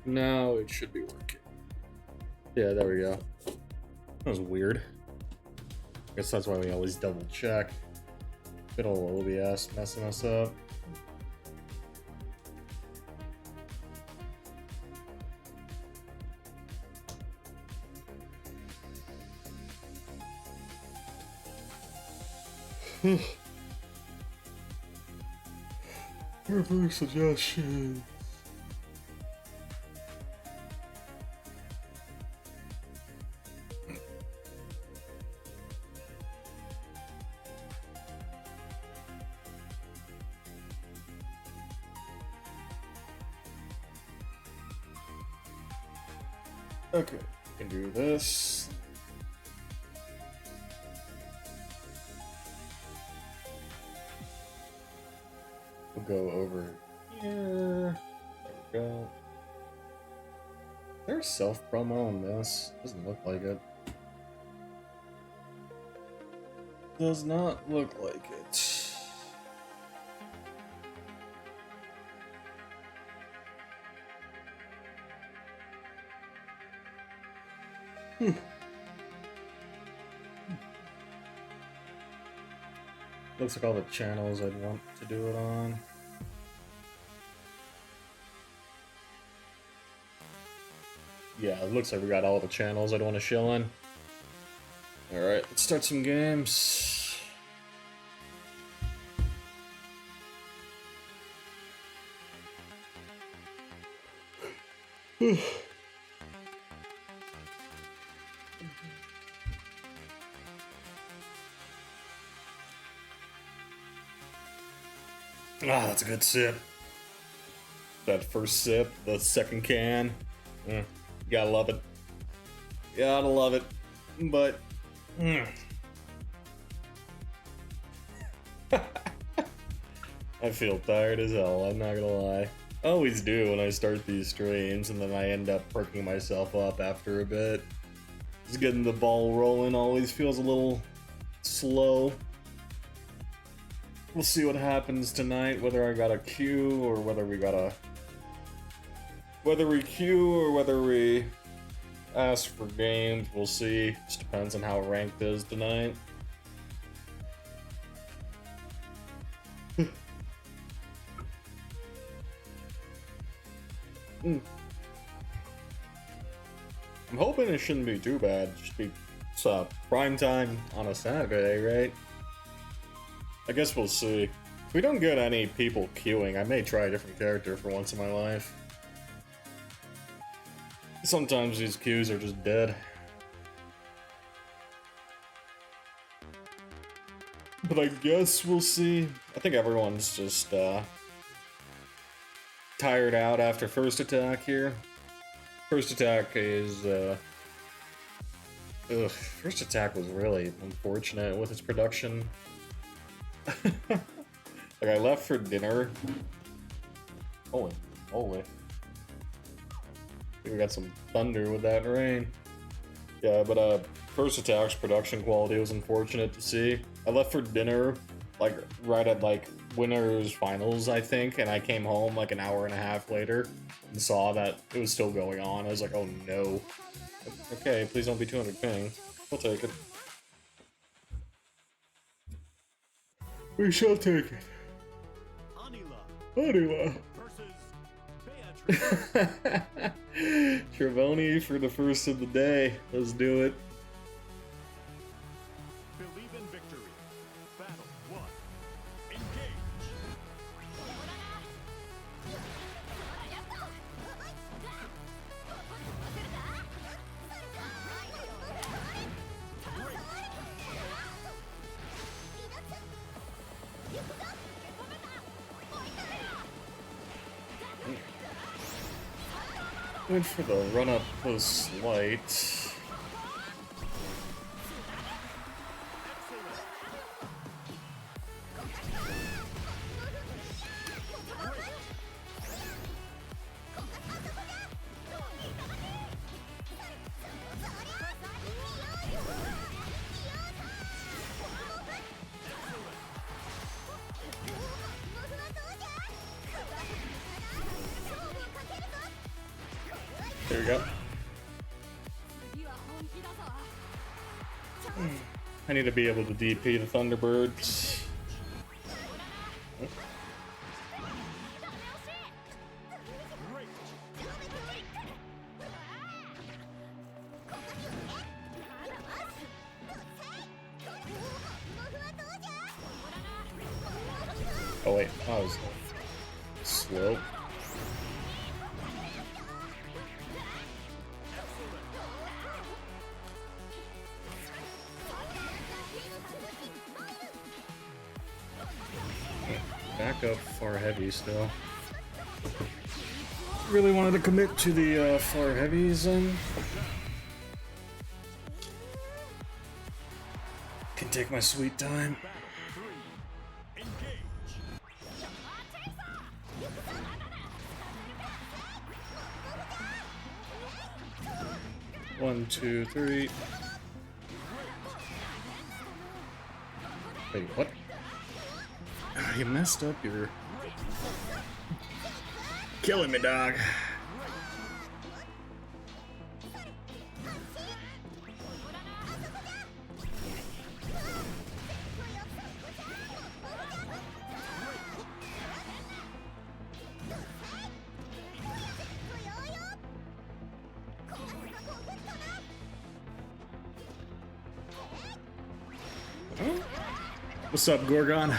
Now it should be working. Yeah, there we go. That was weird. I guess that's why we always double check. Good old OBS messing us up. Perfect suggestion. Okay, we can do this. We'll go over here. There we go. Is there self-promo on this? Doesn't look like it. Does not look like it. Looks like all the channels I'd want to do it on. Yeah, it looks like we got all the channels I'd want to show on. Alright, let's start some games. Ah, that's a good sip. That first sip, the second can. You gotta love it. Gotta love it. But... I feel tired as hell, I'm not gonna lie. I always do when I start these streams, and then I end up perking myself up after a bit. Just getting the ball rolling always feels a little slow. We'll see what happens tonight, whether I got a queue or whether we got a... Whether we queue or whether we ask for games, we'll see. Just depends on how ranked is tonight. I'm hoping it shouldn't be too bad. It should be prime time on a Saturday, right? I guess we'll see. If we don't get any people queuing, I may try a different character for once in my life. Sometimes these queues are just dead. But I guess we'll see. I think everyone's just tired out after First Attack here. First Attack is First Attack was really unfortunate with its production. Like, I left for dinner. Holy moly. We got some thunder with that rain. Yeah, but First Attack's production quality was unfortunate to see. I left for dinner, like, right at, like, winners finals, I think, and I came home, like, an hour and a half later and saw that it was still going on. I was like, oh no. Okay, please don't be 200 ping. We'll take it. We shall take it. Anila versus Beatrice. Trevoni for the first of the day. Let's do it. Believe in victory. Battle 1. Engage. Went for the run-up post light. There we go. I need to be able to DP the Thunderbirds. Oh wait, I was slow. Back up far heavy still. Really wanted to commit to the far heavies then. Can take my sweet time. One, two, three. Wait, what? You messed up your... Killing me, dog. What's up, Gorgon?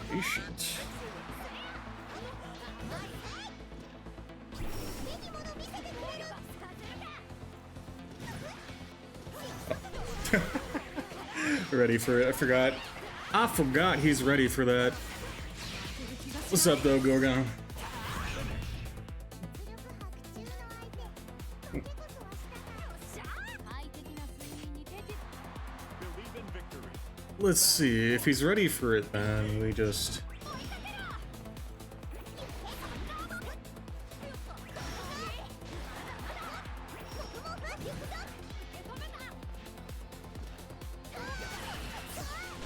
Patient. Ready for it? I forgot he's ready for that. What's up, though, Gorgon? Let's see, if he's ready for it, then we just...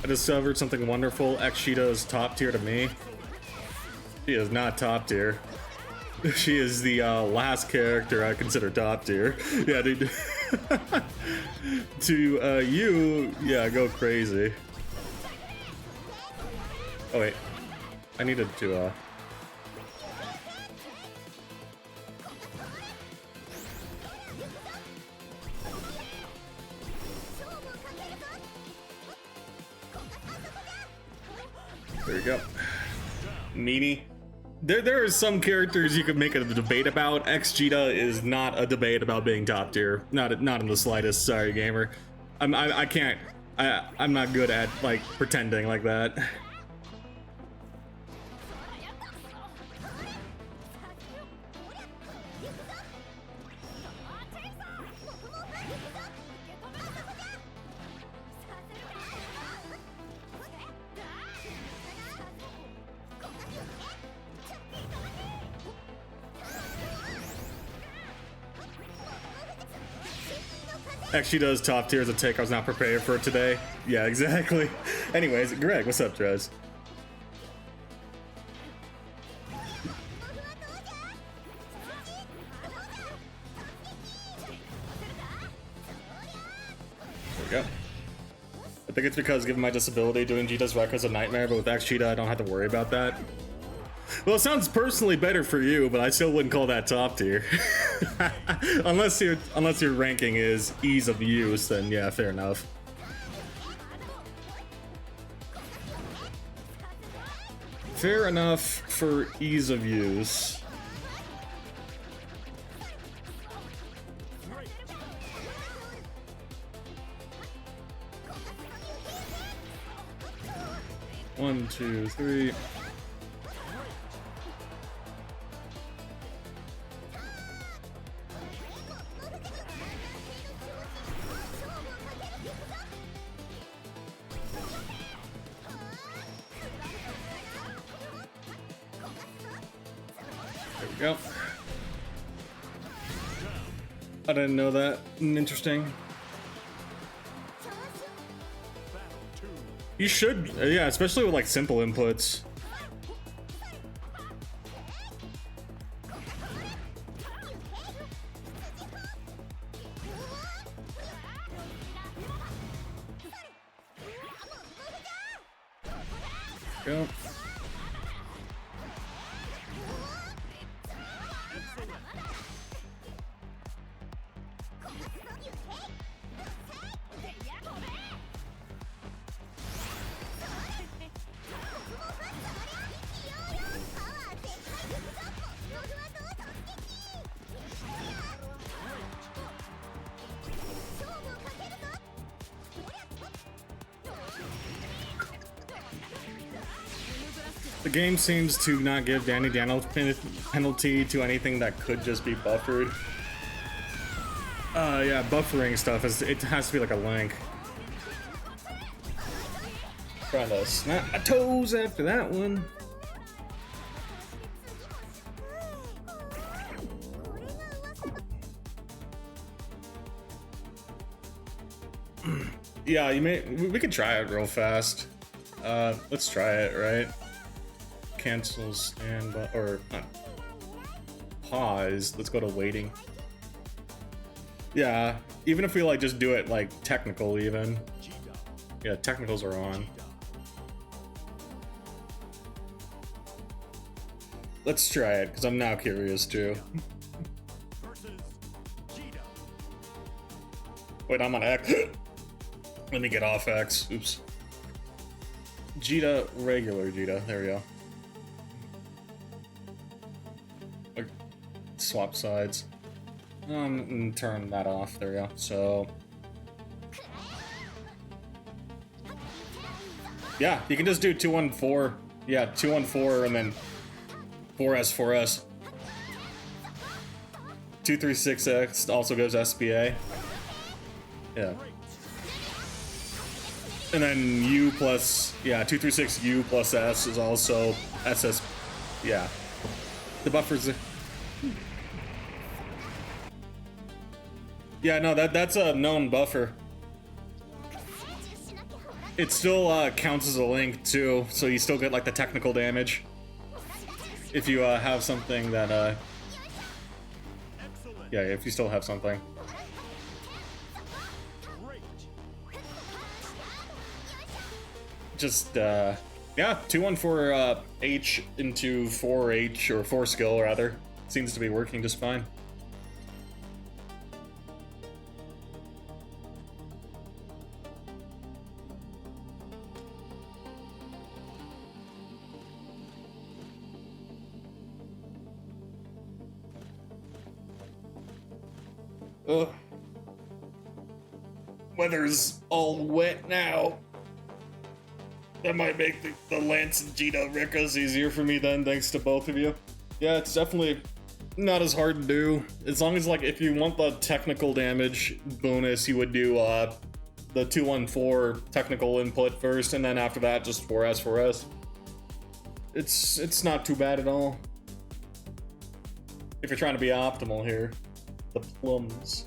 I discovered something wonderful. Akshita is top tier to me. She is not top tier. She is the last character I consider top tier. Yeah, dude. To you, yeah, go crazy. Oh wait, I needed to there you go. Meanie. There are some characters you could make a debate about. Xgita is not a debate about being top tier. Not in the slightest. Sorry, gamer. I can't. I'm not good at like pretending like that. Actually does top tier as a take. I was not prepared for it today. Yeah, exactly. Anyways, Greg, what's up, Drez? There we go. I think it's because given my disability, doing Jita's Rekka is a nightmare, but with Akshita, I don't have to worry about that. Well, it sounds personally better for you, but I still wouldn't call that top tier. unless your ranking is ease of use, then yeah, fair enough. Fair enough for ease of use. One, two, three. There we go. I didn't know that. Interesting. You should, yeah, especially with like simple inputs. Go. The game seems to not give Danny Daniels penalty to anything that could just be buffered. Yeah, buffering stuff it has to be like a link. Trying to snap my toes after that one. Yeah, we could try it real fast. Let's try it, right? Cancel standby, or pause. Let's go to waiting. Yeah, even if we like just do it like technical even. Yeah, technicals are on. Let's try it, because I'm now curious too. Wait, I'm on X. Let me get off X. Oops. Jita, regular Jita. There we go. Like, swap sides. And turn that off. There we go. So. Yeah, you can just do 2-1-4. Yeah, 2-1-4 and then 4S, 4S. 2-3-6X also goes SBA. Yeah. And then U plus, yeah, 2-3-6 U plus S is also SS. Yeah. The buffers. Yeah, no, that's a known buffer. It still counts as a link too, so you still get like the technical damage. If you have something that, yeah, if you still have something. Just, yeah, 2-1-4 H into 4H, or 4 skill rather. Seems to be working just fine. Ugh. Weather's all wet now. That might make the Lance and Jita Rickas easier for me then, thanks to both of you. Yeah, it's definitely not as hard to do. As long as, like, if you want the technical damage bonus, you would do the 2-1-4 technical input first, and then after that, just 4S, 4S. It's not too bad at all. If you're trying to be optimal here. The plums.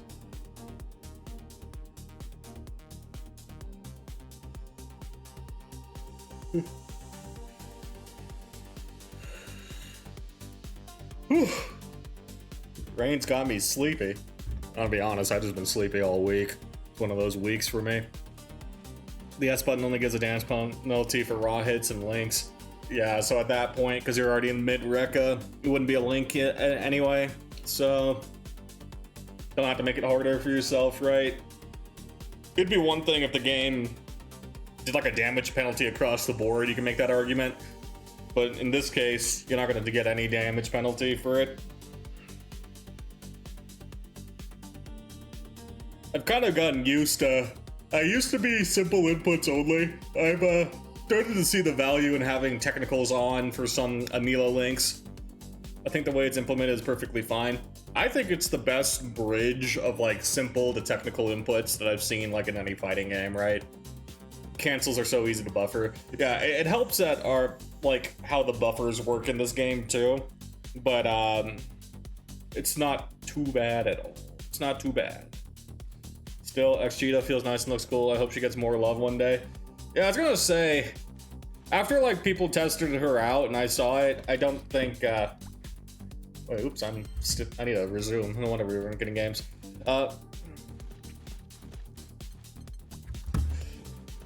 Rain's got me sleepy. I'll be honest, I've just been sleepy all week. It's one of those weeks for me. The S button only gives a dance penalty for raw hits and links. Yeah, so at that point, because you're already in mid-Rekka, it wouldn't be a link anyway. So, don't have to make it harder for yourself, right? It'd be one thing if the game did like a damage penalty across the board, you can make that argument. But in this case, you're not going to get any damage penalty for it. I've kind of gotten used to... I used to be simple inputs only. I've started to see the value in having technicals on for some Anila links. I think the way it's implemented is perfectly fine. I think it's the best bridge of like simple to technical inputs that I've seen like in any fighting game, right? Cancels are so easy to buffer. Yeah, it helps that our like how the buffers work in this game too, but it's not too bad at all. It's not too bad. Still, Xcheetah feels nice and looks cool. I hope she gets more love one day. Yeah, I was gonna say, after like people tested her out and I saw it, I don't think. Wait, oops, I need to resume. No wonder we weren't getting games.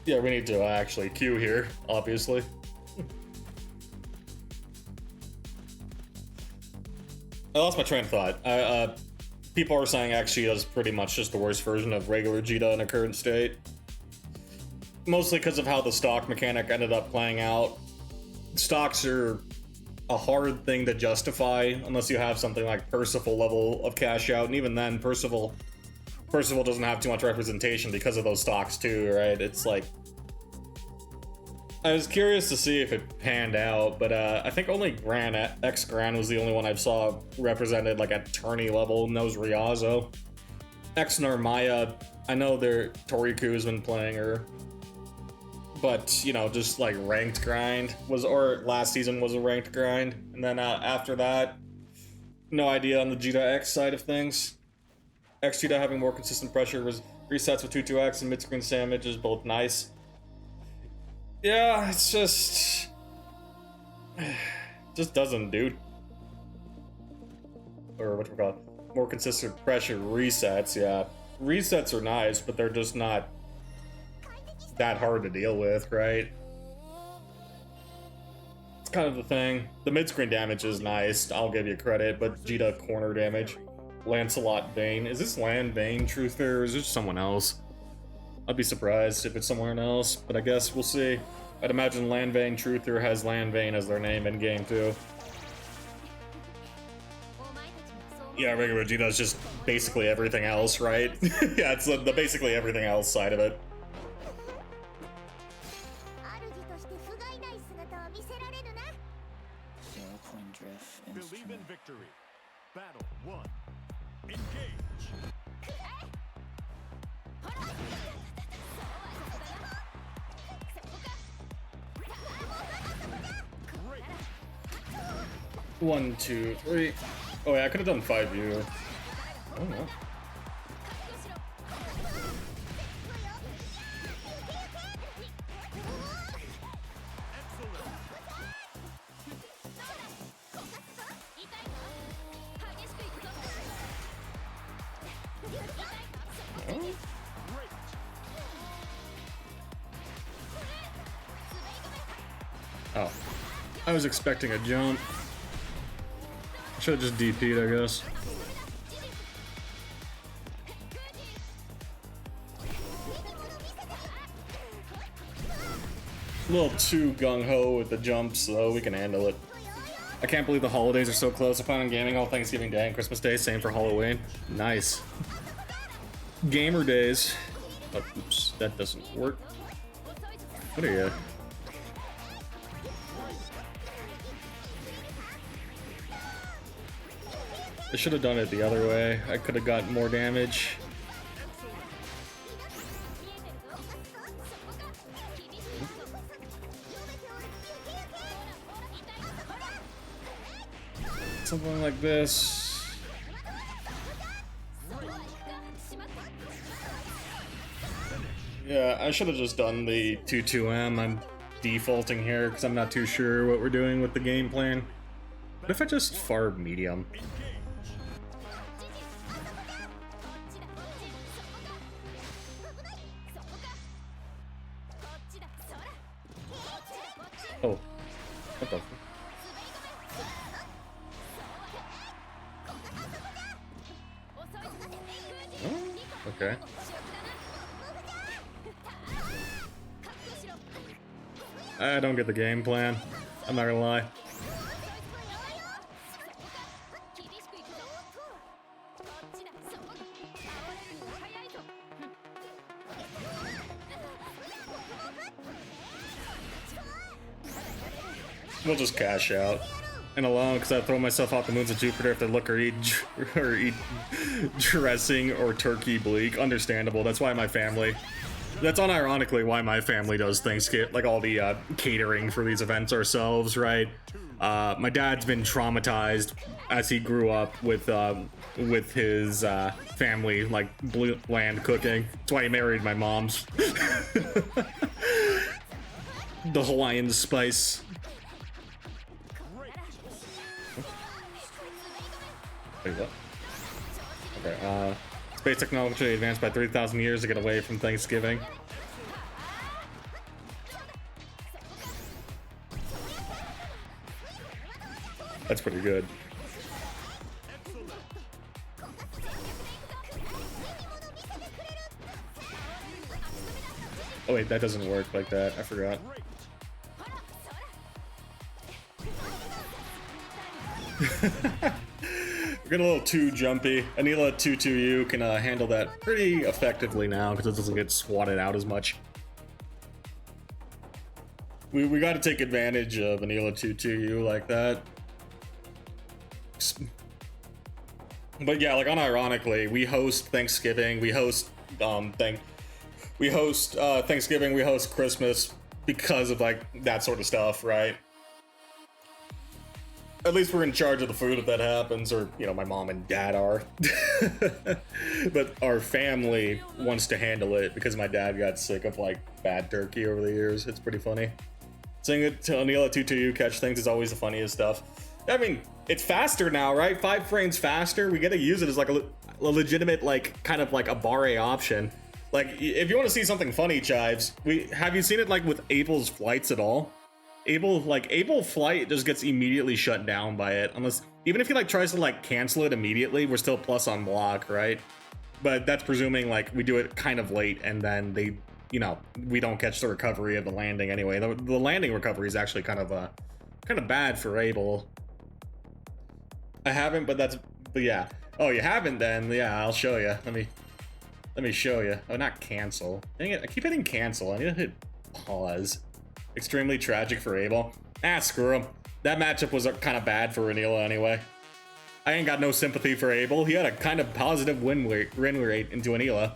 Yeah, we need to actually queue here, obviously. I lost my train of thought. People are saying X Cheetah is pretty much just the worst version of regular Cheetah in a current state. Mostly because of how the stock mechanic ended up playing out. Stocks are a hard thing to justify unless you have something like Percival level of cash out, and even then, Percival doesn't have too much representation because of those stocks too, right? It's like, I was curious to see if it panned out, but I think only X Gran was the only one I saw represented like at tourney level, and that was Riazo. X Narmaya, I know Toriku has been playing her, but you know, just like ranked grind or last season was a ranked grind, and then after that, no idea on the Cheetah X side of things. X Cheetah having more consistent pressure was resets with 2-2X and mid-screen sandwich is both nice. Yeah, it's just doesn't, dude. Or what we call it? More consistent pressure resets. Yeah, resets are nice, but they're just not that hard to deal with, right? It's kind of the thing. The mid-screen damage is nice, I'll give you credit, but Cheetah corner damage. Lancelot Vayne. Is this Lan Vayne Truther, or is it someone else? I'd be surprised if it's someone else, but I guess we'll see. I'd imagine Lan Vayne Truther has Lan Vayne as their name in game too. Yeah, regular Cheetah is just basically everything else, right? Yeah, it's the basically everything else side of it. Believe in victory. Battle 1. Engage. Great. 1, 2, 3. Oh yeah, I could have done 5U. I don't know. Oh, I was expecting a jump. I should have just DP'd, I guess. A little too gung-ho with the jumps, though. We can handle it. I can't believe the holidays are so close. I plan on gaming all Thanksgiving Day and Christmas Day. Same for Halloween. Nice. Gamer days. Oh, oops, that doesn't work. What are you? I should have done it the other way. I could have gotten more damage. Something like this. Yeah, I should have just done the 2-2M. I'm defaulting here because I'm not too sure what we're doing with the game plan. What if I just farm medium? Oh, what the? Oh, okay. I don't get the game plan. I'm not gonna lie. We'll just cash out. And alone, because I throw myself off the moons of Jupiter if they look or eat dressing or turkey bleak. Understandable. That's why my family. That's unironically why my family does Thanksgiving, like all the catering for these events ourselves, right? My dad's been traumatized as he grew up with his family, like bland cooking. That's why he married my mom's. The Hawaiian spice. Wait, what? Okay, space technology advanced by 3,000 years to get away from Thanksgiving. That's pretty good. wait, that doesn't work like that. I forgot. Great. We're getting a little too jumpy. Anila 2-2U can handle that pretty effectively now because it doesn't get swatted out as much. We got to take advantage of Anila 2-2U like that. But yeah, like unironically, we host Thanksgiving, we host Thanksgiving, we host Christmas because of like that sort of stuff, right? At least we're in charge of the food if that happens, or you know, my mom and dad are. But our family wants to handle it because my dad got sick of like bad turkey over the years. It's pretty funny. Saying it to Anila 2-2U catch things is always the funniest stuff. I mean, it's faster now, right? 5 frames faster. We get to use it as like a legitimate, like kind of like a barre option. Like if you want to see something funny, Chives, have you seen it like with Abel's flights at all? Able flight just gets immediately shut down by it, unless even if he like tries to like cancel it immediately, we're still plus on block, right? But that's presuming like we do it kind of late and then they, you know, we don't catch the recovery of the landing anyway. The landing recovery is actually kind of bad for Able. I haven't, but yeah. Oh, you haven't then? Yeah, I'll show you. Let me show you. Oh, not cancel. Dang it! I keep hitting cancel. I need to hit pause. Extremely tragic for Able. Ah, screw him. That matchup was kind of bad for Anila anyway. I ain't got no sympathy for Able. He had a kind of positive win rate into Anila.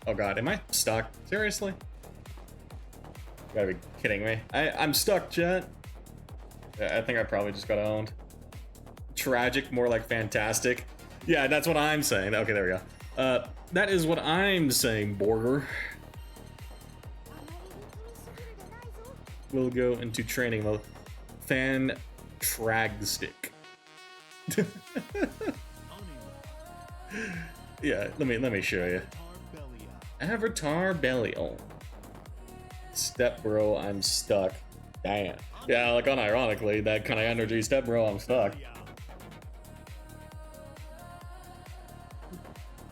Oh god, am I stuck? Seriously? You gotta be kidding me. I'm stuck, chat. I think I probably just got owned. Tragic, more like fantastic. Yeah, that's what I'm saying. Okay, there we go. That is what I'm saying, Borger. We'll go into training mode. Fan-trag-stick. Yeah, let me show you. Avatar Belial. Step bro, I'm stuck. Damn. Yeah, like unironically, that kind of energy. Step bro, I'm stuck.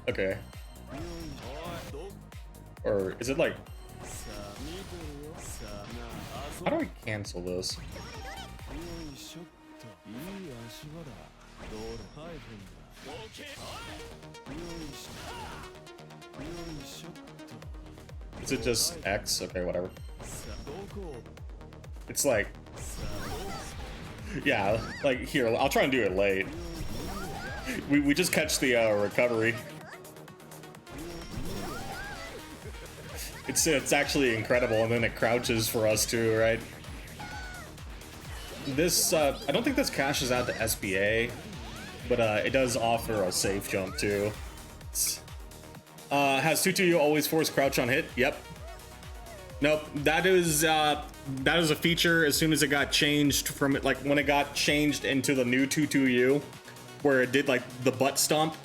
Okay. Or is it like... How do I cancel this? Is it just X? Okay, whatever. It's like... Yeah, like here, I'll try and do it late. We just catch the recovery. It's actually incredible, and then it crouches for us too, right? This, I don't think this cashes out to SBA, but it does offer a safe jump too. Has 2-2U always force crouch on hit? Yep. Nope, that is a feature as soon as it got changed from it, like when it got changed into the new 2-2U, where it did like the butt stomp.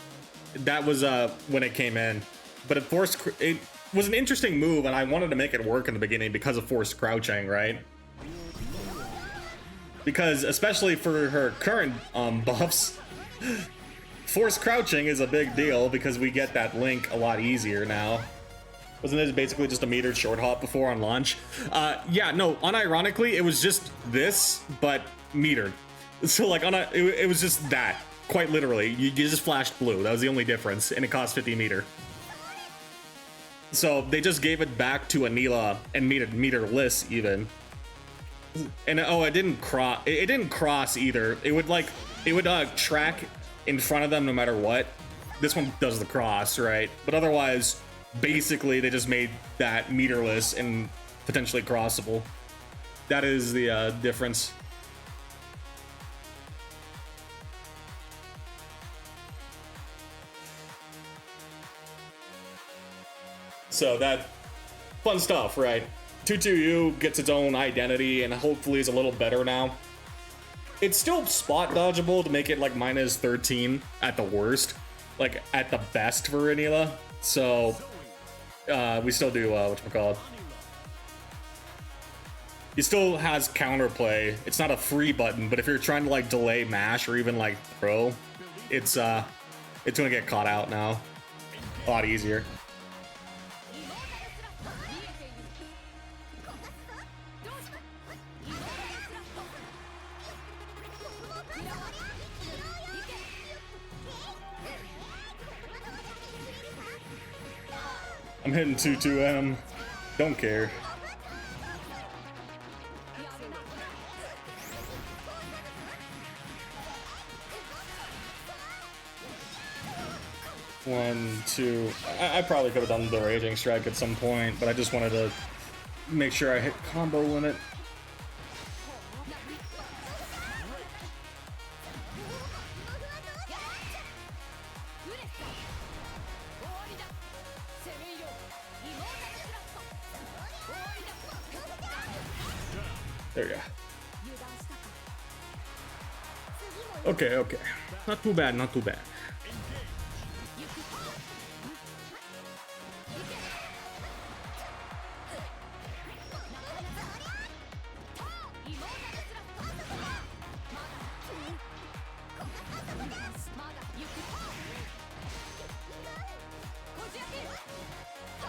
That was when it came in, but it was an interesting move, and I wanted to make it work in the beginning because of forced crouching, right? Because especially for her current buffs, forced crouching is a big deal because we get that link a lot easier now. Wasn't it basically just a metered short hop before on launch? Yeah, no, unironically, it was just this, but metered. So like it was just that, quite literally. You just flashed blue. That was the only difference, and it cost 50 meter. So they just gave it back to Anila and made it meterless even. And oh, it didn't cross. It didn't cross either. It would track in front of them no matter what. This one does the cross, right? But otherwise, basically, they just made that meterless and potentially crossable. That is the difference. So that fun stuff, right? 2-2U gets its own identity and hopefully is a little better now. It's still spot dodgeable to make it like -13 at the worst, like at the best for Anila. So we still do whatchamacallit. It still has counterplay. It's not a free button, but if you're trying to like delay mash or even like throw, it's gonna get caught out now. A lot easier. I'm hitting 2-2M. Don't care. One, two. I probably could have done the Raging Strike at some point, but I just wanted to make sure I hit combo limit. There you go. Okay, okay. Not too bad, not too bad.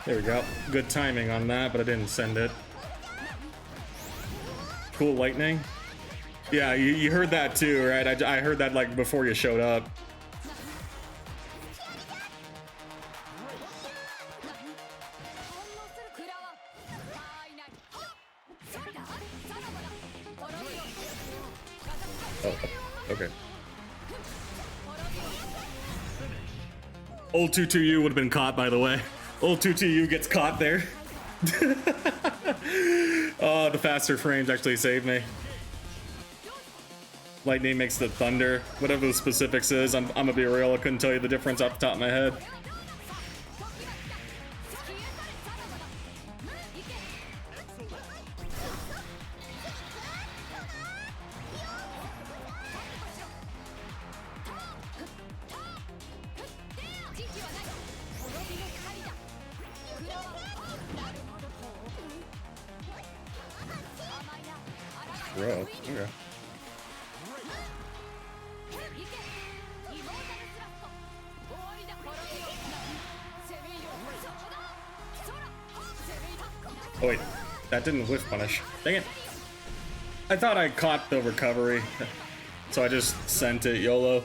There we go. Good timing on that, but I didn't send it. Cool lightning. Yeah, you heard that too, right? I heard that like before you showed up. Oh, okay. Old 2-2U would have been caught, by the way. Old 2-2U gets caught there. Oh, the faster frames actually saved me. Lightning makes the thunder. Whatever the specifics is, I'm gonna be real, I couldn't tell you the difference off the top of my head. Bro, okay. Oh wait, that didn't whiff punish. Dang it. I thought I caught the recovery, so I just sent it YOLO.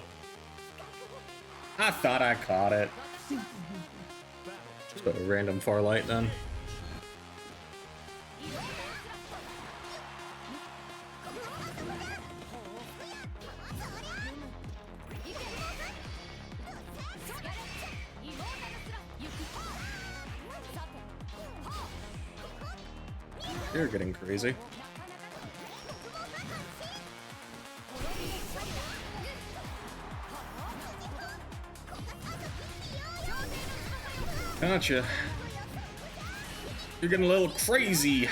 I thought I caught it. Just a random Farlight then. You're getting crazy. Gotcha. You're getting a little crazy.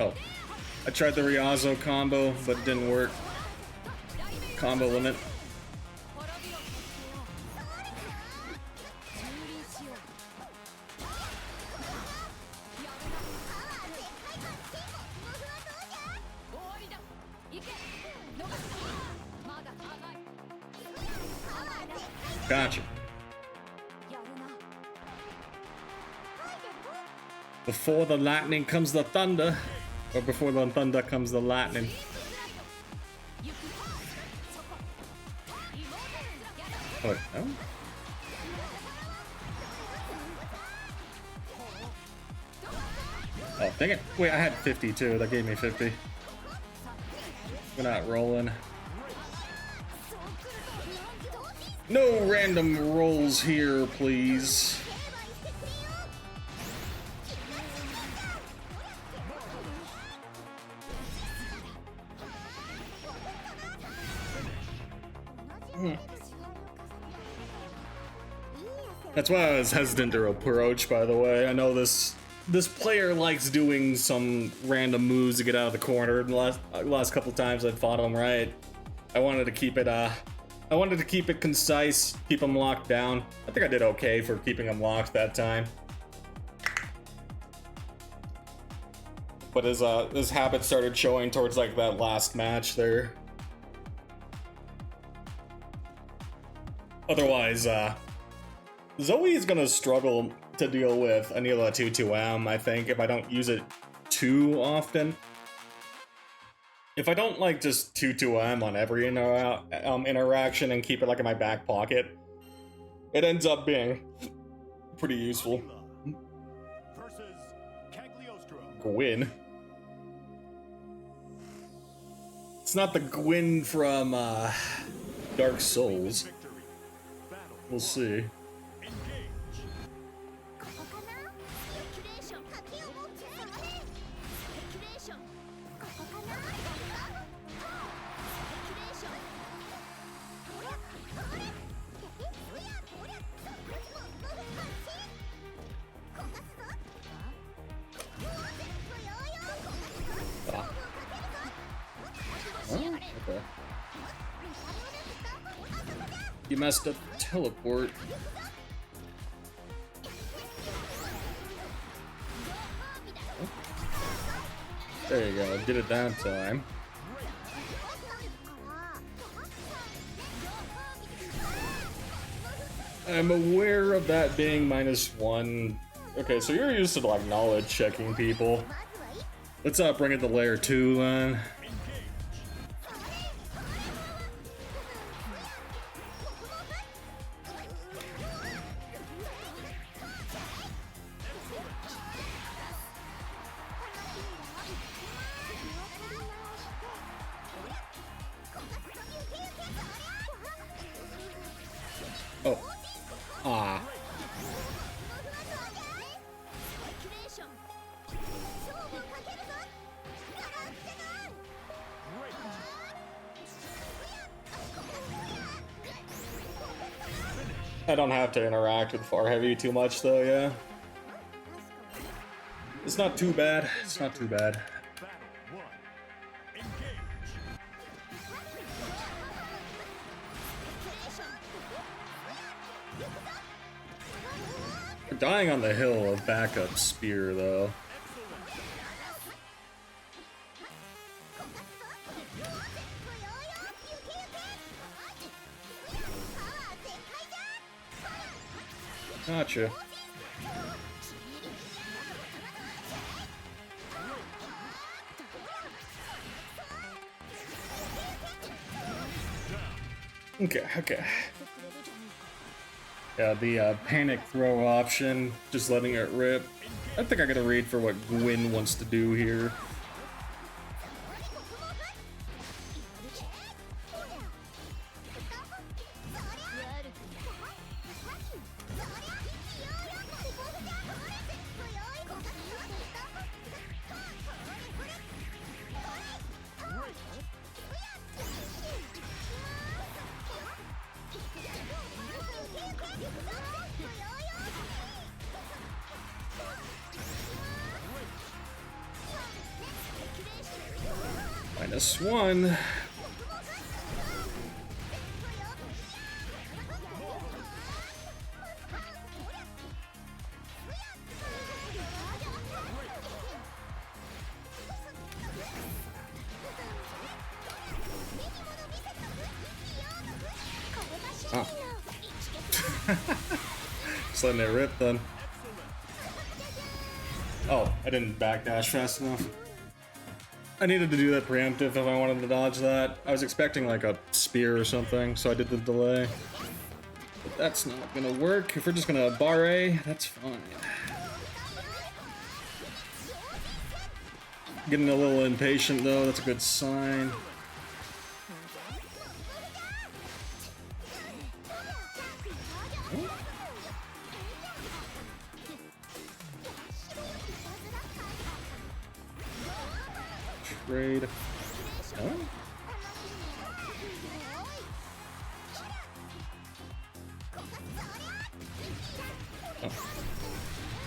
Oh, I tried the Riazo combo, but it didn't work. Combo limit. Gotcha. Before the lightning comes the thunder, or before the thunder comes the lightning. Oh, no? Oh, dang it. Wait, I had 52. That gave me 50. We're not rolling. No random rolls here, please. That's why I was hesitant to approach, by the way. I know this player likes doing some random moves to get out of the corner. The last couple times I've fought him right. I wanted to keep it concise, keep him locked down. I think I did okay for keeping him locked that time. But his habit started showing towards like that last match there. Otherwise, Zoe is gonna struggle to deal with Anila 2-2M, I think, if I don't use it too often. If I don't like just 2-2M on every interaction and keep it like in my back pocket, it ends up being pretty useful. Anila versus Cagliostro. Gwyn. It's not the Gwyn from Dark Souls. Victory. Battle. We'll see. Engage. ここかなスペキュレーション鍵を持ってその辺スペキュレーションここかなスペキュレーションほらほれおやおやそっちも5分待ち焦がすぞもう全部よーよ焦がすぞ勝負をかけるぞしやがれ Okay. リサブルスタートあそこだ You messed up the teleport. There you go. Did it that time. I'm aware of that being -1. Okay, so you're used to like knowledge checking people. Let's bring it to layer 2 then. Oh. Ah. 勝負をかけるぞガランテガン I don't have to interact with Far Heavy too much though, yeah. It's not too bad. It's not too bad. Battle 1. Engage. We're dying on the hill of backup spear though. Gotcha. Okay, okay. Yeah, the panic throw option, just letting it rip. I think I gotta read for what Gwyn wants to do here. -1. Oh. Just letting it rip then. Oh, I didn't backdash fast enough. I needed to do that preemptive if I wanted to dodge that. I was expecting like a spear or something, so I did the delay. But that's not gonna work. If we're just gonna barre, that's fine. Getting a little impatient though, that's a good sign. Trade. Oh? Oh.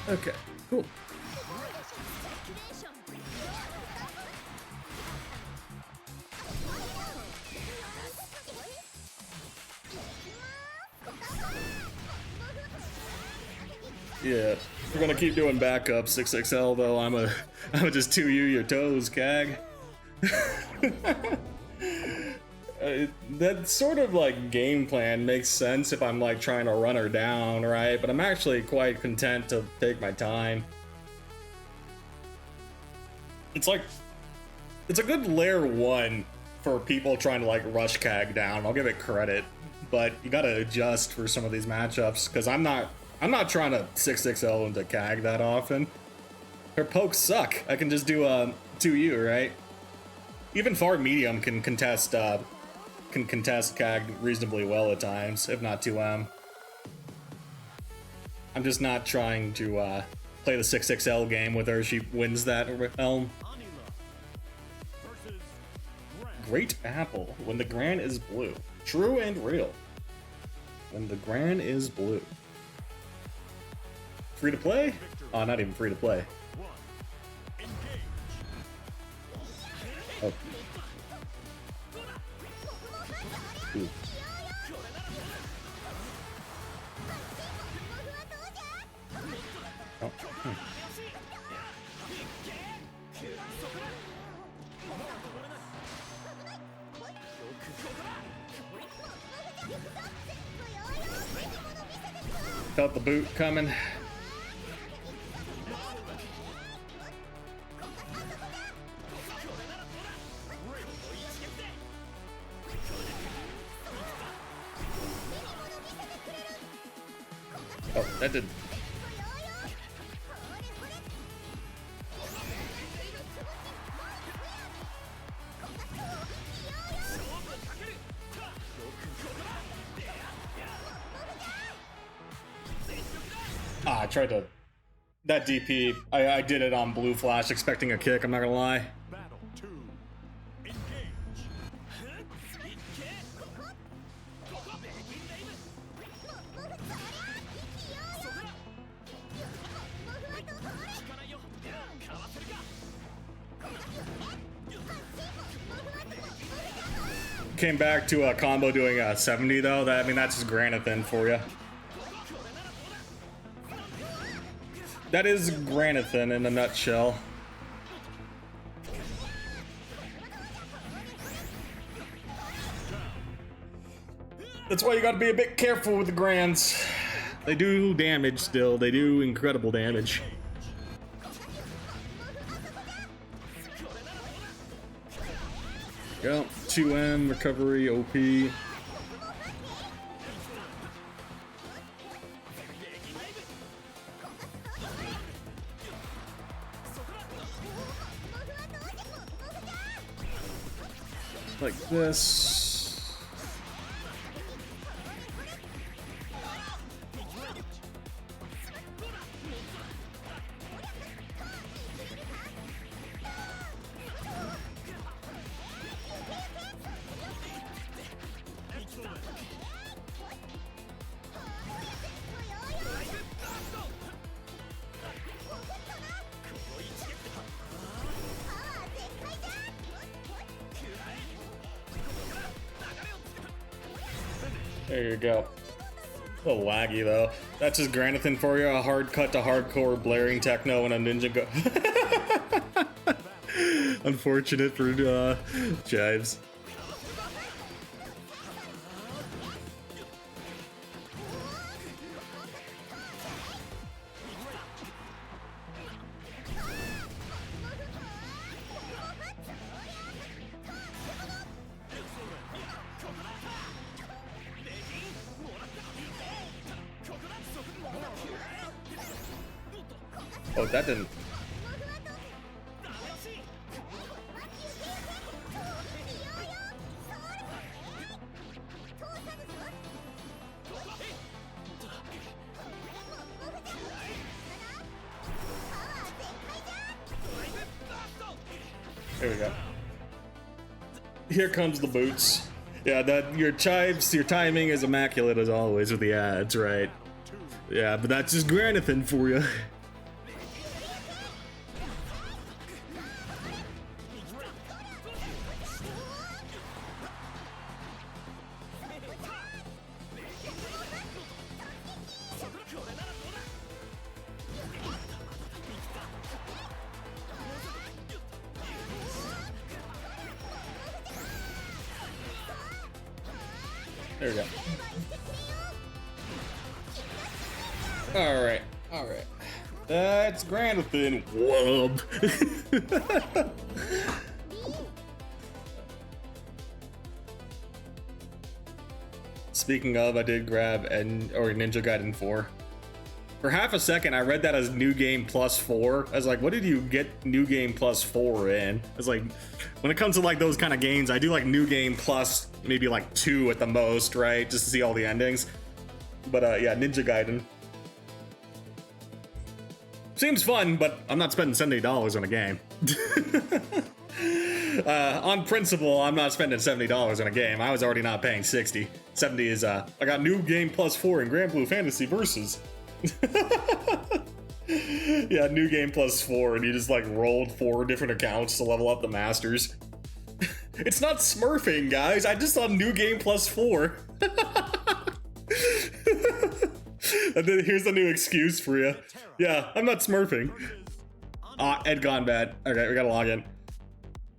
Okay, cool. Yeah, we're gonna keep doing backup 6XL though. I'm just 2U your toes, Cag. That sort of like game plan makes sense if I'm like trying to run her down, right? But I'm actually quite content to take my time. It's like, it's a good layer 1 for people trying to like rush Cag down. I'll give it credit. but you gotta adjust for some of these matchups because I'm not trying to 6XL into CAG that often. Her pokes suck. I can just do 2U, right? Even far medium can contest CAG reasonably well at times, if not 2M. I'm just not trying to play the 6XL game with her. She wins that realm. Versus Gran. Great Apple. When the Gran is blue. True and real. When the Gran is blue. Free to play? Oh, not even free to play. 1. Engage. Oh. Ooh. Oh. Felt the boot coming. Oh, that did. Ah, I tried to. That DP, I did it on Blue Flash expecting a kick, I'm not gonna lie. Battle 2. Engage. Came back to a combo doing a 70 though. That, I mean, that's just Granathan for you. That is Granathan in a nutshell. That's why you gotta be a bit careful with the Grans. They do damage still. They do incredible damage. Go. 2M, recovery, OP. Like this. There you go. A little laggy though. That's just Granathan for you. A hard cut to hardcore blaring techno and a ninja go. Unfortunate for Chives. Oh, that didn't. There we go. Here comes the boots. Yeah, that your chives, your timing is immaculate as always with the ads, right? Yeah, but that's just Granathan for you. There we go. Alright, alright. That's Granathan. Wub. speaking of, I did grab Ninja Gaiden 4. For half a second, I read that as New Game Plus 4. I was like, what did you get New Game Plus 4 in? It's like, when it comes to like those kind of games, I do like New Game Plus maybe like 2 at the most, right? Just to see all the endings. But yeah, Ninja Gaiden. Seems fun, but I'm not spending $70 on a game. On principle, I'm not spending $70 on a game. I was already not paying 60. 70 is, I got New Game Plus 4 in Grand Blue Fantasy Versus. Yeah, New Game Plus 4, and you just like rolled 4 different accounts to level up the masters. It's not smurfing, guys. I just saw New Game Plus 4. And then here's the new excuse for you. Yeah, I'm not smurfing. Ed gone bad. Okay, we gotta log in.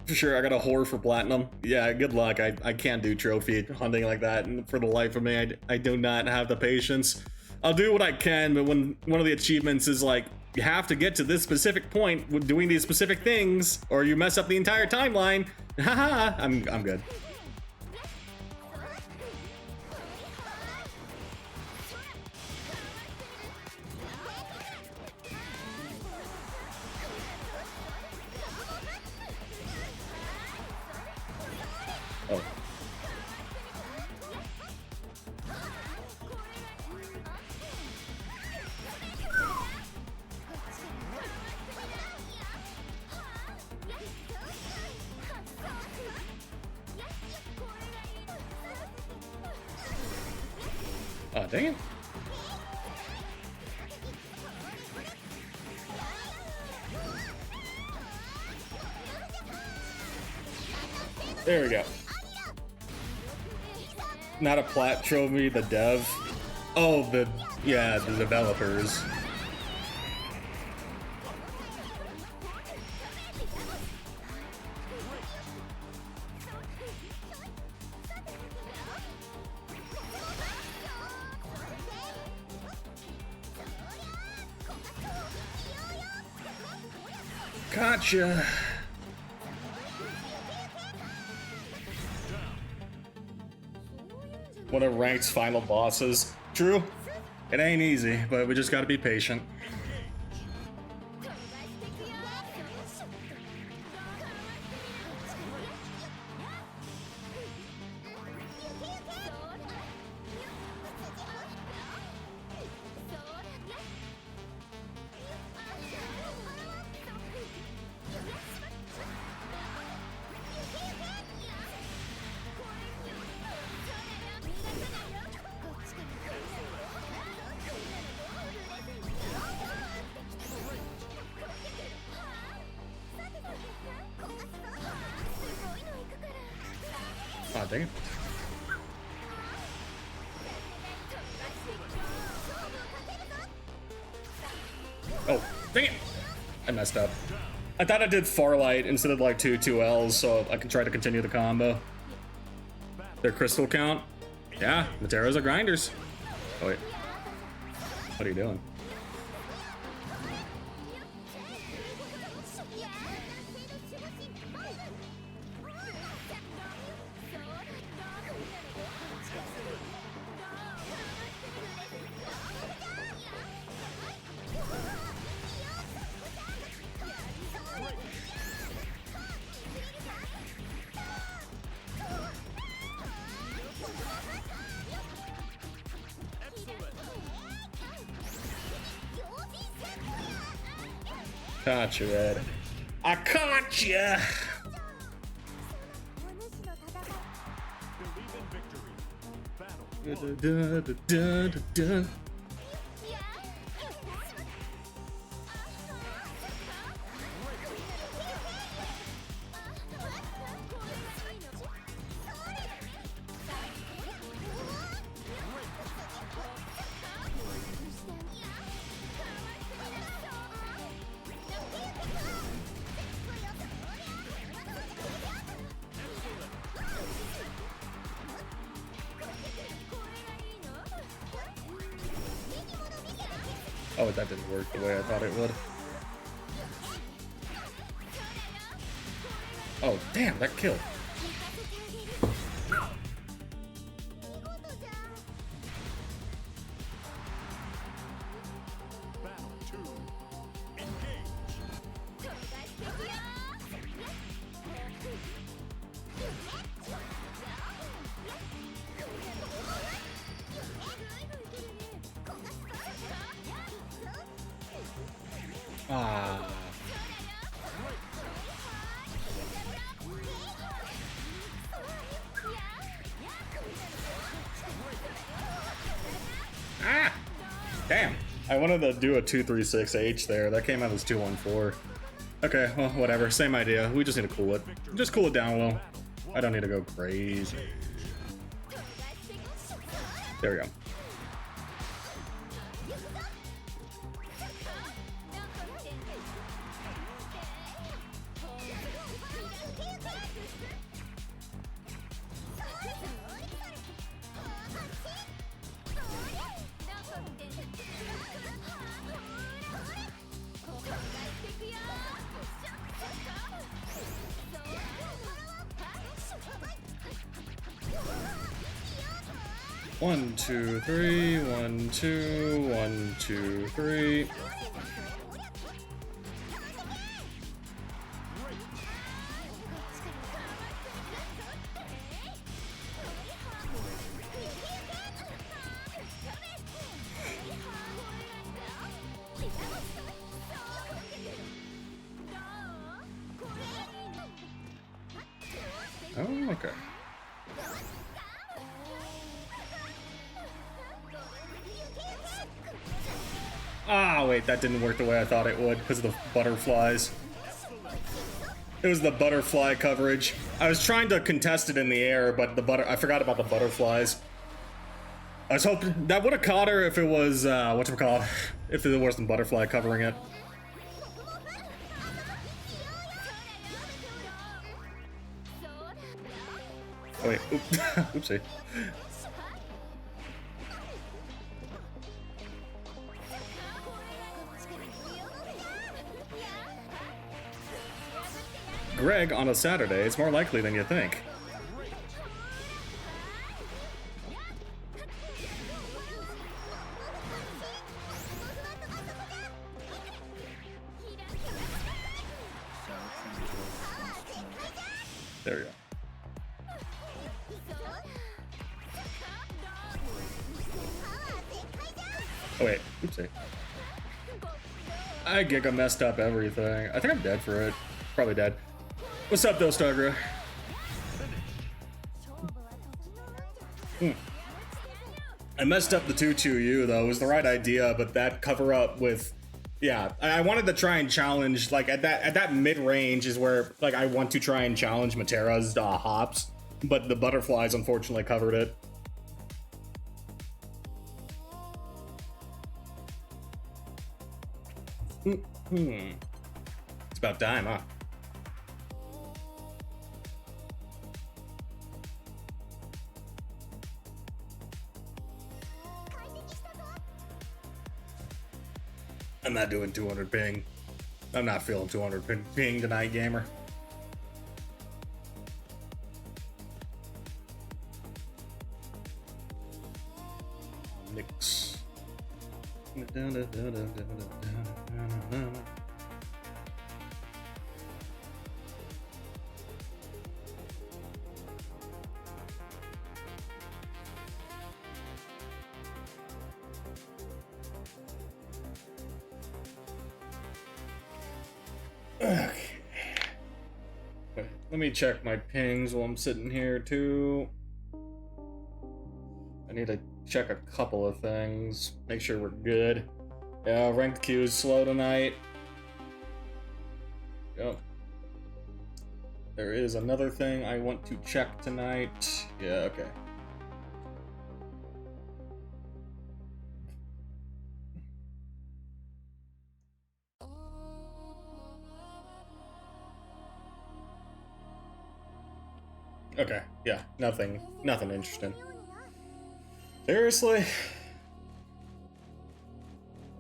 For sure, I got a whore for platinum. Yeah, good luck. I can't do trophy hunting like that, and for the life of me, I do not have the patience. I'll do what I can, but when one of the achievements is like, you have to get to this specific point with doing these specific things, or you mess up the entire timeline, haha, I'm good. Oh. Oh, dang it. There we go. Not a plat trophy, the dev. Oh, the developers. Gotcha. One of Ranked's final bosses. True, it ain't easy, but we just gotta be patient. Oh, dang it. Oh, dang it! I messed up. I thought I did Farlight instead of like two L's, so I can try to continue the combo. Their crystal count? Yeah, Materos are grinders. Oh wait. What are you doing? Caught you, Ed. I caught ya! Believe in victory. Battle. Oh, that didn't work the way I thought it would. Oh, damn, that killed. Ah. Ah! Damn. I wanted to do a 236H there. That came out as 214. Okay, well, whatever. Same idea. We just need to cool it. Just cool it down a little. I don't need to go crazy. There we go. One, two, three, 1, 2, 1, 2, 3. Oh, okay. Ah, wait, that didn't work the way I thought it would because of the butterflies. It was the butterfly coverage. I was trying to contest it in the air, but I forgot about the butterflies. I was hoping that would have caught her if it was whatchamacallit, if there wasn't butterfly covering it. Oh wait, oopsie. Greg on a Saturday, it's more likely than you think. There we go. Oh wait, oopsie. I Giga messed up everything. I think I'm dead for it. Probably dead. What's up, Dostagra? I messed up the 2-2U though. It was the right idea, but that cover up with, yeah. I wanted to try and challenge, like at that mid range is where like I want to try and challenge Matera's hops, but the butterflies unfortunately covered it. It's about time, huh? I'm not doing 200 ping. I'm not feeling 200 ping tonight, gamer. Mix. Okay. Let me check my pings while I'm sitting here too. I need to check a couple of things, make sure we're good. Yeah, ranked queue is slow tonight. Yep. There is another thing I want to check tonight. Yeah, okay. Okay, yeah, nothing interesting. Seriously?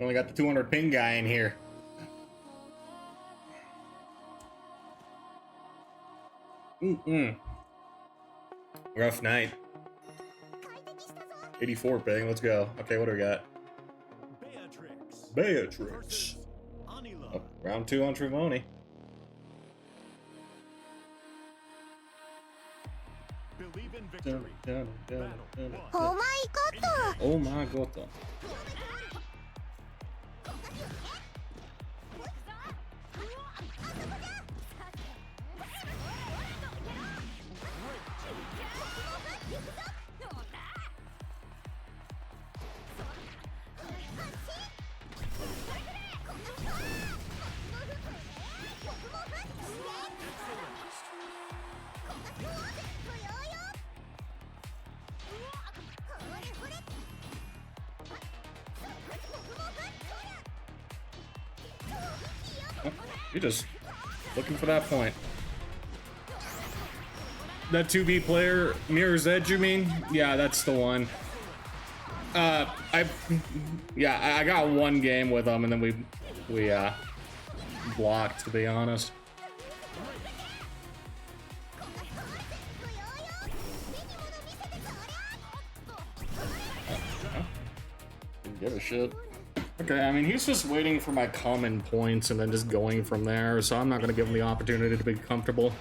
Only got the 200 ping guy in here. Rough night. 84 ping, let's go. Okay, what do we got? Beatrix. Oh, round 2 on Trivoni. Believe in victory. Oh my god! Oh my god. You're just looking for that point. That 2B player, Mirror's Edge, you mean? Yeah, that's the one. I got one game with him, and then we blocked, to be honest. Didn't give a shit. Okay, I mean, he's just waiting for my common points and then just going from there, so I'm not gonna give him the opportunity to be comfortable.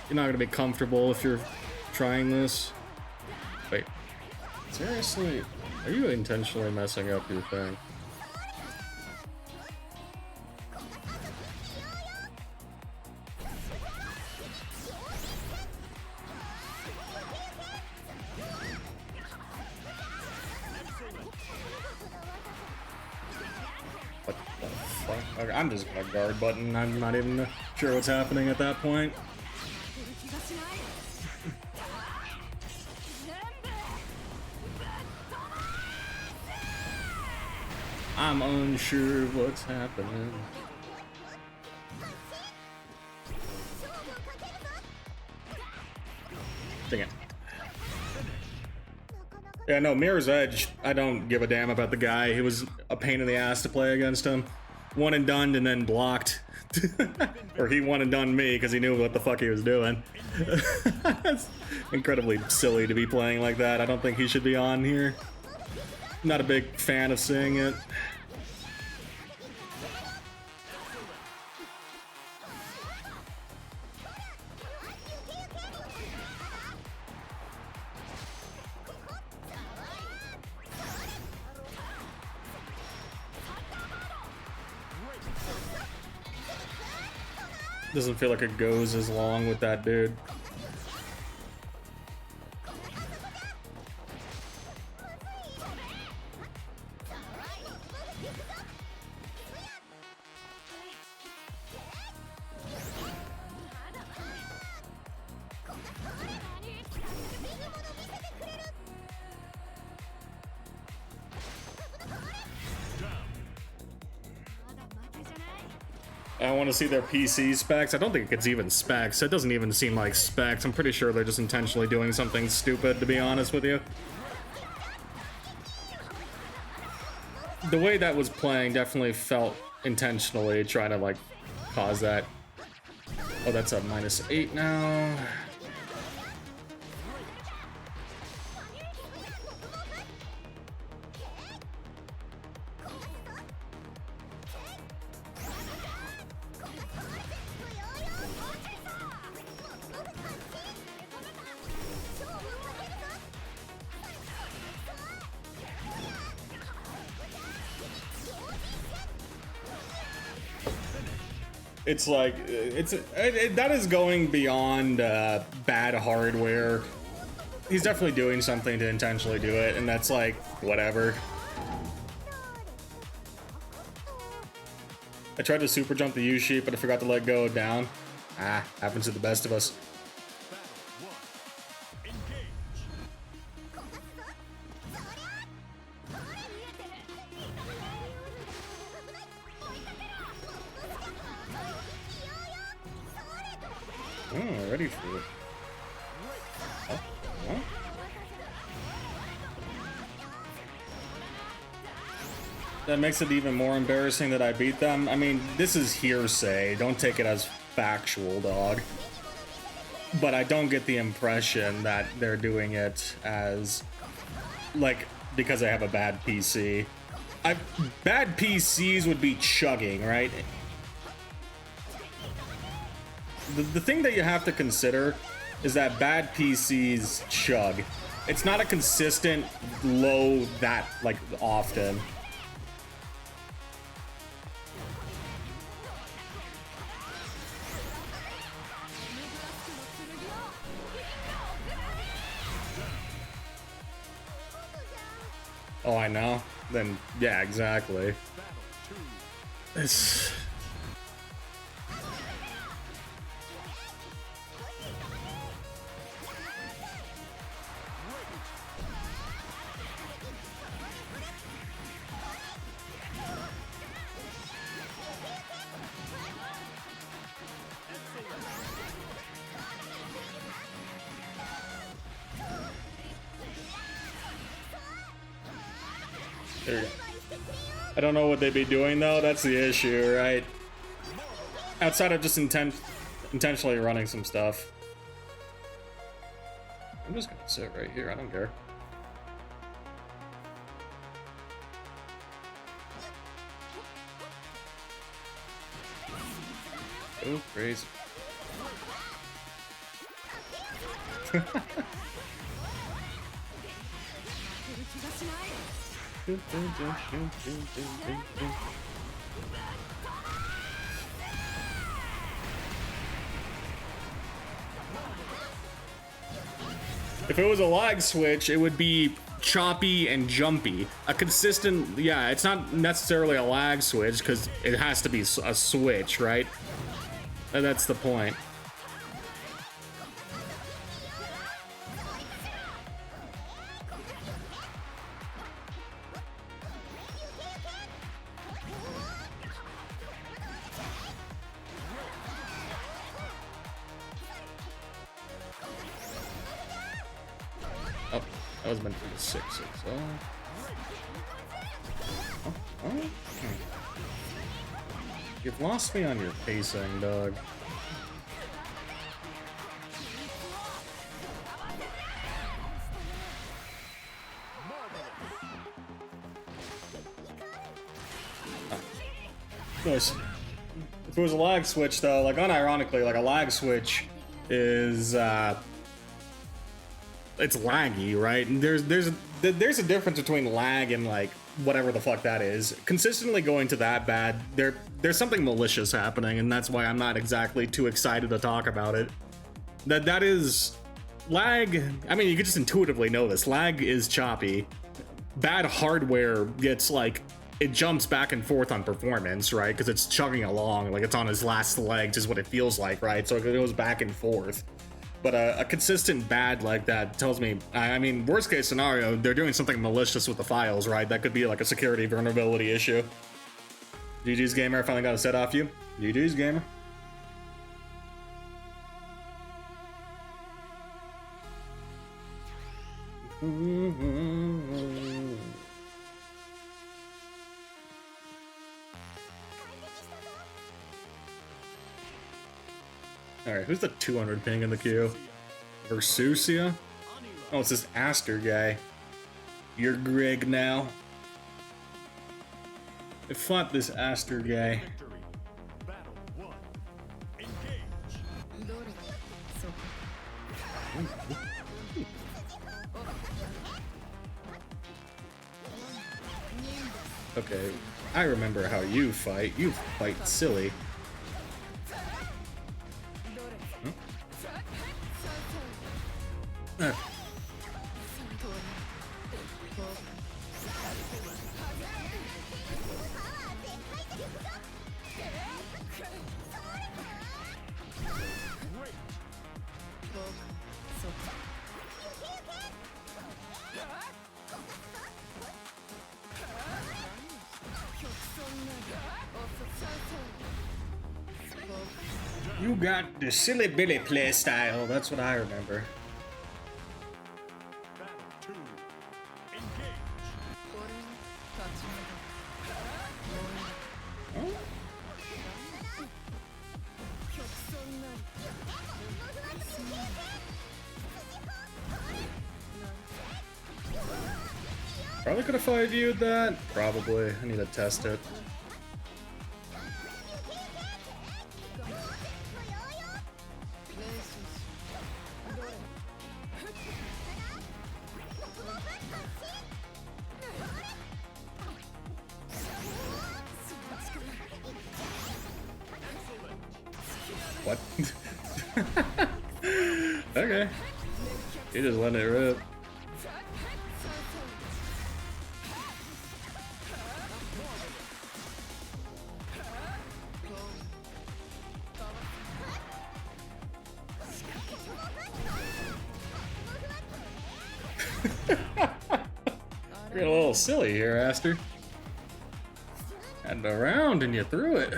You're not gonna be comfortable if you're trying this. Wait, seriously? Are you intentionally messing up your thing? What the fuck? Okay, I'm just gonna guard button. I'm not even sure what's happening at that point. I'm unsure of what's happening. Dang it. Yeah, no, Mirror's Edge, I don't give a damn about the guy. He was a pain in the ass to play against him. One and done and then blocked. Or he one and done me because he knew what the fuck he was doing. That's incredibly silly to be playing like that. I don't think he should be on here. Not a big fan of seeing it. Doesn't feel like it goes as long with that dude. I want to see their PC specs. I don't think it's even specs. It doesn't even seem like specs. I'm pretty sure they're just intentionally doing something stupid, to be honest with you. The way that was playing definitely felt intentionally trying to, like, cause that. Oh, that's a -8 now. It's like, that is going beyond bad hardware. He's definitely doing something to intentionally do it, and that's like, whatever. I tried to super jump the U-sheet, but I forgot to let go down. Ah, happens to the best of us. Oh, ready for it. Oh, huh? That makes it even more embarrassing that I beat them. I mean, this is hearsay. Don't take it as factual, dog. But I don't get the impression that they're doing it as, like, because I have a bad PC. Bad PCs would be chugging, right? The thing that you have to consider is that bad PCs chug. It's not a consistent low that, like, often. Oh, I know? Then, yeah, exactly. It's... There you go. I don't know what they'd be doing though. That's the issue, right? Outside of just intentionally running some stuff. I'm just gonna sit right here. I don't care. Go crazy. If it was a lag switch, it would be choppy and jumpy. A consistent, yeah, it's not necessarily a lag switch because it has to be a switch, right? And that's the point. Oh, that was meant to be 6-6. Oh. You've lost me on your pacing, dog. Nice. If it was a lag switch, though, like unironically, like a lag switch is it's laggy, right? And there's a difference between lag and like whatever the fuck that is. Consistently going to that bad, there's something malicious happening, and that's why I'm not exactly too excited to talk about it. That is lag. I mean, you could just intuitively know this. Lag is choppy. Bad hardware gets like, it jumps back and forth on performance, right? Because it's chugging along, like it's on his last legs is what it feels like, right? So it goes back and forth. But a consistent bad like that tells me, I mean, worst case scenario, they're doing something malicious with the files, right? That could be like a security vulnerability issue. GG's Gamer, I finally got a set off you. GG's Gamer. Alright, who's the 200 ping in the queue? Versusia? Oh, it's this Aster guy. You're Greg now. I fought this Aster guy. Victory. Battle 1. Engage. Okay, I remember how you fight. You fight silly. Huh? You got the silly Billy playstyle. That's what I remember. Battle 2. Engage. Probably could have 5U'd that. Probably. I need to test it. What? Okay. You just letting it rip. You're getting a little silly here, Aster. Had it around and you threw it.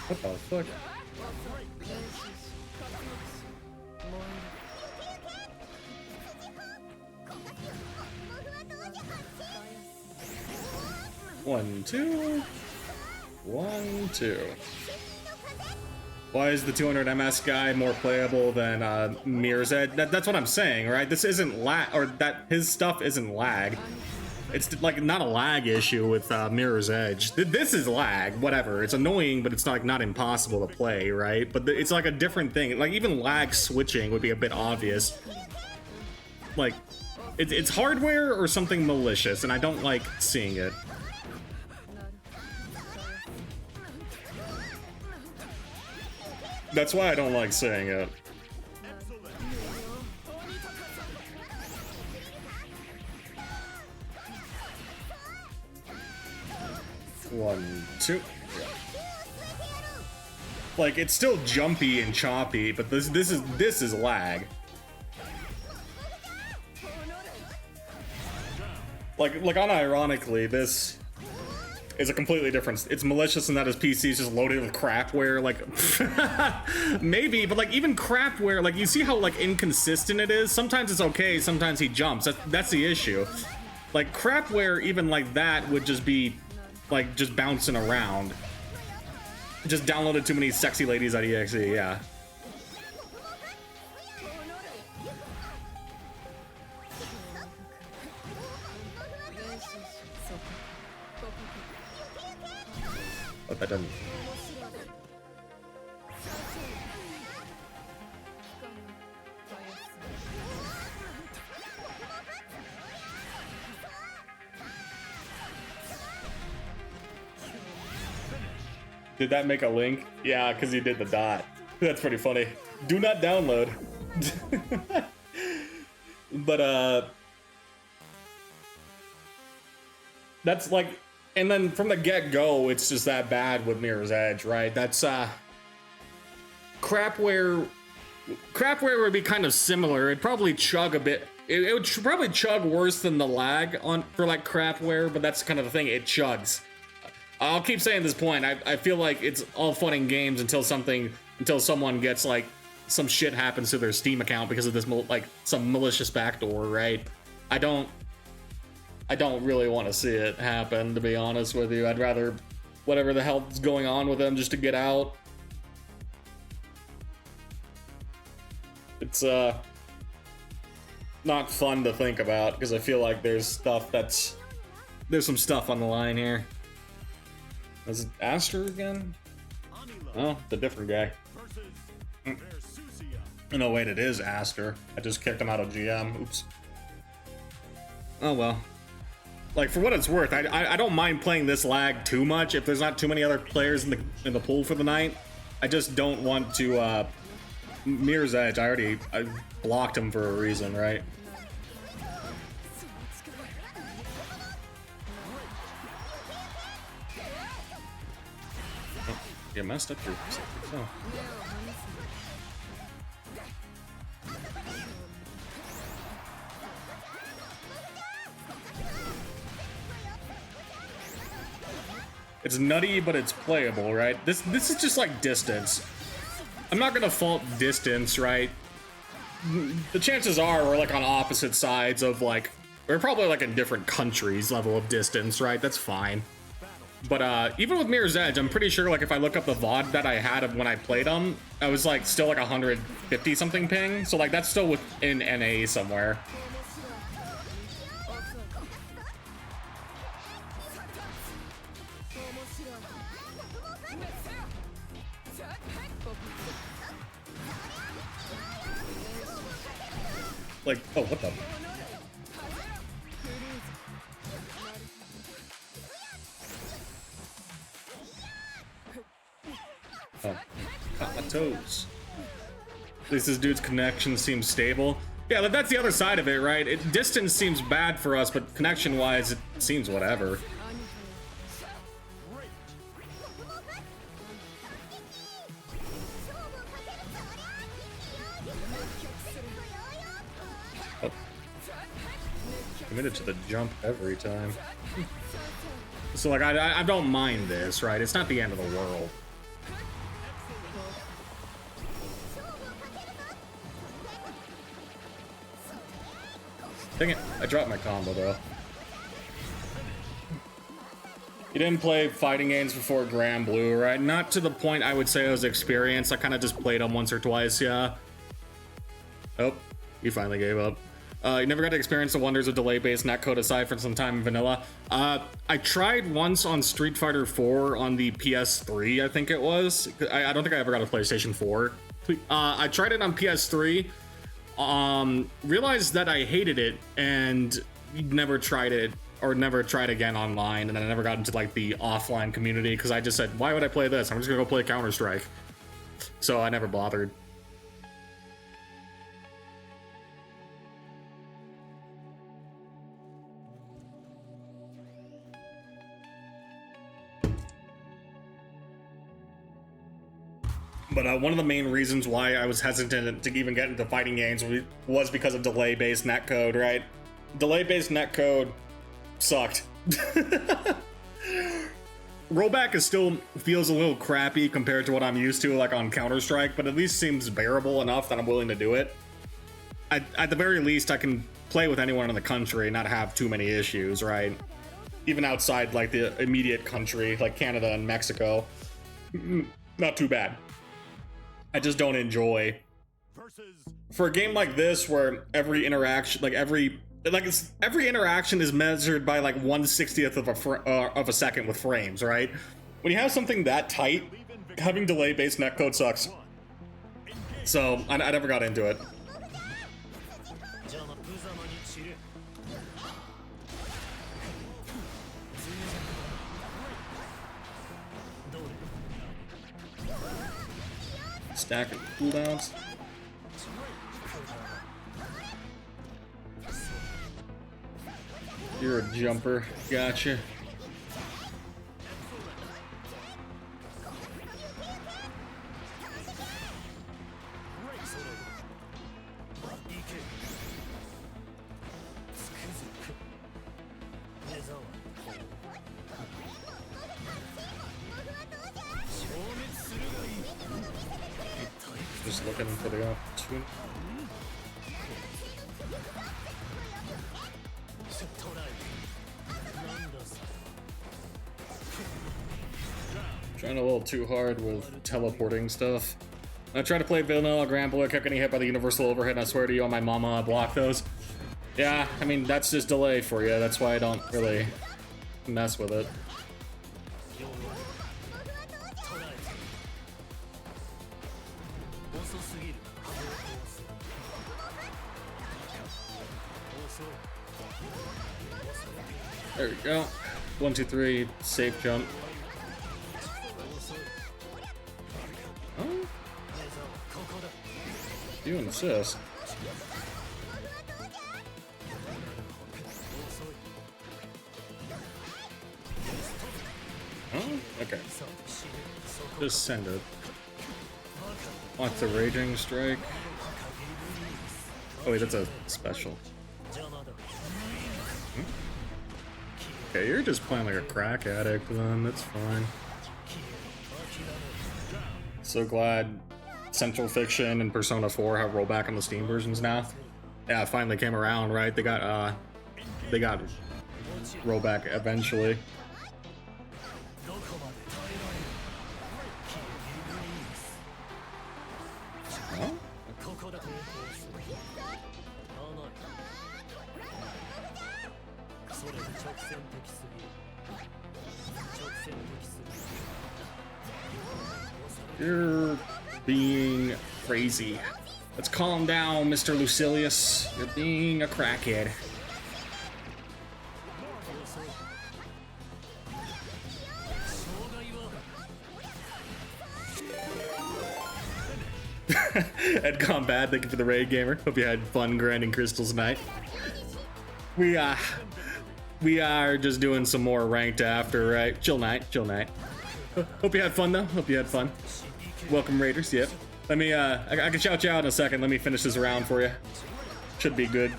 What the fuck? One, two. 1, 2. Why is the 200 MS guy more playable than Mirror's Edge? That's what I'm saying, right? This isn't lag, or that his stuff isn't lag. It's like not a lag issue with Mirror's Edge. This is lag, whatever. It's annoying, but it's not impossible to play, right? But it's like a different thing. Like even lag switching would be a bit obvious. Like it's hardware or something malicious, and I don't like seeing it. That's why I don't like saying it. One, two. Like it's still jumpy and choppy, but this is lag. Like unironically, this is a completely different. It's malicious in that his PC is just loaded with crapware. Like maybe, but like even crapware, like you see how like inconsistent it is. Sometimes it's okay, sometimes he jumps. That's the issue. Like crapware, even like that would just be like just bouncing around. Just downloaded too many sexy ladies at EXE. Yeah. But that doesn't. Did that make a link? Yeah, because he did the dot. That's pretty funny. Do not download. But that's like, and then from the get-go, it's just that bad with Mirror's Edge, right? That's crapware would be kind of similar. It'd probably chug a bit. It would probably chug worse than the lag for like crapware, but that's kind of the thing. It chugs. I'll keep saying this point. I feel like it's all fun and games until someone gets like some shit happens to their Steam account because of this like some malicious backdoor, right? I don't really want to see it happen, to be honest with you. I'd rather whatever the hell's going on with them just to get out. It's not fun to think about because I feel like there's some stuff on the line here. Is it Aster again? Oh, it's a different guy. No, wait, it is Aster. I just kicked him out of GM. Oops. Oh well. Like for what it's worth, I don't mind playing this lag too much if there's not too many other players in the pool for the night. I just don't want to. Mirror's Edge. I blocked him for a reason, right? You messed up your oh. It's nutty, but it's playable, right? This is just like distance. I'm not gonna fault distance, right? The chances are we're like on opposite sides of like we're probably like in different countries level of distance, right? That's fine. But even with Mirror's Edge, I'm pretty sure like if I look up the VOD that I had of when I played them, I was like still like 150 something ping. So like that's still within NA somewhere. Like, oh, what the? Oh, got my toes. At least this dude's connection seems stable. Yeah, but that's the other side of it, right? Distance seems bad for us, but connection-wise, it seems whatever. Oh. Committed to the jump every time. So, like, I don't mind this, right? It's not the end of the world. Dang it, I dropped my combo though. You didn't play fighting games before Grand Blue, right? Not to the point I would say I was experienced. I kind of just played them once or twice, yeah. Oh, you finally gave up. You never got to experience the wonders of delay-based netcode aside from some time in vanilla. I tried once on Street Fighter 4 on the PS3, I think it was. I don't think I ever got a PlayStation 4. I tried it on PS3. Realized that I hated it and never tried it. Or never tried again online, and I never got into like the offline community because I just said, why would I play this? I'm just gonna go play Counter-Strike. So I never bothered. But one of the main reasons why I was hesitant to even get into fighting games was because of delay-based netcode, right? Delay-based netcode sucked. Rollback is still feels a little crappy compared to what I'm used to, like on Counter-Strike, but at least seems bearable enough that I'm willing to do it. At the very least, I can play with anyone in the country and not have too many issues, right? Even outside like the immediate country, like Canada and Mexico, not too bad. I just don't enjoy for a game like this where every interaction, every interaction is measured by like 1/60th of a second with frames, right? When you have something that tight, having delay-based netcode sucks. So I never got into it. Stack of cooldowns. You're a jumper. Gotcha. Just looking for the opportunity. Trying a little too hard with teleporting stuff. I tried to play vanilla Grand Blue, I kept getting hit by the universal overhead, and I swear to you on my mama, I blocked those. Yeah, I mean, that's just delay for you. That's why I don't really mess with it. There we go. 1, 2, 3, safe jump. Oh. You insist. Oh, okay. Just send it. Watch the Raging Strike. Oh wait, that's a special. Okay, you're just playing like a crack addict then, that's fine. So glad Central Fiction and Persona 4 have rollback on the Steam versions now. Yeah, it finally came around, right? They got rollback eventually. Oh? You're being crazy. Let's calm down, Mr. Lucilius. You're being a crackhead. Ed Combat, thank you for the raid, gamer. Hope you had fun grinding crystals tonight. We are just doing some more ranked after, right? Chill night, chill night. Hope you had fun though. Hope you had fun. Welcome Raiders. Yep. Let me I can shout you out in a second. Let me finish this round for you. Should be good.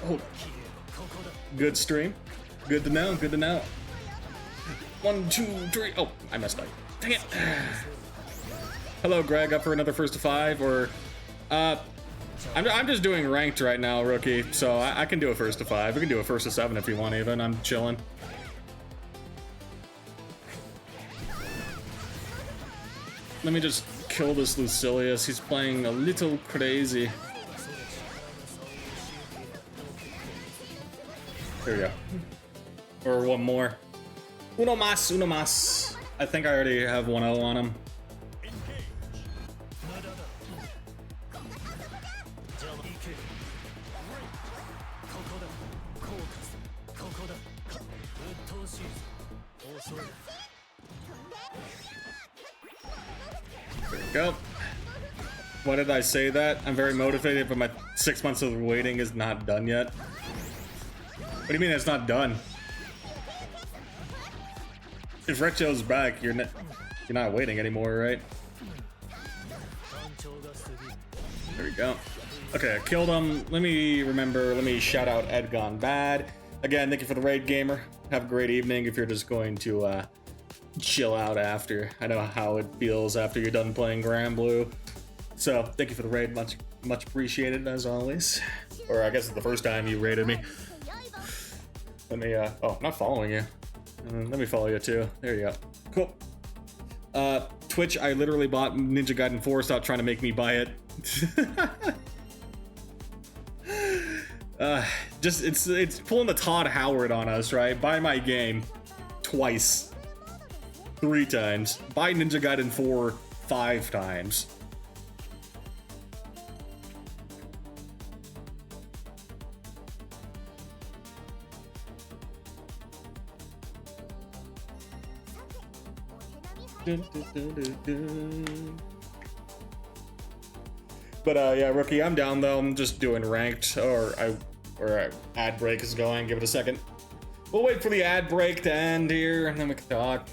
Oh. Good stream. Good to know. Good to know. 1, 2, 3. Oh, I messed up. Dang it. Hello, Greg. Up for another first to 5, or I'm just doing ranked right now, rookie. So I can do a first to 5. We can do a first to 7 if you want. Even I'm chilling. Let me just kill this Lucilius. He's playing a little crazy. There we go. Or one more. Uno mas, uno mas. I think I already have 1-0 on him. There we go. Why did I say that? I'm very motivated, but my 6 months of waiting is not done yet. What do you mean it's not done? If Recho's back, you're not waiting anymore, right? There we go. Okay, I killed him. Let me shout out Ed Gone Bad. Again, thank you for the raid, gamer. Have a great evening if you're just going to chill out after. I know how it feels after you're done playing Grand Blue. So, thank you for the raid. Much appreciated, as always. Or I guess it's the first time you raided me. Let me, oh, I'm not following you. Let me follow you too. There you go. Cool. Twitch, I literally bought Ninja Gaiden 4. Stop trying to make me buy it. Just, it's pulling the Todd Howard on us, right? Buy my game twice. 3 times. Buy Ninja Gaiden 4 5 times. But yeah, rookie, I'm down though. I'm just doing ranked, or ad break is going. Give it a second. We'll wait for the ad break to end here, and then we can talk.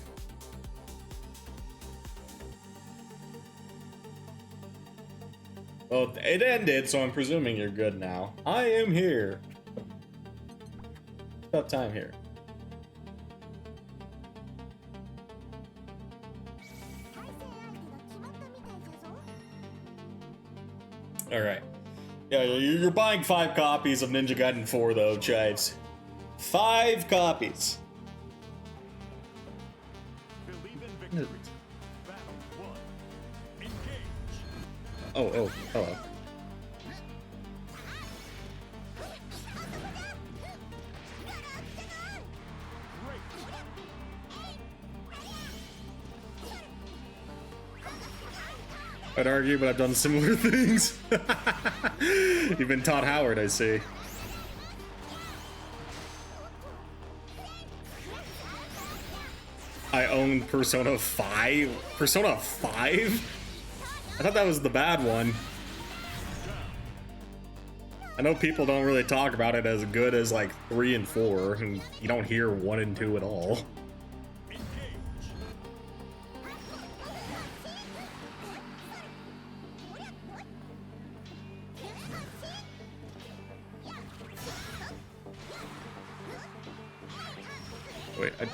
Well, it ended, so I'm presuming you're good now. I am here. It's about time here. All right. Yeah, you're buying 5 copies of Ninja Gaiden 4, though, Chives. 5 copies. Believe in victory. Battle 1. Engage. Oh, hello. I'd argue, but I've done similar things. You've been Todd Howard, I see. I own Persona 5? Persona 5? I thought that was the bad one. I know people don't really talk about it as good as like 3 and 4, and you don't hear 1 and 2 at all. Wait, oh.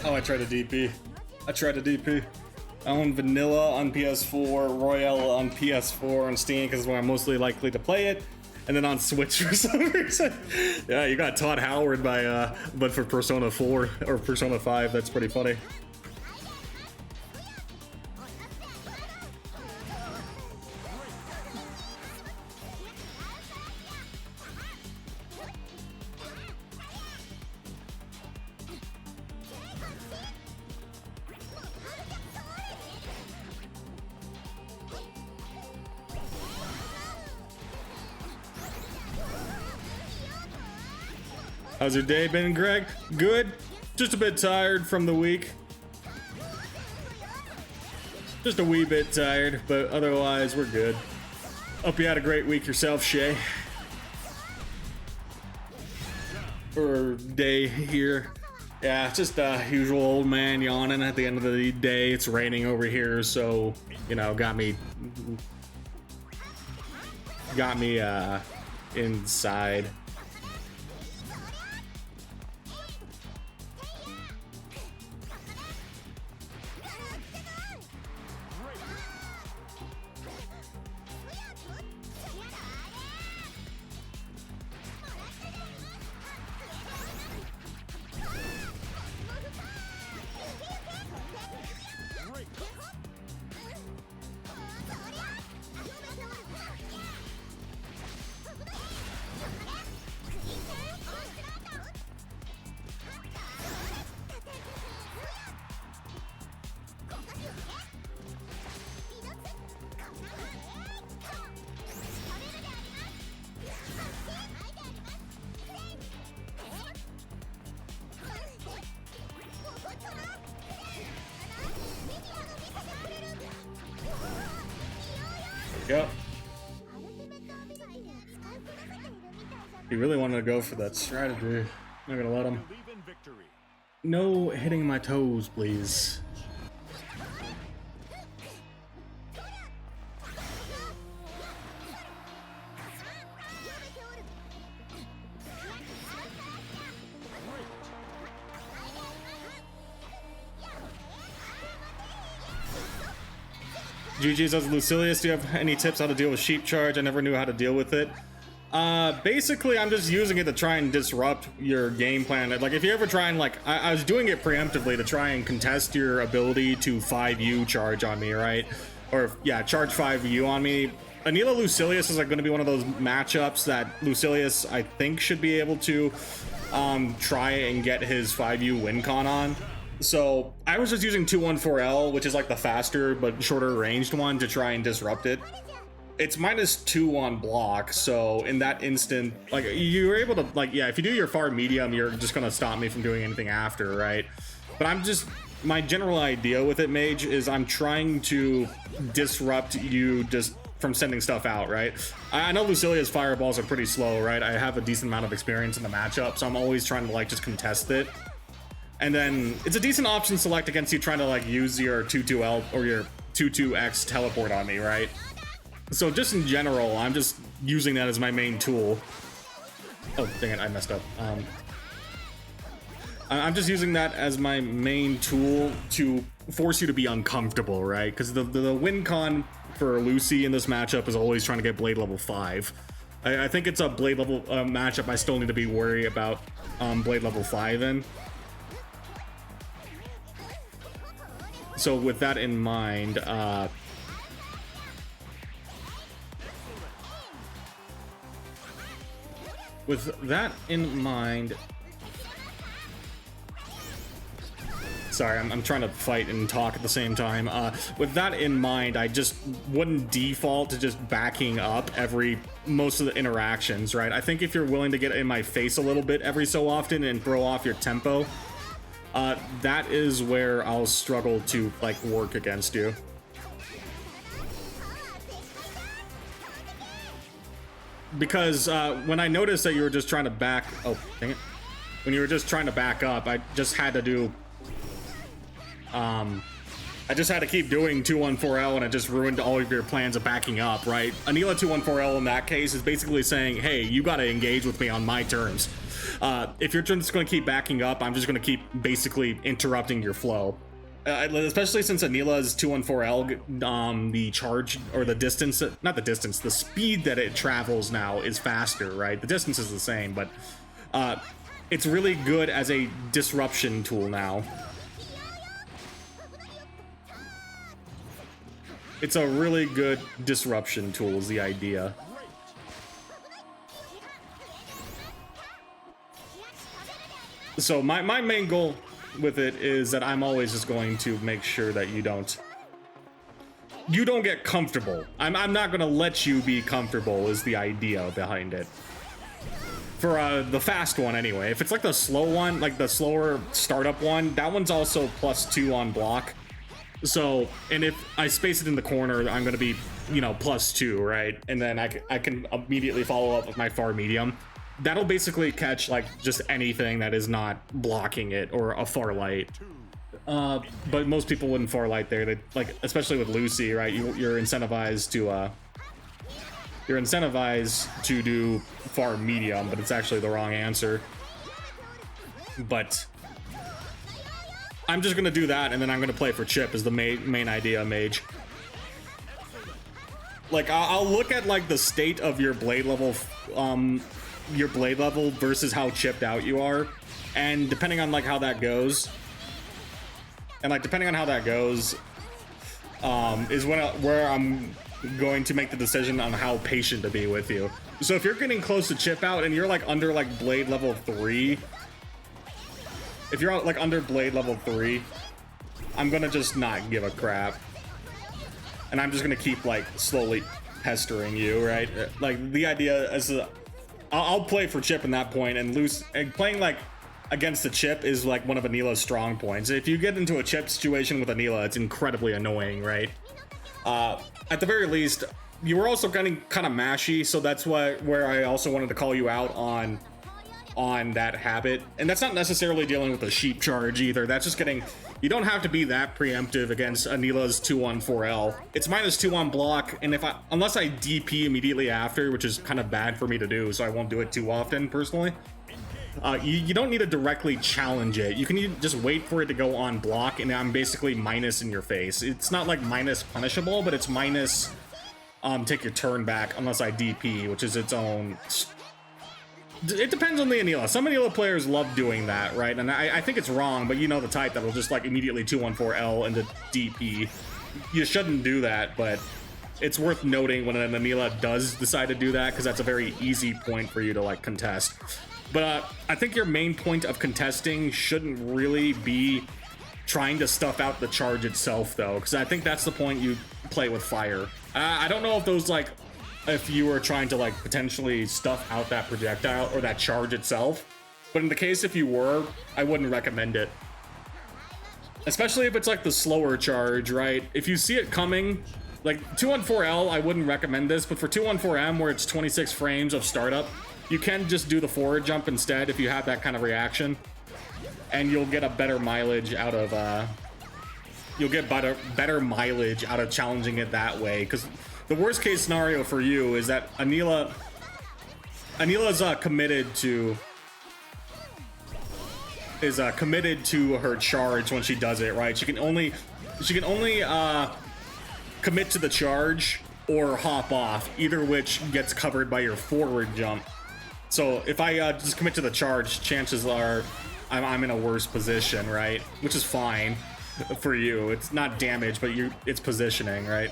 Oh, I tried a DP. I own Vanilla on PS4, Royale on PS4, on Steam because it's where I'm mostly likely to play it, and then on Switch for some reason. Yeah, you got Todd Howard by, but for Persona 4 or Persona 5. That's pretty funny. How's your day been, Greg? Good. Just a bit tired from the week. Just a wee bit tired, but otherwise we're good. Hope you had a great week yourself, Shay. Or day here. Yeah, just usual old man yawning at the end of the day. It's raining over here, so you know, got me inside. Yep. He really wanted to go for that strategy. Not gonna let him. Believe in victory. No hitting my toes, please. GG says, Lucilius, do you have any tips how to deal with sheep charge? I never knew how to deal with it. Basically, I'm just using it to try and disrupt your game plan. Like, if you ever try and, like, I was doing it preemptively to try and contest your ability to 5U charge on me, right? Or, yeah, charge 5U on me. Anila Lucilius is, like, going to be one of those matchups that Lucilius, I think, should be able to try and get his 5U win con on. So I was just using 214L, which is like the faster but shorter ranged one, to try and disrupt it. It's -2 on block, so in that instant, like, you're able to, like, yeah, if you do your far medium, you're just gonna stop me from doing anything after, right? But I'm just, my general idea with it, Mage, is I'm trying to disrupt you just from sending stuff out, right? I know Lucilia's fireballs are pretty slow, right? I have a decent amount of experience in the matchup, so I'm always trying to, like, just contest it. And then it's a decent option select against you trying to, like, use your 22L or your 22X teleport on me, right? So just in general, I'm just using that as my main tool. Oh, dang it, I messed up. I'm just using that as my main tool to force you to be uncomfortable, right? Because the win con for Lucy in this matchup is always trying to get Blade level 5. I think it's a Blade level matchup I still need to be worried about Blade level 5 in. So with that in mind, sorry, I'm trying to fight and talk at the same time. With that in mind, I just wouldn't default to just backing up most of the interactions, right? I think if you're willing to get in my face a little bit every so often and throw off your tempo, that is where I'll struggle to, like, work against you. Because when I noticed that you were just trying to back... Oh, dang it. When you were just trying to back up, I just had to do... I just had to keep doing 214L, and it just ruined all of your plans of backing up, right? Anila 214L in that case is basically saying, hey, you gotta engage with me on my terms. If you're just gonna keep backing up, I'm just gonna keep basically interrupting your flow. Especially since Anila's 214L, the charge, or the distance, not the distance, the speed that it travels now is faster, right? The distance is the same, but it's really good as a disruption tool now. It's a really good disruption tool is the idea. So my main goal with it is that I'm always just going to make sure that you don't get comfortable. I'm not gonna let you be comfortable is the idea behind it. For the fast one anyway. If it's like the slow one, like the slower startup one, that one's also +2 on block. So, and if I space it in the corner, I'm gonna be, you know, +2, right? And then I can immediately follow up with my far medium. That'll basically catch like just anything that is not blocking it, or a far light. But most people wouldn't far light there. They, like, especially with Lucy, right? You're incentivized to do far medium, but it's actually the wrong answer. But I'm just gonna do that, and then I'm gonna play for chip is the main idea, mage. Like, I'll look at like the state of your blade level versus how chipped out you are, and depending on like how that goes, is where I'm going to make the decision on how patient to be with you. So if you're getting close to chip out and you're like under like blade level 3, if you're like under blade level 3, I'm gonna just not give a crap, and I'm just gonna keep like slowly pestering you, right? Like, the idea is I'll play for chip in that point, and playing like against the chip is like one of Anila's strong points. If you get into a chip situation with Anila, it's incredibly annoying, right? At the very least, you were also getting kind of mashy, so that's where I also wanted to call you out on that habit. And that's not necessarily dealing with a sheep charge either. That's just getting, you don't have to be that preemptive against Anila's 2-on-4L. It's -2 on block, and unless I DP immediately after, which is kind of bad for me to do, so I won't do it too often personally. You don't need to directly challenge it. You can just wait for it to go on block, and I'm basically minus in your face. It's not like minus punishable, but it's minus take your turn back unless I DP, which is its own. It depends on the Anila. Some Anila players love doing that, right? And I think it's wrong, but you know the type that'll just like immediately 2-on-4L into DP. You shouldn't do that, but it's worth noting when an Anila does decide to do that, because that's a very easy point for you to like contest. But I think your main point of contesting shouldn't really be trying to stuff out the charge itself, though, because I think that's the point you play with fire. I don't know if those, like, if you were trying to like potentially stuff out that projectile or that charge itself, but in the case if you were, I wouldn't recommend it. Especially if it's like the slower charge, right? If you see it coming, like 2-on-4L, I wouldn't recommend this, but for 2-on-4M, where it's 26 frames of startup, you can just do the forward jump instead if you have that kind of reaction, and you'll get a better mileage out of better mileage out of challenging it that way. Because the worst case scenario for you is that Anila's committed to her charge when she does it, right? She can only commit to the charge or hop off, either which gets covered by your forward jump. So if I just commit to the charge, chances are I'm in a worse position, right? Which is fine for you. It's not damage, but it's positioning, right?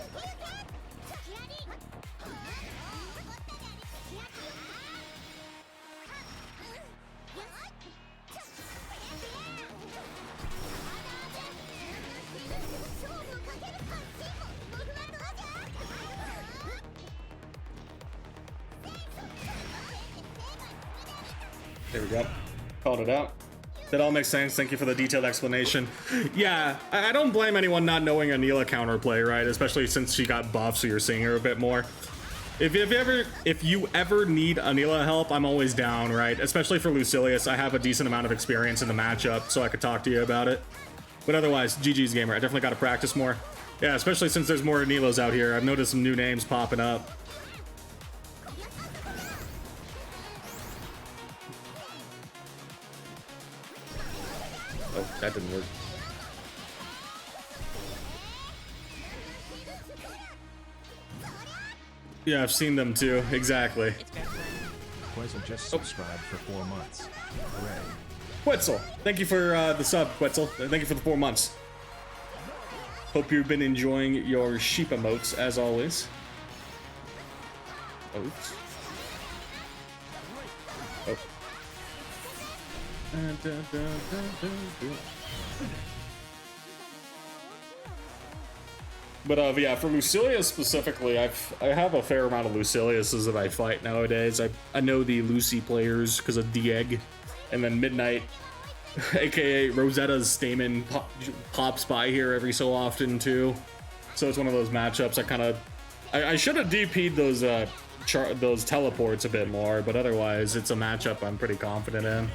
There we go. Called it out. That all makes sense. Thank you for the detailed explanation. Yeah, I don't blame anyone not knowing Anila counterplay, right? Especially since she got buffed, so you're seeing her a bit more. If you ever need Anila help, I'm always down, right? Especially for Lucilius. I have a decent amount of experience in the matchup, so I could talk to you about it. But otherwise, GG's gamer. I definitely got to practice more. Yeah, especially since there's more Anilas out here. I've noticed some new names popping up. Oh, that didn't work. Yeah, I've seen them too. Exactly. Quetzal just subscribed for 4 months. Hooray. Quetzal, thank you for the sub, Quetzal. Thank you for the 4 months. Hope you've been enjoying your sheep emotes as always. Oops. Oh. But yeah, for Lucilius specifically, I have a fair amount of Luciliuses that I fight nowadays. I know the Lucy players because of Dieg, and then Midnight, aka Rosetta's Stamen, pops by here every so often too. So it's one of those matchups I should have DP'd those teleports a bit more, but otherwise it's a matchup I'm pretty confident in.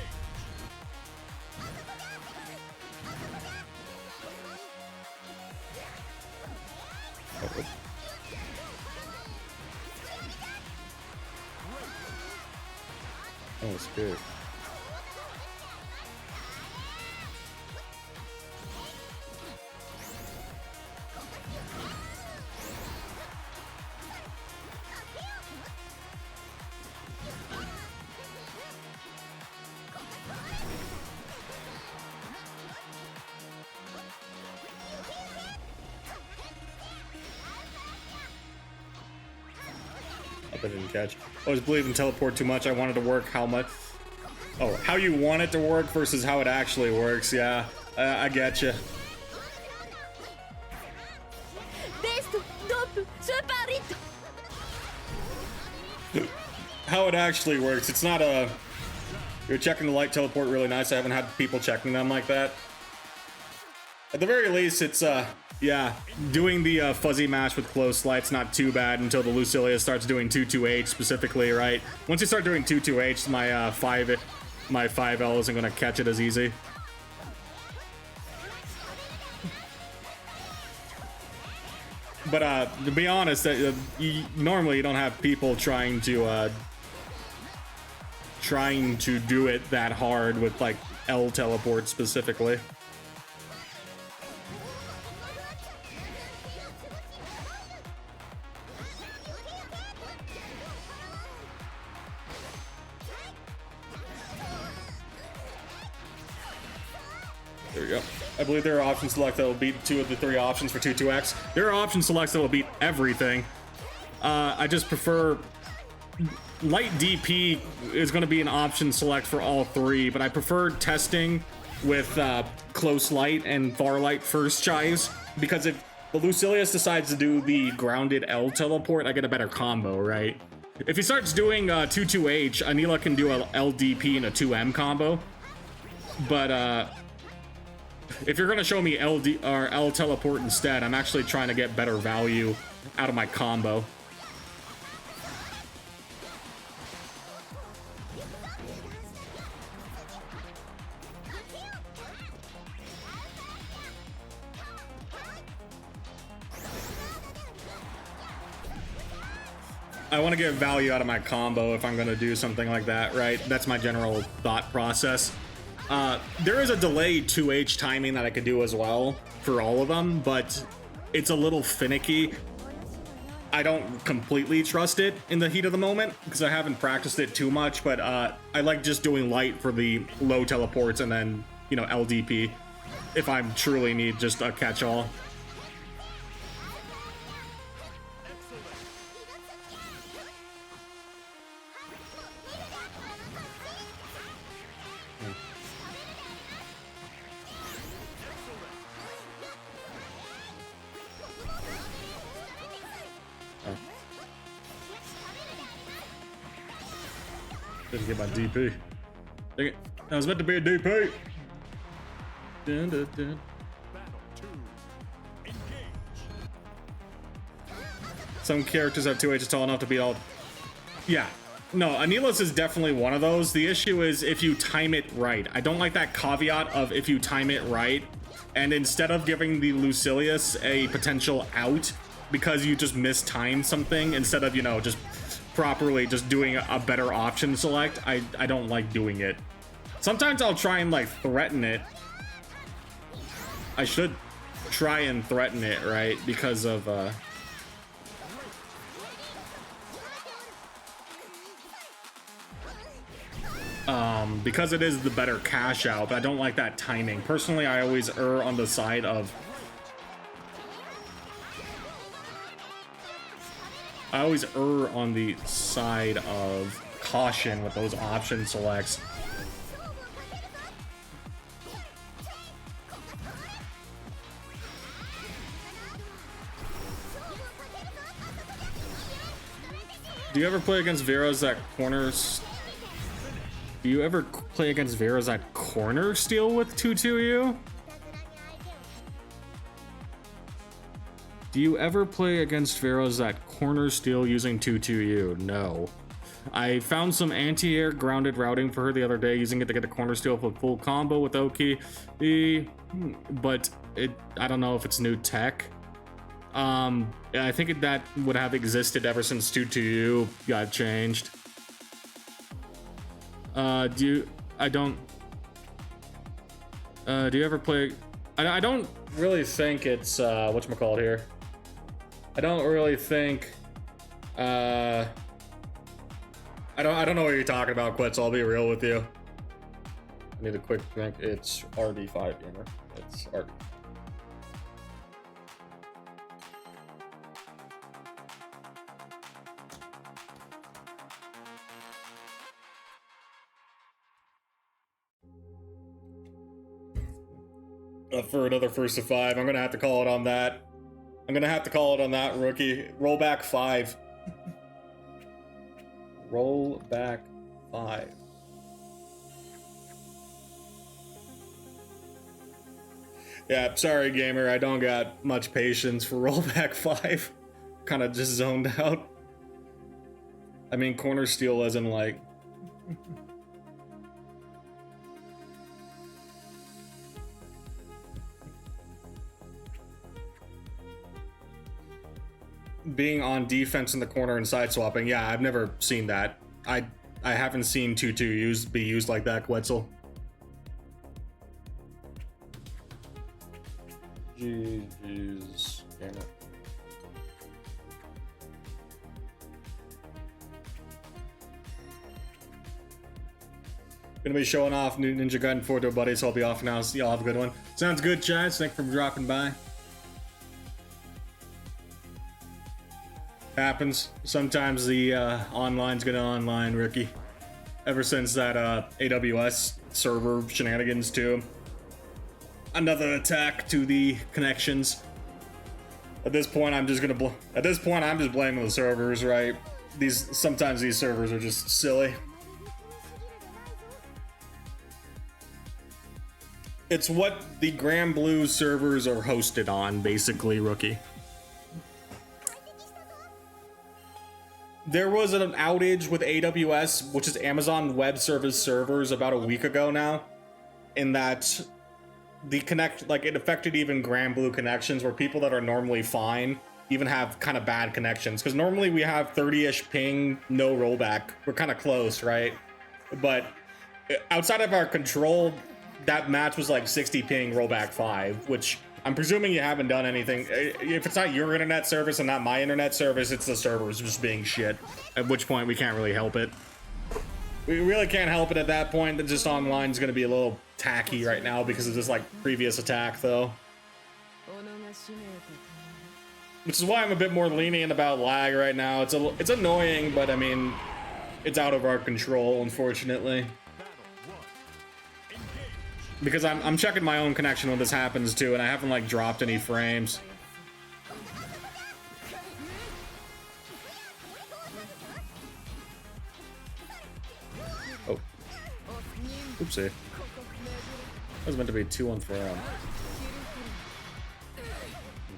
Oh, Spirit. I didn't catch. I was believing teleport too much. I wanted to work how much. Oh, how you want it to work versus how it actually works. Yeah, I get you. How it actually works. It's not a. You're checking the light teleport really nice. I haven't had people checking them like that. At the very least, it's yeah, doing the fuzzy mash with close light's not too bad until the Lucilia starts doing 2-2-H specifically, right? Once you start doing 2-2-H, my 5L isn't gonna catch it as easy. But to be honest, normally you don't have people trying to do it that hard with like L teleport specifically. There we go. I believe there are option select that will beat 2 of the 3 options for 2-2X. There are option selects that will beat everything. I just prefer light DP is going to be an option select for all 3, but I prefer testing with close light and far light first chives, because if the Lucilius decides to do the grounded L teleport, I get a better combo, right? If he starts doing 2-2H, Anila can do a LDP and a 2M combo, but if you're gonna show me LD or L teleport instead, I'm actually trying to get better value out of my combo. I want to get value out of my combo if I'm gonna do something like that, right? That's my general thought process. There is a delayed 2H timing that I could do as well for all of them, but it's a little finicky. I don't completely trust it in the heat of the moment because I haven't practiced it too much, but I like just doing light for the low teleports and then, you know, LDP if I truly need just a catch-all. Didn't get my DP. Dang it. That was meant to be a DP. Dun, dun, dun. Battle 2. Engage. Some characters have 2H tall enough to beat all. Yeah. No, Anila's is definitely one of those. The issue is if you time it right. I don't like that caveat of if you time it right. And instead of giving the Lucilius a potential out because you just mistimed something, instead of, you know, just properly just doing a better option select, I don't like doing it. Sometimes I'll try and like threaten it. I should try and threaten it, right? Because of because it is the better cash out, but I don't like that timing. Personally, I always err on the side of caution with those option selects. Do you ever play against Veras at corners? Do you ever play against Veras at corner steal with 2-2U? Do you ever play against Veras at corner steal using 2-2U? No. I found some anti-air grounded routing for her the other day, using it to get a corner steal with full combo with Oki. But I don't know if it's new tech. I think that would have existed ever since 2-2U got changed. Do you ever play? I don't really think it's whatchamacallit here. I don't really think I don't know what you're talking about, Quetz. I'll be real with you. I need a quick drink. It's RD5 gamer. It's RD. For another first to 5, I'm gonna have to call it on that. I'm gonna have to call it on that, rookie. Roll back 5. Roll back 5. Yeah, sorry, gamer. I don't got much patience for rollback 5. Kind of just zoned out. I mean, corner steal as in like. Being on defense in the corner and side swapping. Yeah, I've never seen that. I haven't seen 2-2 be used like that, Quetzal. GG's. Damn it. Gonna be showing off new Ninja Gaiden 4 to a buddy, so I'll be off now. See y'all, have a good one. Sounds good, chat. Thanks for dropping by. Happens. Sometimes the online's gonna online, rookie. Ever since that AWS server shenanigans too. Another attack to the connections. At this point, I'm just blaming the servers, right? Sometimes these servers are just silly. It's what the Grand Blue servers are hosted on, basically, rookie. There was an outage with AWS, which is Amazon Web Service servers, about a week ago now, in that it affected even Grand Blue connections, where people that are normally fine even have kind of bad connections. Because normally we have 30-ish ping, no rollback. We're kind of close, right? But outside of our control, that match was like 60 ping, rollback 5, which I'm presuming you haven't done anything. If it's not your internet service and not my internet service, it's the servers just being shit. At which point we can't really help it. We really can't help it at that point. Just online's gonna be a little tacky right now because of this like previous attack though. Which is why I'm a bit more lenient about lag right now. It's annoying, but I mean, it's out of our control, unfortunately. Because I'm checking my own connection when this happens too, and I haven't like dropped any frames. Oh. Oopsie. That was meant to be 2-1 for round.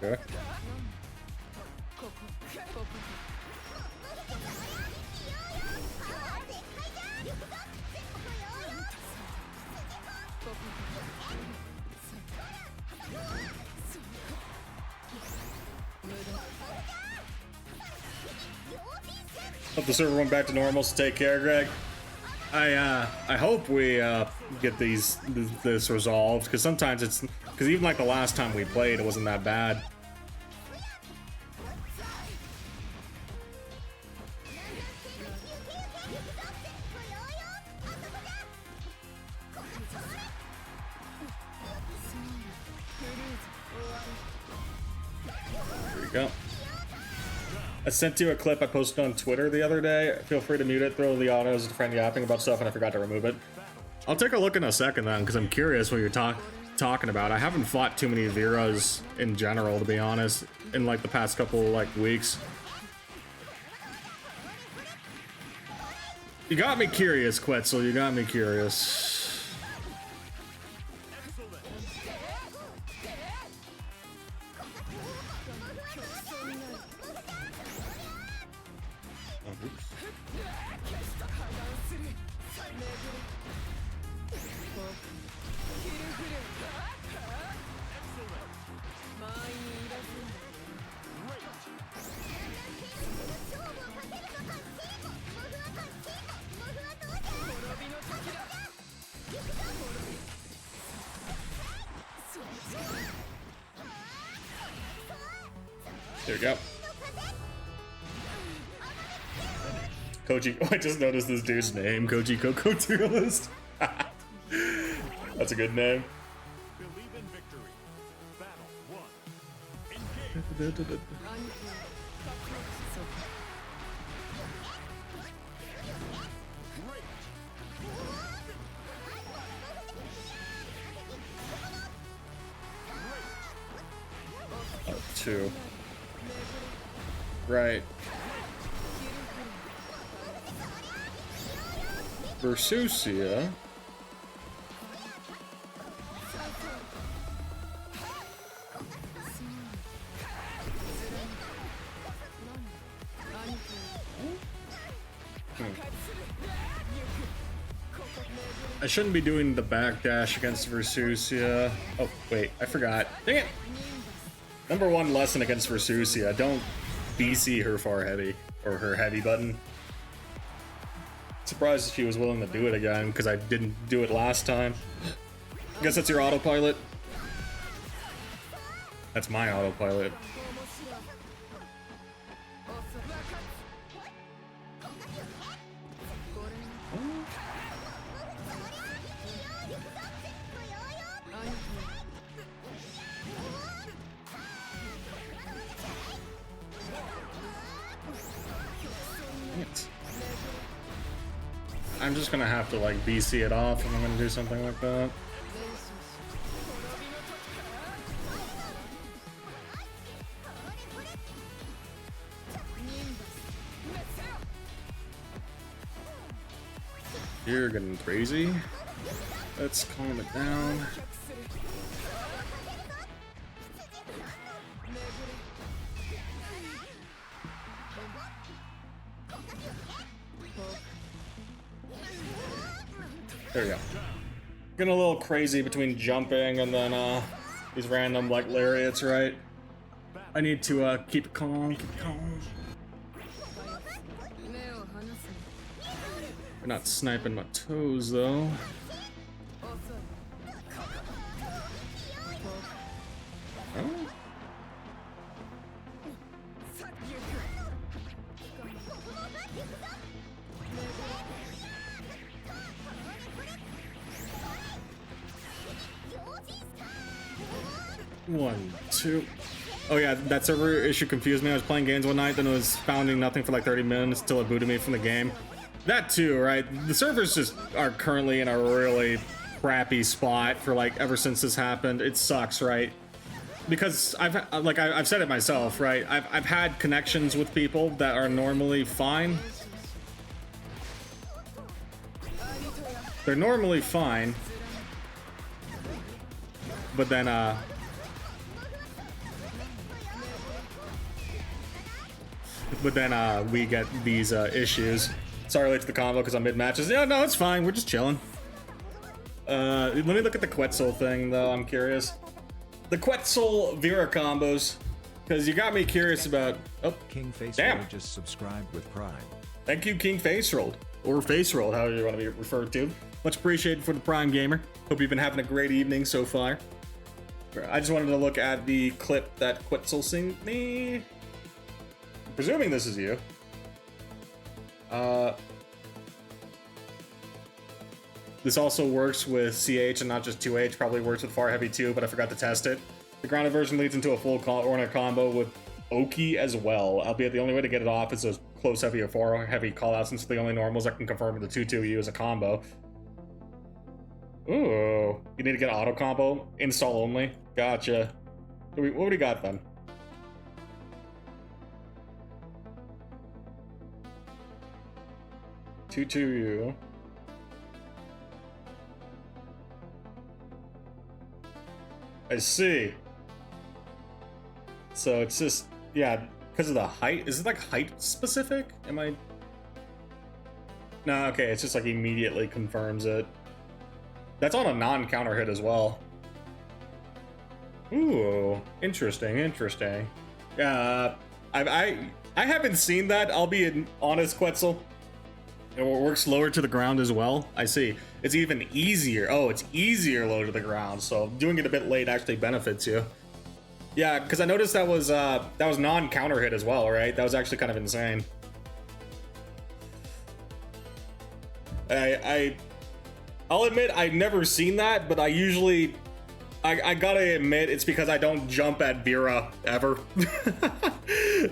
Okay. Hope the server went back to normal, so take care, Greg. I hope we get this resolved, because sometimes because even like the last time we played, it wasn't that bad. There you go. I sent you a clip I posted on Twitter the other day. Feel free to mute it, throw the autos to friend yapping about stuff, and I forgot to remove it. I'll take a look in a second then, because I'm curious what you're talking about. I haven't fought too many Veras in general, to be honest, in like the past couple like weeks. You got me curious, Quetzal. You got me curious. Excellent. Oh, oops. There you go. Koji, oh, I just noticed this dude's name, Koji Coco tier list. That's a good name. Believe in victory. Battle 1. Engage. Great. Oh, 2. Right. Versusia. I shouldn't be doing the backdash against Versusia. Oh, wait, I forgot. Dang it! Number 1 lesson against Versusia, don't BC her far heavy, or her heavy button. Surprised if she was willing to do it again, because I didn't do it last time. Guess that's your autopilot? That's my autopilot. I'm just gonna have to like BC it off if I'm gonna do something like that. You're getting crazy. Let's calm it down. There we go. Getting a little crazy between jumping and then these random like lariats, right? I need to keep it calm, keep it calm. We're not sniping my toes though. Oh. One, two. Oh yeah, that server issue confused me. I was playing games one night, then it was founding nothing for like 30 minutes until it booted me from the game. That too, right? The servers just are currently in a really crappy spot for like ever since this happened. It sucks, right? Because I've said it myself, right? I've had connections with people that are normally fine. They're normally fine, but then we get these issues. Sorry late to the combo because I'm mid matches. Yeah, no, it's fine. We're just chilling. Let me look at the Quetzal thing though. I'm curious. The Quetzal Vera combos, because you got me curious about. Oh, King Face damn. just subscribed with Prime. Thank you, King Face Rolled, or Face Rolled, however you want to be referred to. Much appreciated for the Prime Gamer. Hope you've been having a great evening so far. I just wanted to look at the clip that Quetzal sent me. I'm presuming this is you. This also works with CH and not just 2H. Probably works with Far Heavy too, but I forgot to test it. The grounded version leads into a full corner combo with Oki as well, albeit the only way to get it off is those close heavy or far heavy callouts, since the only normals I can confirm with the 2-2U as a combo. Ooh, you need to get auto combo, install only. Gotcha. What do we got then? 2-2-U. I see. So it's just, yeah, because of the height. Is it like height specific? Am I? No, okay, it's just like immediately confirms it. That's on a non-counter hit as well. Ooh, interesting, interesting. Yeah, I haven't seen that. I'll be honest, Quetzal. It works lower to the ground as well. I see. It's even easier. Oh, it's easier low to the ground. So doing it a bit late actually benefits you. Yeah, because I noticed that was non-counter hit as well, right? That was actually kind of insane. I'll admit I've never seen that, but I usually I gotta admit it's because I don't jump at Vera ever.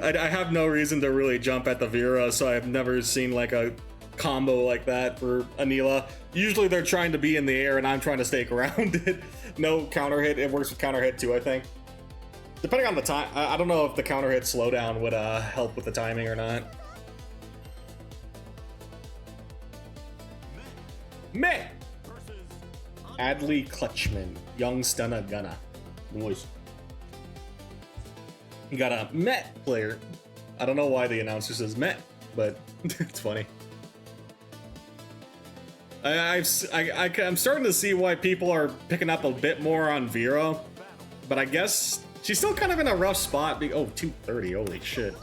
I have no reason to really jump at the Vera, so I've never seen like a combo like that for Anila. Usually they're trying to be in the air and I'm trying to stay grounded. No counter hit. It works with counter hit too, I think. Depending on the time, I don't know if the counter hit slowdown would help with the timing or not. Meh! Adley Clutchman, young stunner gunner. Noise. You got a Met player. I don't know why the announcer says Met, but it's funny. I'm starting to see why people are picking up a bit more on Vera, but I guess she's still kind of in a rough spot. Oh, 230, holy shit.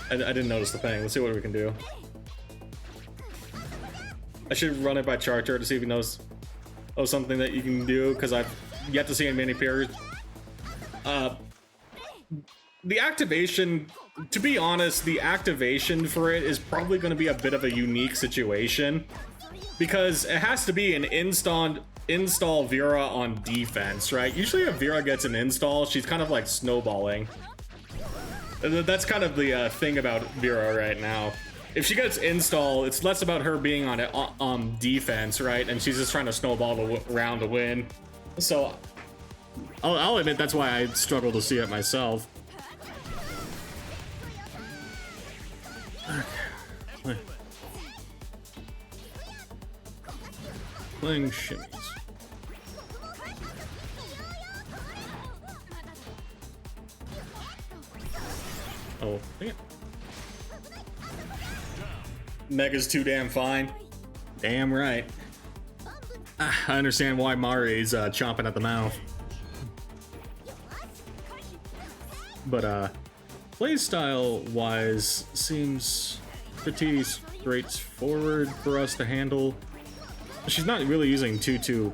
I didn't notice the thing. Let's see what we can do. I should run it by Charter to see if he knows something that you can do, because I've yet to see in many periods. The activation, to be honest, the activation for it is probably going to be a bit of a unique situation, because it has to be an install Vera on defense, right? Usually if Vera gets an install, she's kind of like snowballing. That's kind of the thing about Vera right now. If she gets install, it's less about her being on defense, right? And she's just trying to snowball the round to win. So I'll admit that's why I struggle to see it myself. Okay. Playing shimmies. Oh, dang it. Mega's too damn fine. Damn right. I understand why Mari's chomping at the mouth. But playstyle wise seems pretty straightforward for us to handle. She's not really using 2-2.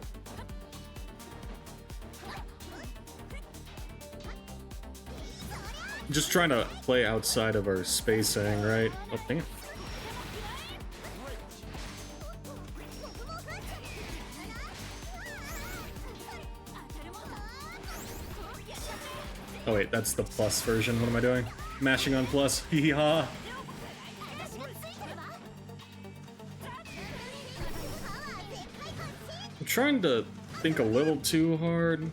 Just trying to play outside of our spacing, right? Oh, dang it. Oh wait, that's the plus version. What am I doing? Mashing on plus. Hee ha. I'm trying to think a little too hard.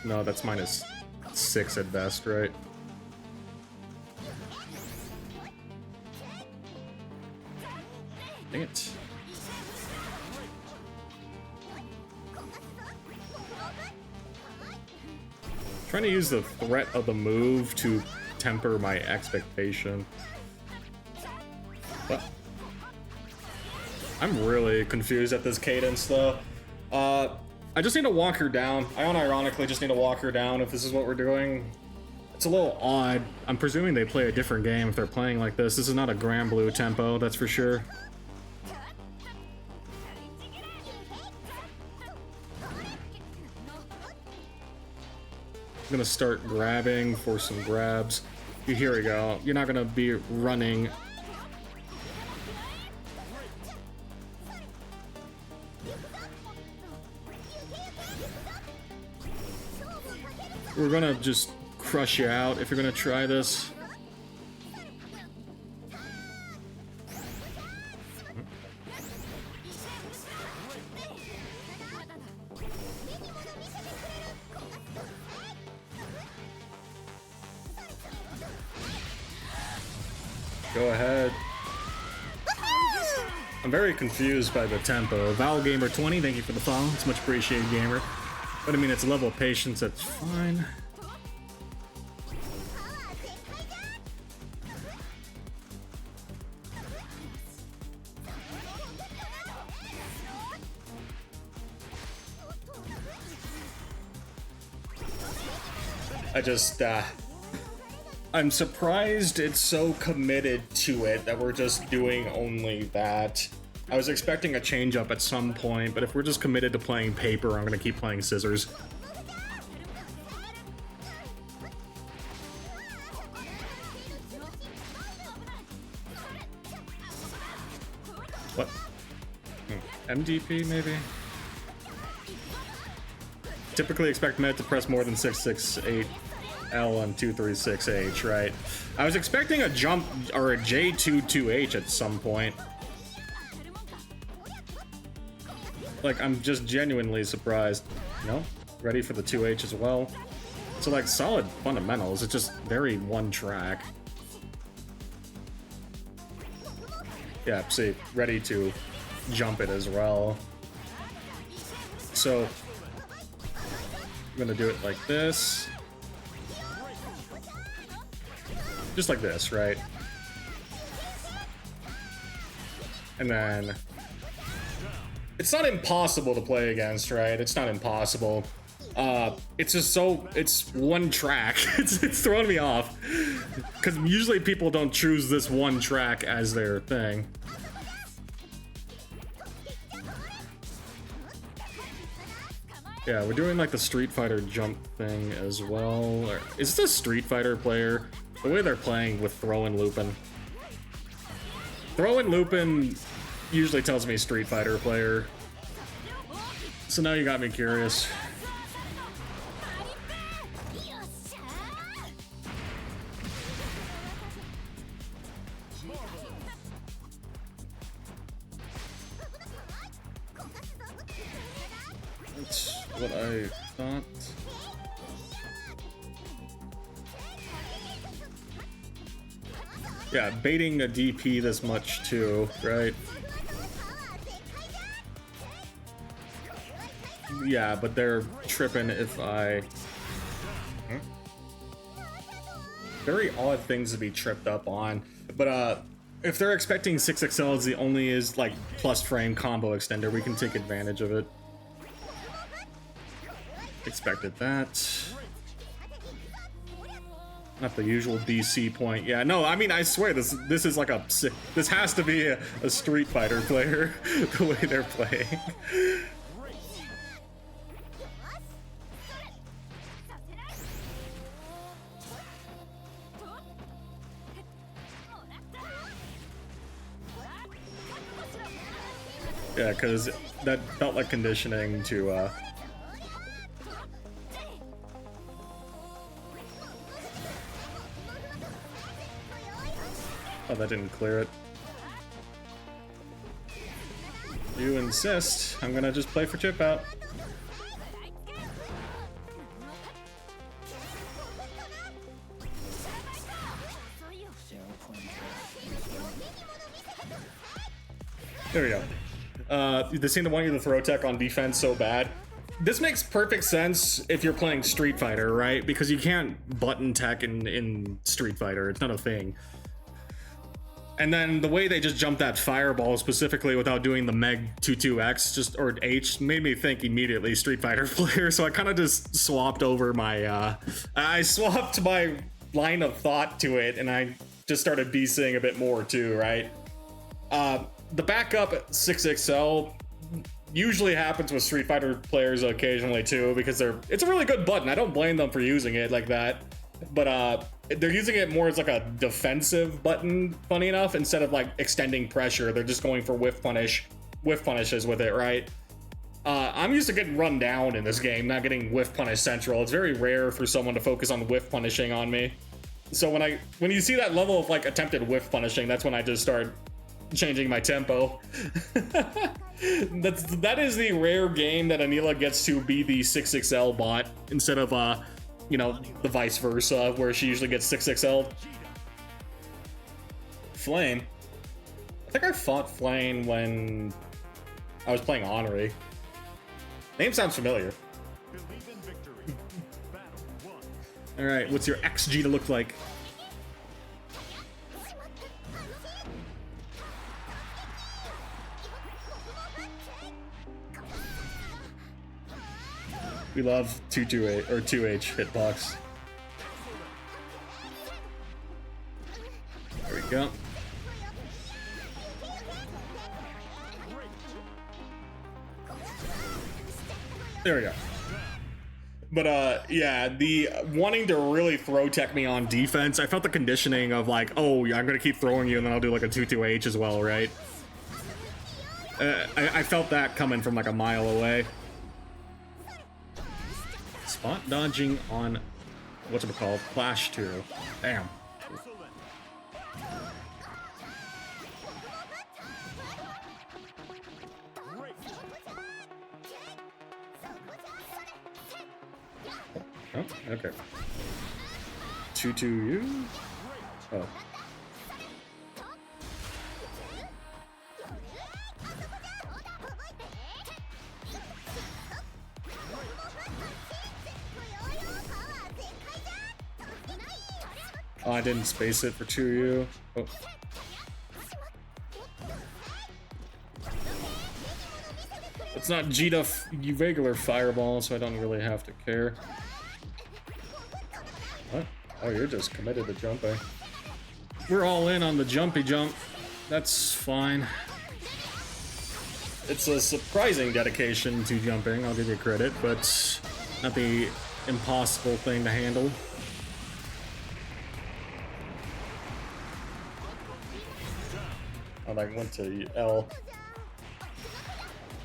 No, that's -6 at best, right? Dang it. Trying to use the threat of the move to temper my expectation. But I'm really confused at this cadence, though. I just need to walk her down. I unironically just need to walk her down if this is what we're doing. It's a little odd. I'm presuming they play a different game if they're playing like this. This is not a Grand Blue tempo, that's for sure. I'm gonna start grabbing for some grabs. Here we go. You're not gonna be running. We're gonna just crush you out if you're gonna try this. go ahead. I'm very confused by the tempo. ValGamer20, thank you for the follow. It's much appreciated, gamer. But I mean, it's a level of patience, that's fine. I just, I'm surprised it's so committed to it that we're just doing only that. I was expecting a change up at some point, but if we're just committed to playing paper, I'm gonna keep playing scissors. What? MDP, maybe? Typically expect Med to press more than 668 L and 236H, right? I was expecting a jump or a J22H at some point. Like, I'm just genuinely surprised. No, ready for the 2H as well. So like solid fundamentals, it's just very one track. Yeah, see, ready to jump it as well. So I'm gonna do it like this. Just like this, right? And then it's not impossible to play against, right? It's not impossible. It's just so, it's one track. It's throwing me off. Because usually people don't choose this one track as their thing. Yeah, we're doing like the Street Fighter jump thing as well. Or, is this a Street Fighter player? The way they're playing with throw and looping. Throw and looping usually tells me Street Fighter player. So now you got me curious. That's what I thought. Yeah, baiting a DP this much too, right? Yeah, but they're tripping if I... Very odd things to be tripped up on. But if they're expecting 6XL as the only is like plus frame combo extender, we can take advantage of it. Expected that. Not the usual DC point. Yeah, no, I mean, I swear this is like a... This has to be a Street Fighter player, the way they're playing. Yeah, because that felt like conditioning to, Oh, that didn't clear it. You insist. I'm gonna just play for chip out. There we go. They seem to want you to throw tech on defense so bad. This makes perfect sense if you're playing Street Fighter, right? Because you can't button tech in Street Fighter. It's not a thing. And then the way they just jumped that fireball specifically without doing the Meg 22X just or H made me think immediately Street Fighter player. So I kind of just swapped over my I swapped my line of thought to it, and I just started BCing a bit more too, right? The backup 6XL usually happens with Street Fighter players occasionally too, because it's a really good button. I don't blame them for using it like that, but they're using it more as like a defensive button, funny enough, instead of like extending pressure. They're just going for whiff punishes with it, right? I'm used to getting run down in this game, not getting whiff punish central. It's very rare for someone to focus on whiff punishing on me. So when you see that level of like attempted whiff punishing, that's when I just start changing my tempo. That is the rare game that Anila gets to be the 6XL bot instead of you know, the vice versa, where she usually gets 6XL. Flame. I think I fought Flame when I was playing Honore. Name sounds familiar. Believe in victory. Battle 1. All right, what's your XG to look like? We love 228 or 2H hitbox. There we go. There we go. But yeah, the wanting to really throw tech me on defense, I felt the conditioning of like, oh, yeah, I'm gonna keep throwing you, and then I'll do like a 2-2H as well, right? I felt that coming from like a mile away. Spot dodging on what's it called? Flash 2. Damn. Excellent. Great. Oh, okay. 2-2-U? Oh. Oh, I didn't space it for 2U. Oh. It's not Jita regular fireball, so I don't really have to care. What? Oh, you're just committed to jumping. We're all in on the jumpy jump. That's fine. It's a surprising dedication to jumping, I'll give you credit, but not the impossible thing to handle. I like went to L.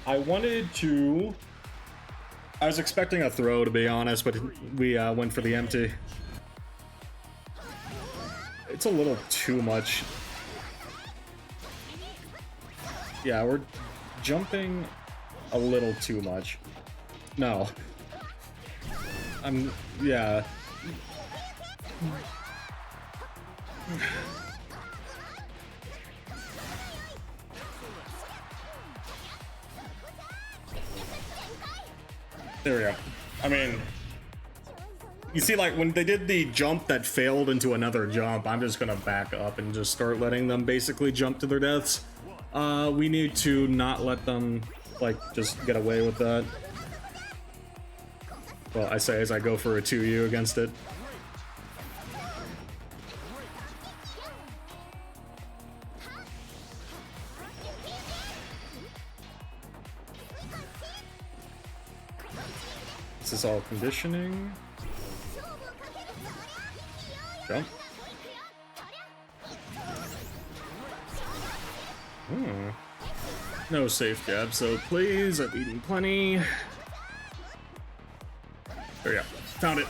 I was expecting a throw, to be honest, but we went for the empty. It's a little too much. Yeah, we're jumping a little too much. No. Yeah. There we go. I mean, you see, like, when they did the jump that failed into another jump, I'm just gonna back up and just start letting them basically jump to their deaths. We need to not let them, like, just get away with that. Well, I say as I go for a 2U against it. This is all conditioning. Jump. No safe jab, so please, I've eaten plenty. There we go. Found it.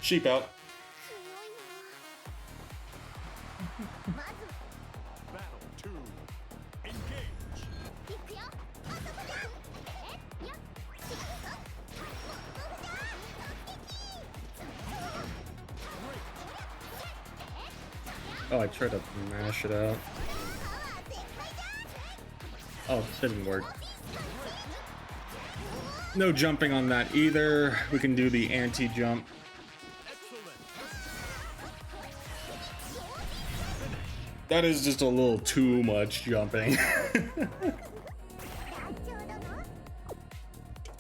Sheep out. Battle 2. Engage. Oh, I tried to mash it out. Oh, it didn't work. No jumping on that either. We can do the anti-jump. That is just a little too much jumping.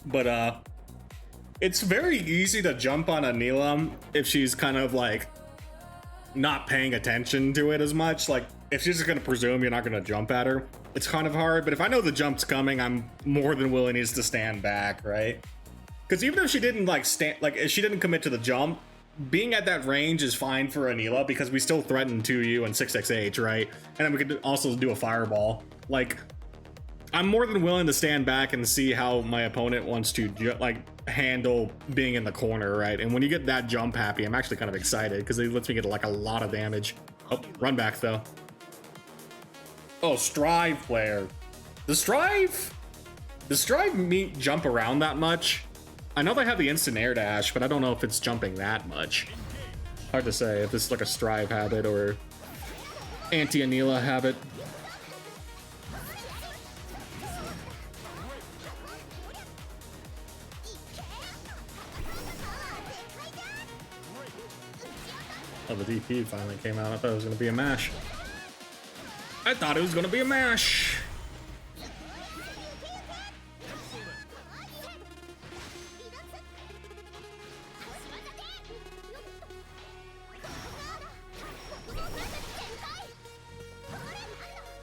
But it's very easy to jump on a Neelam if she's kind of like not paying attention to it as much. Like if she's just gonna presume you're not gonna jump at her, it's kind of hard. But if I know the jump's coming, I'm more than willing just to stand back, right? Because even if she didn't if she didn't commit to the jump, being at that range is fine for Anila because we still threaten 2U and 6xh, right? And then we could also do a fireball. Like, I'm more than willing to stand back and see how my opponent wants to like handle being in the corner, right? And when you get that jump happy, I'm actually kind of excited because it lets me get like a lot of damage. Oh, run back though. Oh, Strive player. Does Strive meet jump around that much? I know they have the instant air dash, but I don't know if it's jumping that much. Hard to say if this is like a Strive habit or anti-Anila habit. Oh, the DP finally came out. I thought it was gonna be a mash. I thought it was gonna be a mash.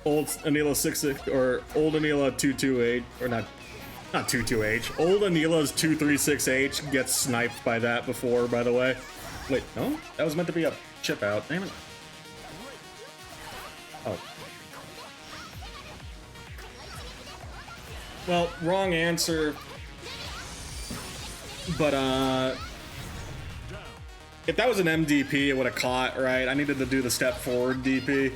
Old Anila 66 or old Anila 228 or not 228H. Old Anila's 236H gets sniped by that before, by the way. Wait, no? That was meant to be a chip out. Damn it. Oh. Well, wrong answer. But if that was an MDP, it would have caught, right? I needed to do the step forward DP.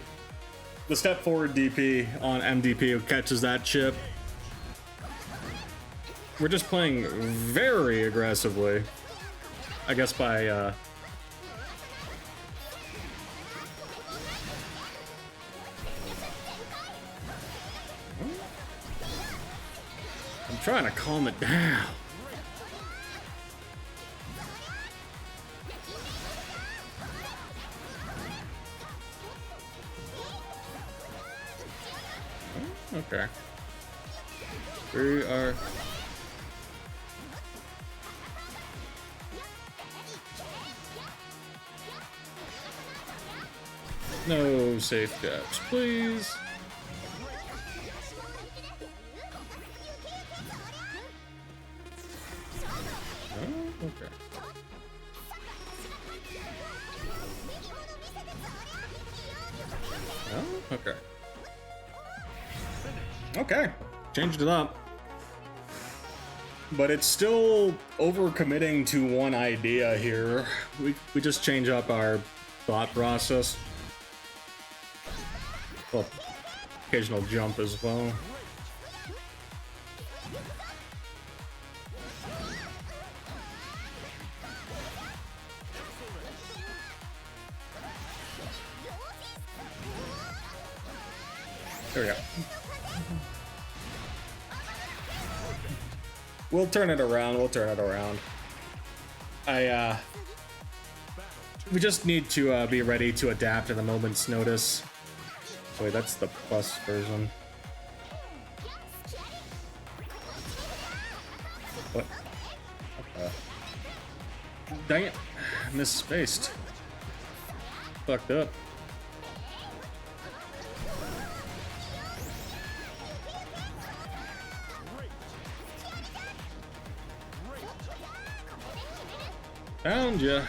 The step forward DP on MDP catches that chip. We're just playing very aggressively. I guess by I'm trying to calm it down. Okay. We are... No safe gaps, please. Oh, okay. Oh, okay. Okay, changed it up. But it's still overcommitting to one idea here. We just change up our thought process. Well, occasional jump as well. There we go. We'll turn it around, we'll turn it around. We just need to be ready to adapt at a moment's notice. Wait, that's the plus version. What? Dang it, misspaced. Fucked up. Found ya.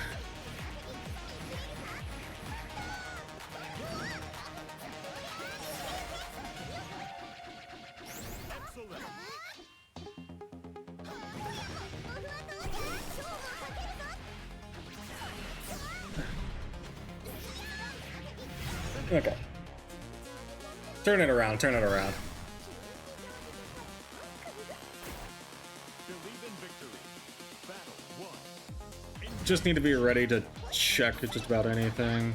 Okay. Turn it around, turn it around. Just need to be ready to check just about anything.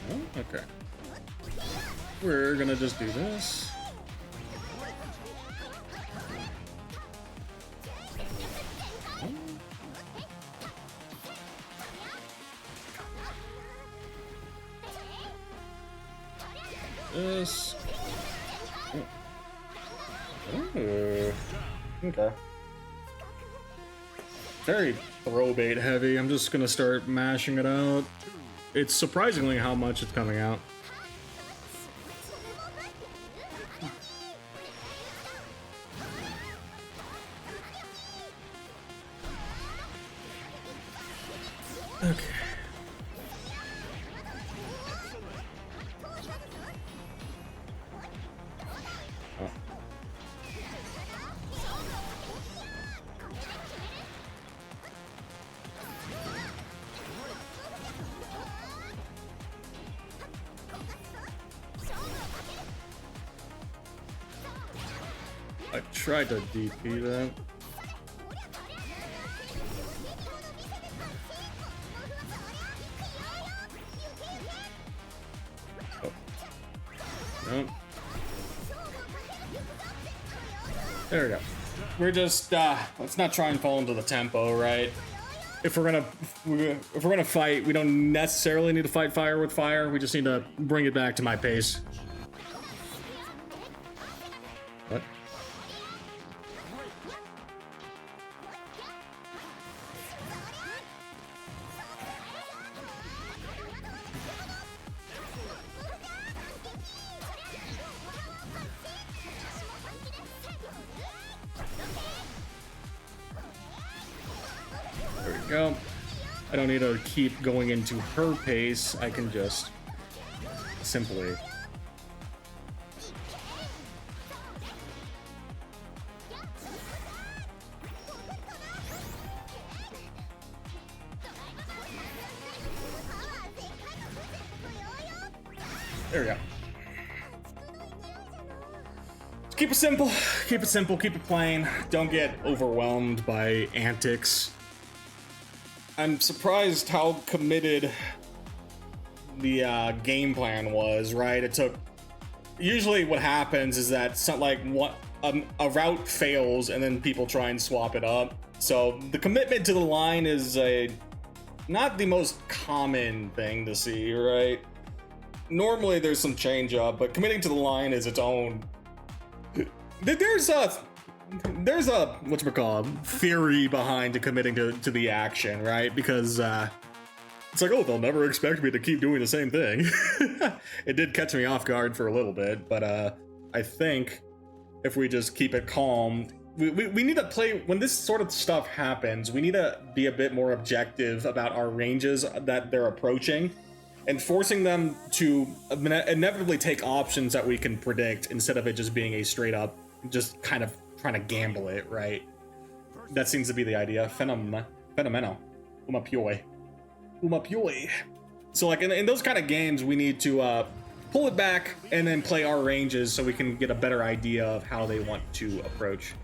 Oh, okay. We're gonna just do this. This. Oh. Okay. Very throw bait heavy. I'm just gonna start mashing it out. It's surprisingly how much it's coming out. Okay. Oh. I tried to DP that. Oh. No. There we go. We're just let's not try and fall into the tempo, right? If we're gonna fight, we don't necessarily need to fight fire with fire. We just need to bring it back to my pace. What? There we go. I don't need to keep going into her pace. I can just simply. There we go. Keep it simple. Keep it simple. Keep it plain. Don't get overwhelmed by antics. I'm surprised how committed the game plan was, right? It took. Usually, what happens is that a route fails and then people try and swap it up. So the commitment to the line is not the most common thing to see, right? Normally, there's some change up, but committing to the line is its own. There's a whatchamacallit theory behind committing to the action, right? Because it's like, oh, they'll never expect me to keep doing the same thing. It did catch me off guard for a little bit, but I think if we just keep it calm, we need to play when this sort of stuff happens. We need to be a bit more objective about our ranges that they're approaching, and forcing them to inevitably take options that we can predict instead of it just being a straight up, just kind of trying to gamble it, right? That seems to be the idea. Fenomeno. Uma Pioi. So like in those kind of games, we need to pull it back and then play our ranges so we can get a better idea of how they want to approach.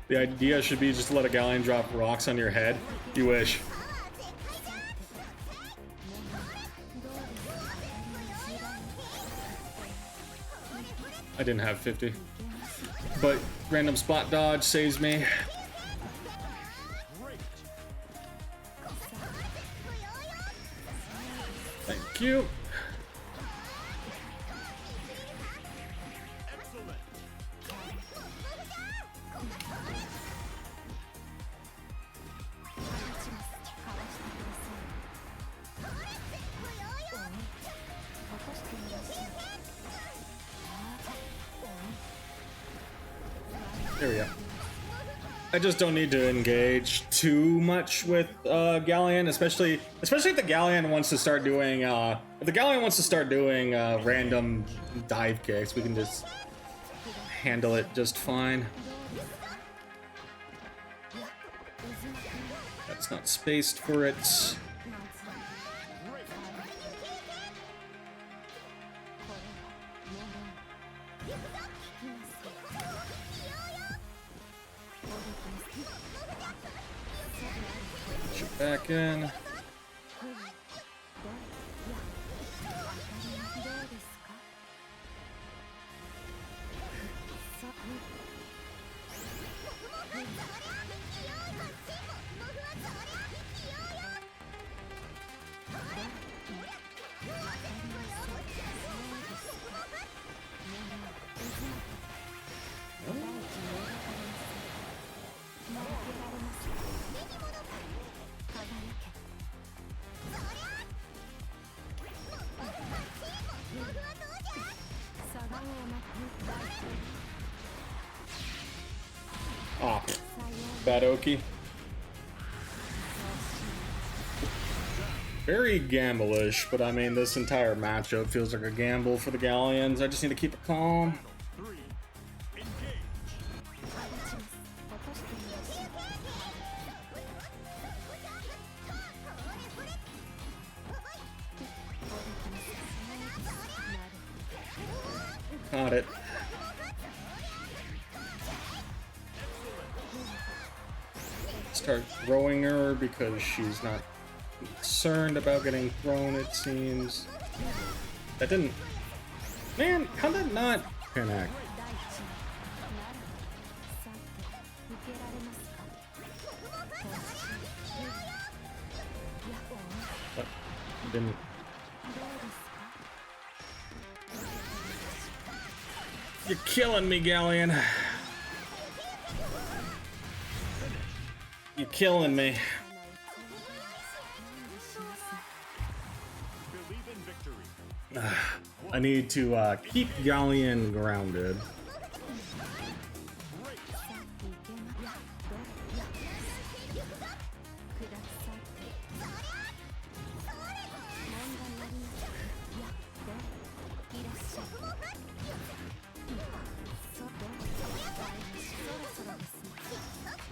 The idea should be just to let a galleon drop rocks on your head. You wish. I didn't have 50. But random spot dodge saves me. Thank you. There we go. I just don't need to engage too much with Galleon, especially if the Galleon wants to start doing random dive kicks. We can just handle it just fine. That's not spaced for it. Back in. Bad Oki. Very gamble-ish, but I mean, this entire matchup feels like a gamble for the Galleons. I just need to keep it calm. 3. Engage. 'Got it. Start throwing her because she's not concerned about getting thrown, it seems. That didn't... Man, how'd that not connect? But didn't... You're killing me, Galleon. You're killing me. Believe in victory. I need to keep Galleon grounded.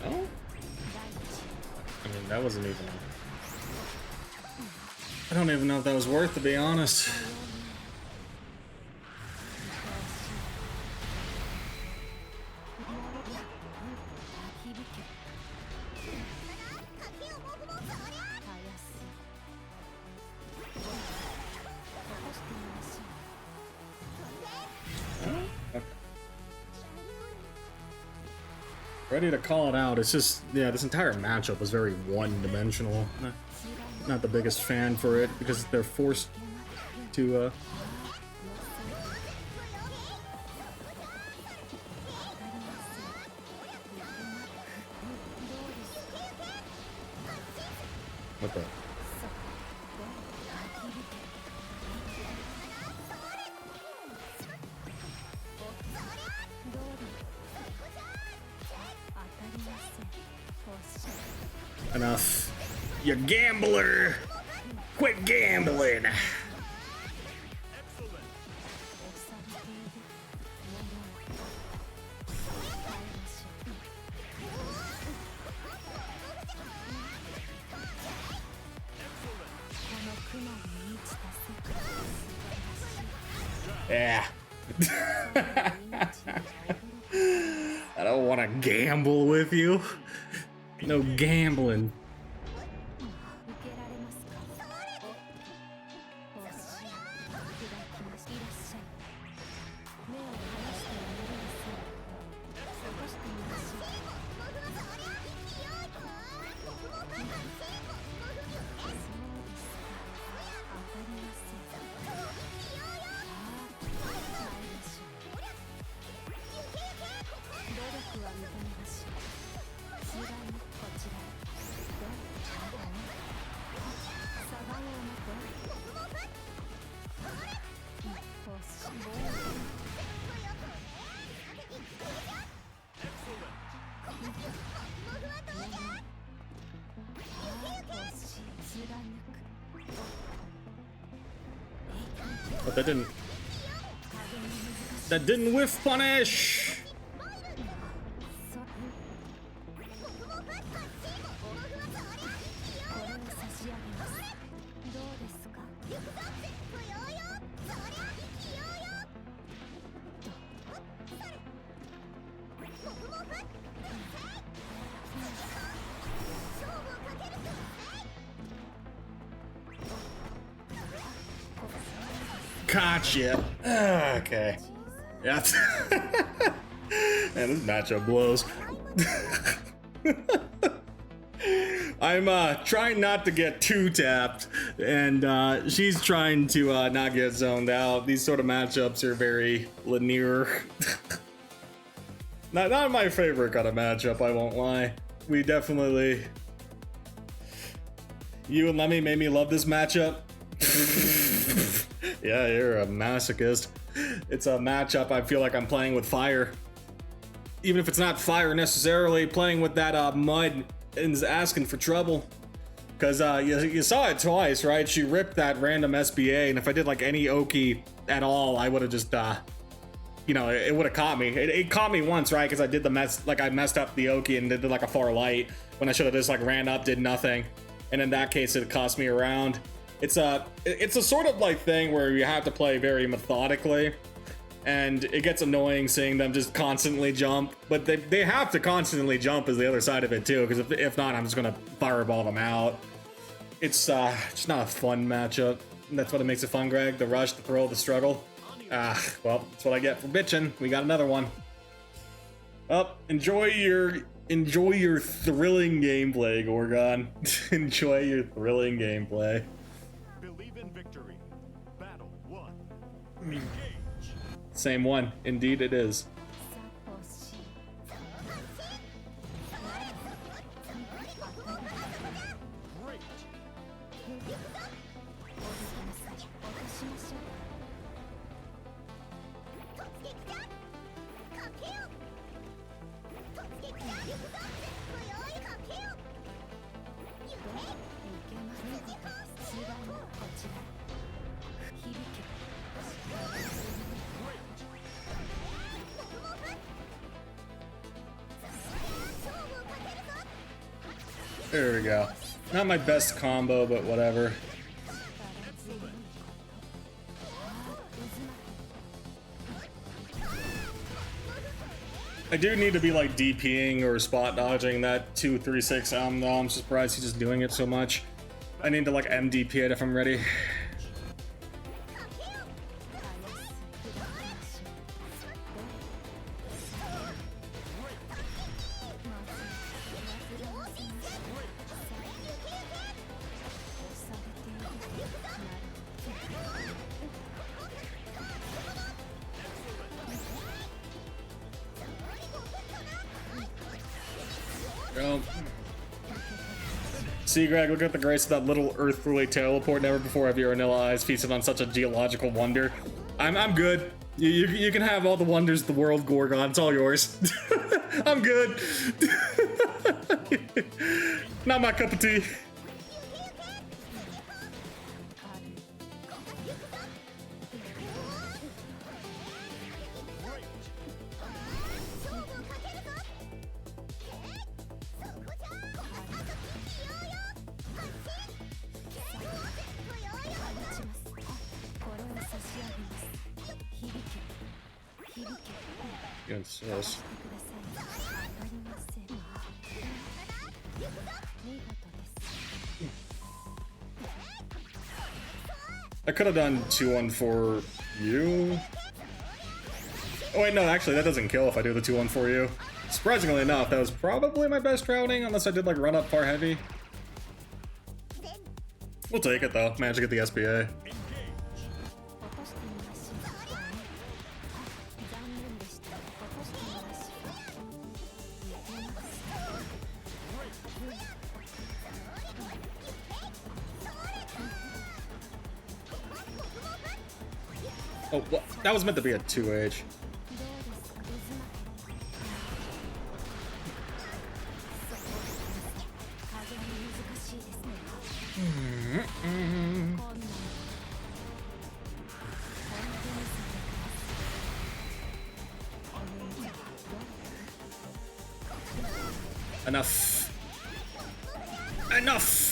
No? I mean, that wasn't even... I don't even know if that was worth, to be honest. Ready to call it out. It's just, yeah, this entire matchup was very one-dimensional. Not the biggest fan for it because they're forced to what the? Enough. You gambler! Quit gambling! Yeah. I don't want to gamble with you. No gambling. But that didn't whiff punish. Gotcha. Okay. Yeah. Man, this matchup blows. I'm trying not to get too tapped, and she's trying to not get zoned out. These sort of matchups are very linear. Not my favorite kind of matchup, I won't lie. We definitely... You and Lemmy made me love this matchup. Yeah, you're a masochist. It's a matchup I feel like I'm playing with fire. even if it's not fire necessarily, playing with that mud is asking for trouble. Because you saw it twice, right? She ripped that random SBA, and if I did like any Oki at all, I would have just, you know, it would have caught me. It caught me once, right? Because I did I messed up the Oki and did like a far light when I should have just like ran up, did nothing. And in that case, it cost me a round. It's a sort of like thing where you have to play very methodically. And it gets annoying seeing them just constantly jump, but they have to constantly jump is the other side of it too, because if not, I'm just gonna fireball them out. It's just not a fun matchup. That's what it makes it fun, Greg. The rush, the throw, the struggle. Well, that's what I get for bitching. We got another one. Well, enjoy your thrilling gameplay, Gorgon. Enjoy your thrilling gameplay. Believe in victory. Battle 1. Engage. Same one. Indeed it is. Great. There we go. Not my best combo, but whatever. I do need to be like DPing or spot dodging that 236 though. I'm surprised he's just doing it so much. I need to like MDP it if I'm ready. Go. See, Greg, look at the grace of that little earthly teleport. Never before have your vanilla eyes feasted on such a geological wonder. I'm good. You can have all the wonders of the world, Gorgon. It's all yours. I'm good. Not my cup of tea. Against this. I could have done 2-1 for you. Oh wait, no, actually that doesn't kill if I do the 2-1 for you. Surprisingly enough, that was probably my best routing, unless I did like run up far heavy. We'll take it though. Managed to get the SBA. Oh, what? That was meant to be a 2H. Enough. Enough.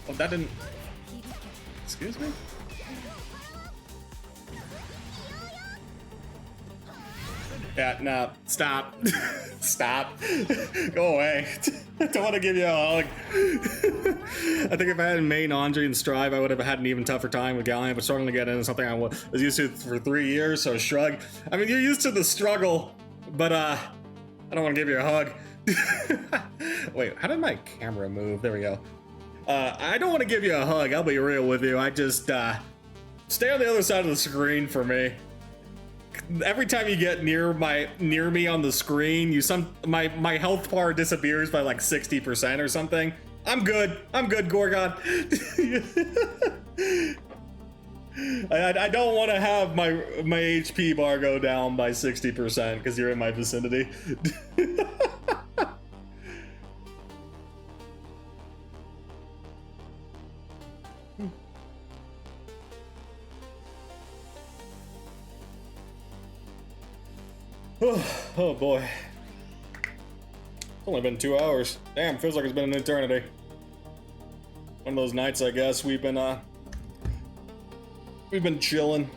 Oh, that didn't. Excuse me? Yeah, no, stop. Stop. Go away. I don't want to give you a hug. I think if I had main Andre and Strive, I would have had an even tougher time with Galliant, but struggling to get into something I was used to for 3 years, so shrug. I mean, you're used to the struggle, but I don't want to give you a hug. Wait, how did my camera move? There we go. I don't want to give you a hug, I'll be real with you. I just, Stay on the other side of the screen for me. Every time you get near me on the screen, my health bar disappears by like 60% or something. I'm good, Gorgon. I don't want to have my HP bar go down by 60% because you're in my vicinity. Oh boy. It's only been 2 hours. Damn, feels like it's been an eternity. One of those nights, I guess, we've been chilling.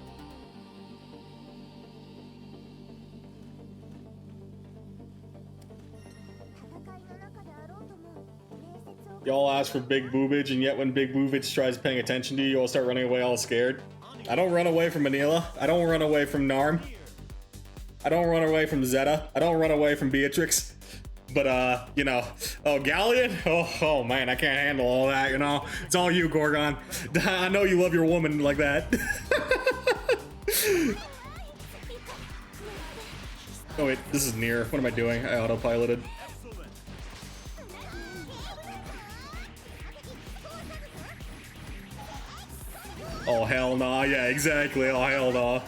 Y'all ask for big boobage, and yet when big boobage tries paying attention to you, you'll start running away all scared. I don't run away from Manila. I don't run away from Narm. I don't run away from Zeta. I don't run away from Beatrix. But, you know, oh, Galleon? Oh, man, I can't handle all that, you know? It's all you, Gorgon. I know you love your woman like that. Oh, wait, this is near. What am I doing? I autopiloted. Oh, hell nah. Yeah, exactly. Oh, hell nah.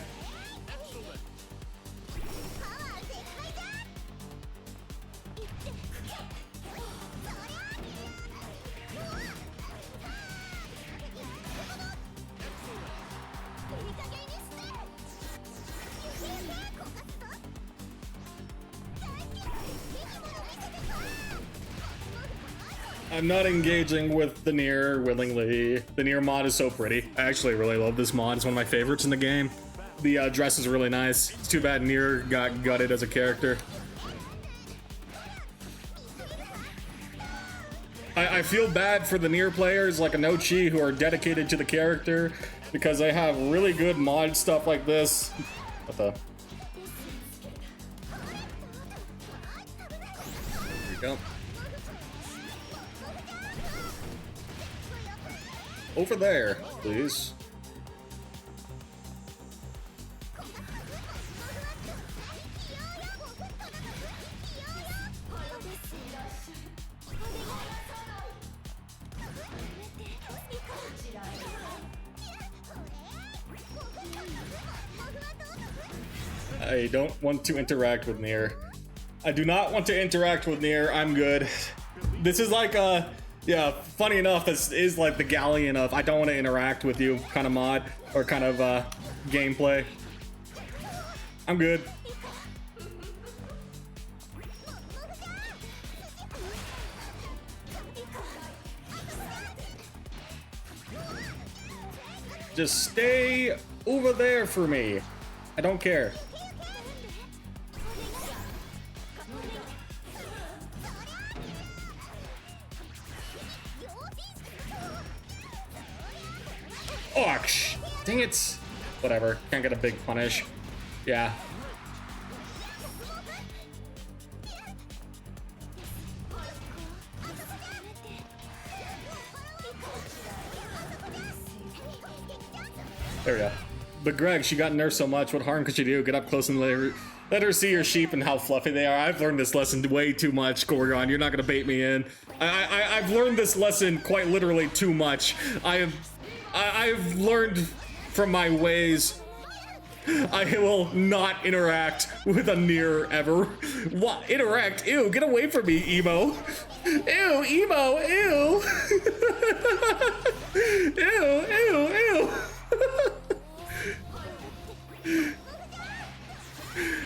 I'm not engaging with the Nier willingly. The Nier mod is so pretty. I actually really love this mod. It's one of my favorites in the game. The dress is really nice. It's too bad Nier got gutted as a character. I feel bad for the Nier players like Anochi who are dedicated to the character because they have really good mod stuff like this. What the? There we go. Over there, please. I don't want to interact with Nier. I do not want to interact with Nier. I'm good. This is like a... Yeah, funny enough, this is like the Galleon of I don't want to interact with you kind of mod or kind of gameplay. I'm good. Just stay over there for me. I don't care. Oh, dang it. Whatever. Can't get a big punish. Yeah. There we go. But Greg, she got nerfed so much. What harm could she do? Get up close and let her see your sheep and how fluffy they are. I've learned this lesson way too much, Gorgon. You're not gonna bait me in. I've learned this lesson quite literally too much. I've learned from my ways. I will not interact with a Nier ever. What? Interact? Ew, get away from me, Emo. Ew, Emo, ew. Ew, ew, ew.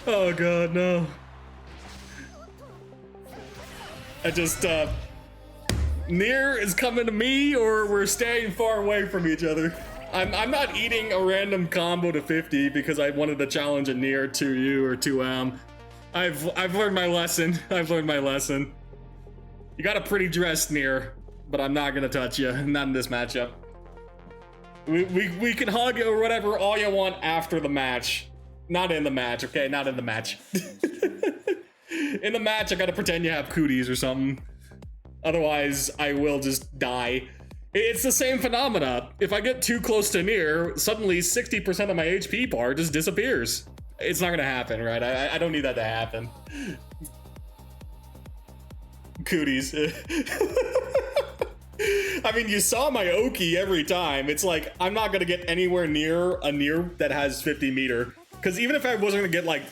Oh god, no. I just, Nier is coming to me or we're staying far away from each other. I'm not eating a random combo to 50 because I wanted to challenge a Nier to you or to I've learned my lesson. I've learned my lesson. You got a pretty dress, Nier, but I'm not gonna touch you. Not in this matchup. We can hug or whatever all you want after the match. Not in the match, okay? Not in the match. In the match, I gotta pretend you have cooties or something. Otherwise, I will just die. It's the same phenomena. If I get too close to Nier, suddenly 60% of my HP bar just disappears. It's not gonna happen, right? I don't need that to happen. Cooties. I mean, you saw my Oki every time. It's like, I'm not gonna get anywhere near a Nier that has 50 meter. Because even if I wasn't gonna get like,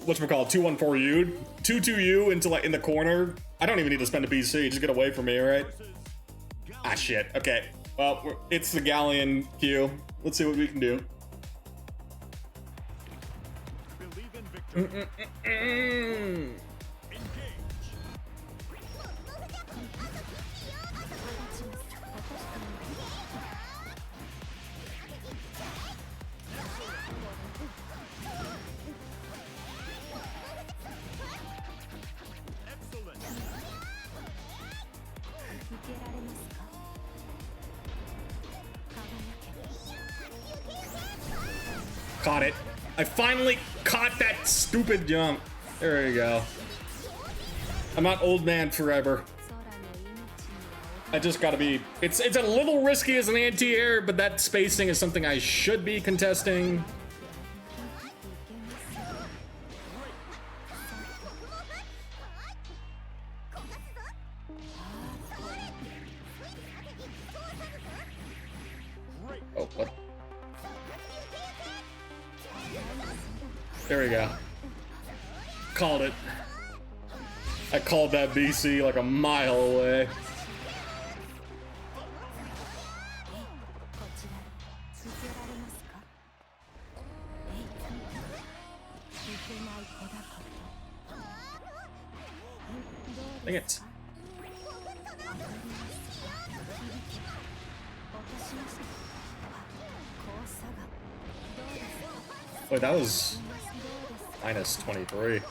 whatchamacallit, 214U, 22U into like in the corner, I don't even need to spend a BC, just get away from me, right? Ah, shit. Okay. Well, it's the Galleon queue. Let's see what we can do. Believe in victory. Engage. けられますか。 Caught it. I finally caught that stupid jump. There you go. I'm not old man forever. I just gotta be. It's a little risky as an anti-air, but that spacing is something I should be contesting. Oh, what? There we go. Called it. I called that BC like a mile away. Dang it. Wait, that was minus 23.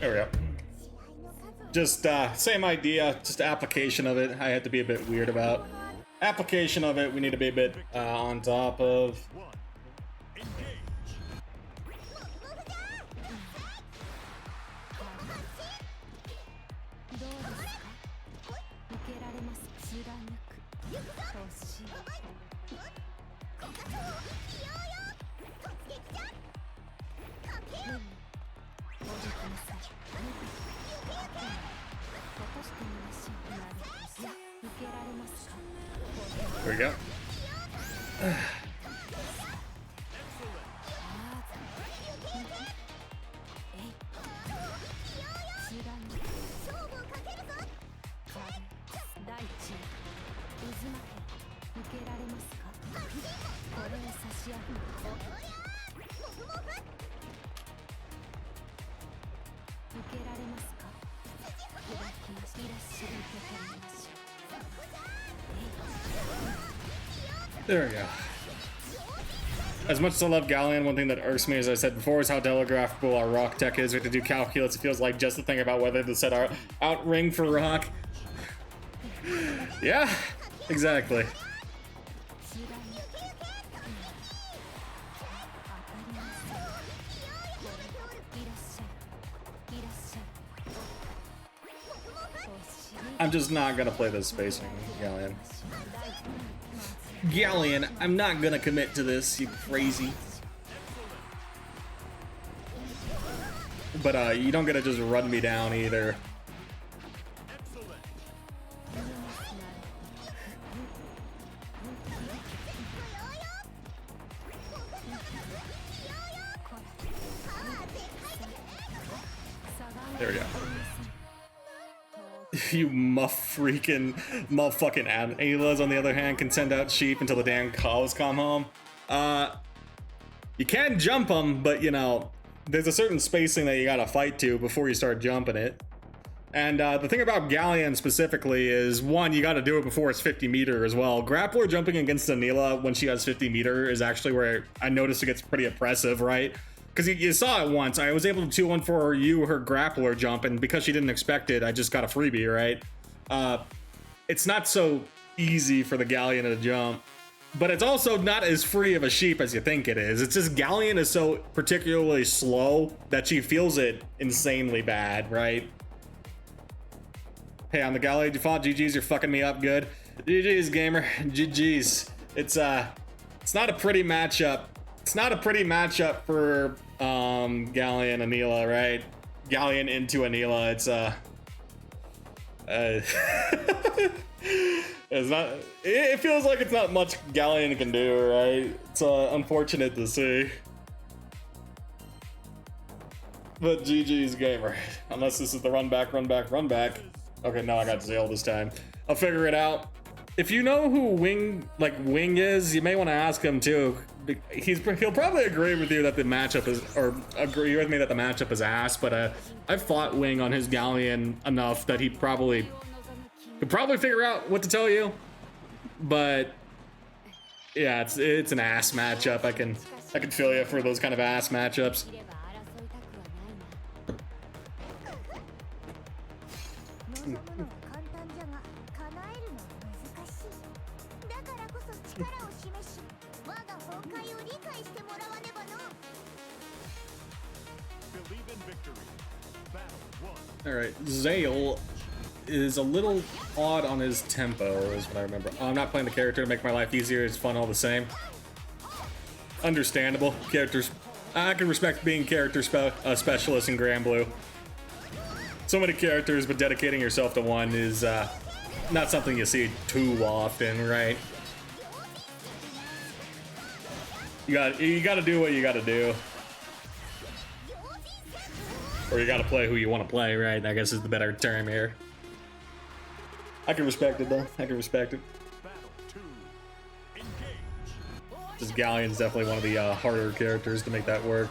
There we go. Just same idea, just application of it. I had to be a bit weird about. Application of it, we need to be a bit on top of. There we go. There we go. As much as I love Galleon, one thing that irks me, as I said before, is how telegraphable our rock tech is. We have to do calculus. It feels like just the thing about whether to set our out ring for rock. Yeah, exactly. I'm just not gonna play this spacing, Galleon. Galleon, I'm not gonna commit to this, you crazy. But you don't get to just run me down either. There we go. You motherfucking Aylas, on the other hand, can send out sheep until the damn cows come home. You can jump them, but you know, there's a certain spacing that you gotta fight to before you start jumping it. And the thing about Galleon specifically is, one, you gotta do it before it's 50 meter as well. Grappler jumping against Anila when she has 50 meter is actually where I noticed it gets pretty oppressive, right? Because you saw it once. I was able to 2-1-4 her grappler jump, and because she didn't expect it, I just got a freebie, right? It's not so easy for the Galleon to jump. but it's also not as free of a sheep as you think it is. It's just Galleon is so particularly slow that she feels it insanely bad, right? Hey, I'm the Galleon default. GG's, you're fucking me up good. GG's, gamer. GG's. It's not a pretty matchup. It's not a pretty matchup for Galleon Anila, right? Galleon into Anila. It's not. It feels like it's not much Galleon can do, right? It's unfortunate to see. But GG's, gamer. Unless this is the run back. Okay, no, I got Zale this time. I'll figure it out. If you know who Wing is, you may want to ask him too. He'll probably agree with you that the matchup is, or agree with me that the matchup is ass. But I've fought Wing on his Galleon enough that he probably could figure out what to tell you. But yeah, it's an ass matchup. I can feel you for those kind of ass matchups. 望むのは簡単じゃが叶えるのは難しい。だからこそ力を示し我が崩壊を理解してもらわねばの。 Believe in victory. Battle 1. All right, Zale is a little odd on his tempo, is what I remember. I'm not playing the character to make my life easier. It's fun all the same. Understandable. Characters. I can respect being character specialist in Grand Blue. So many characters, but dedicating yourself to one is not something you see too often, right? You got to do what you got to do. Or you got to play who you want to play, right? I guess is the better term here. I can respect it, though. I can respect it. Battle 2. Engage. This Galleon's definitely one of the harder characters to make that work.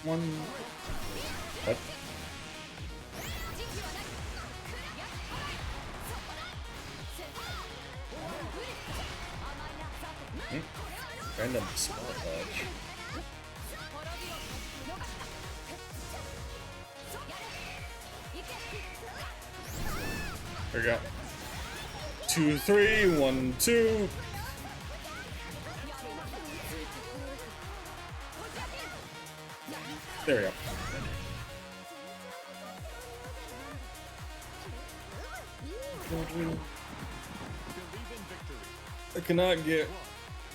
One. What? Random spell dodge. There we go. 2, 3, 1, 2. There we go. Believe in victory. I cannot get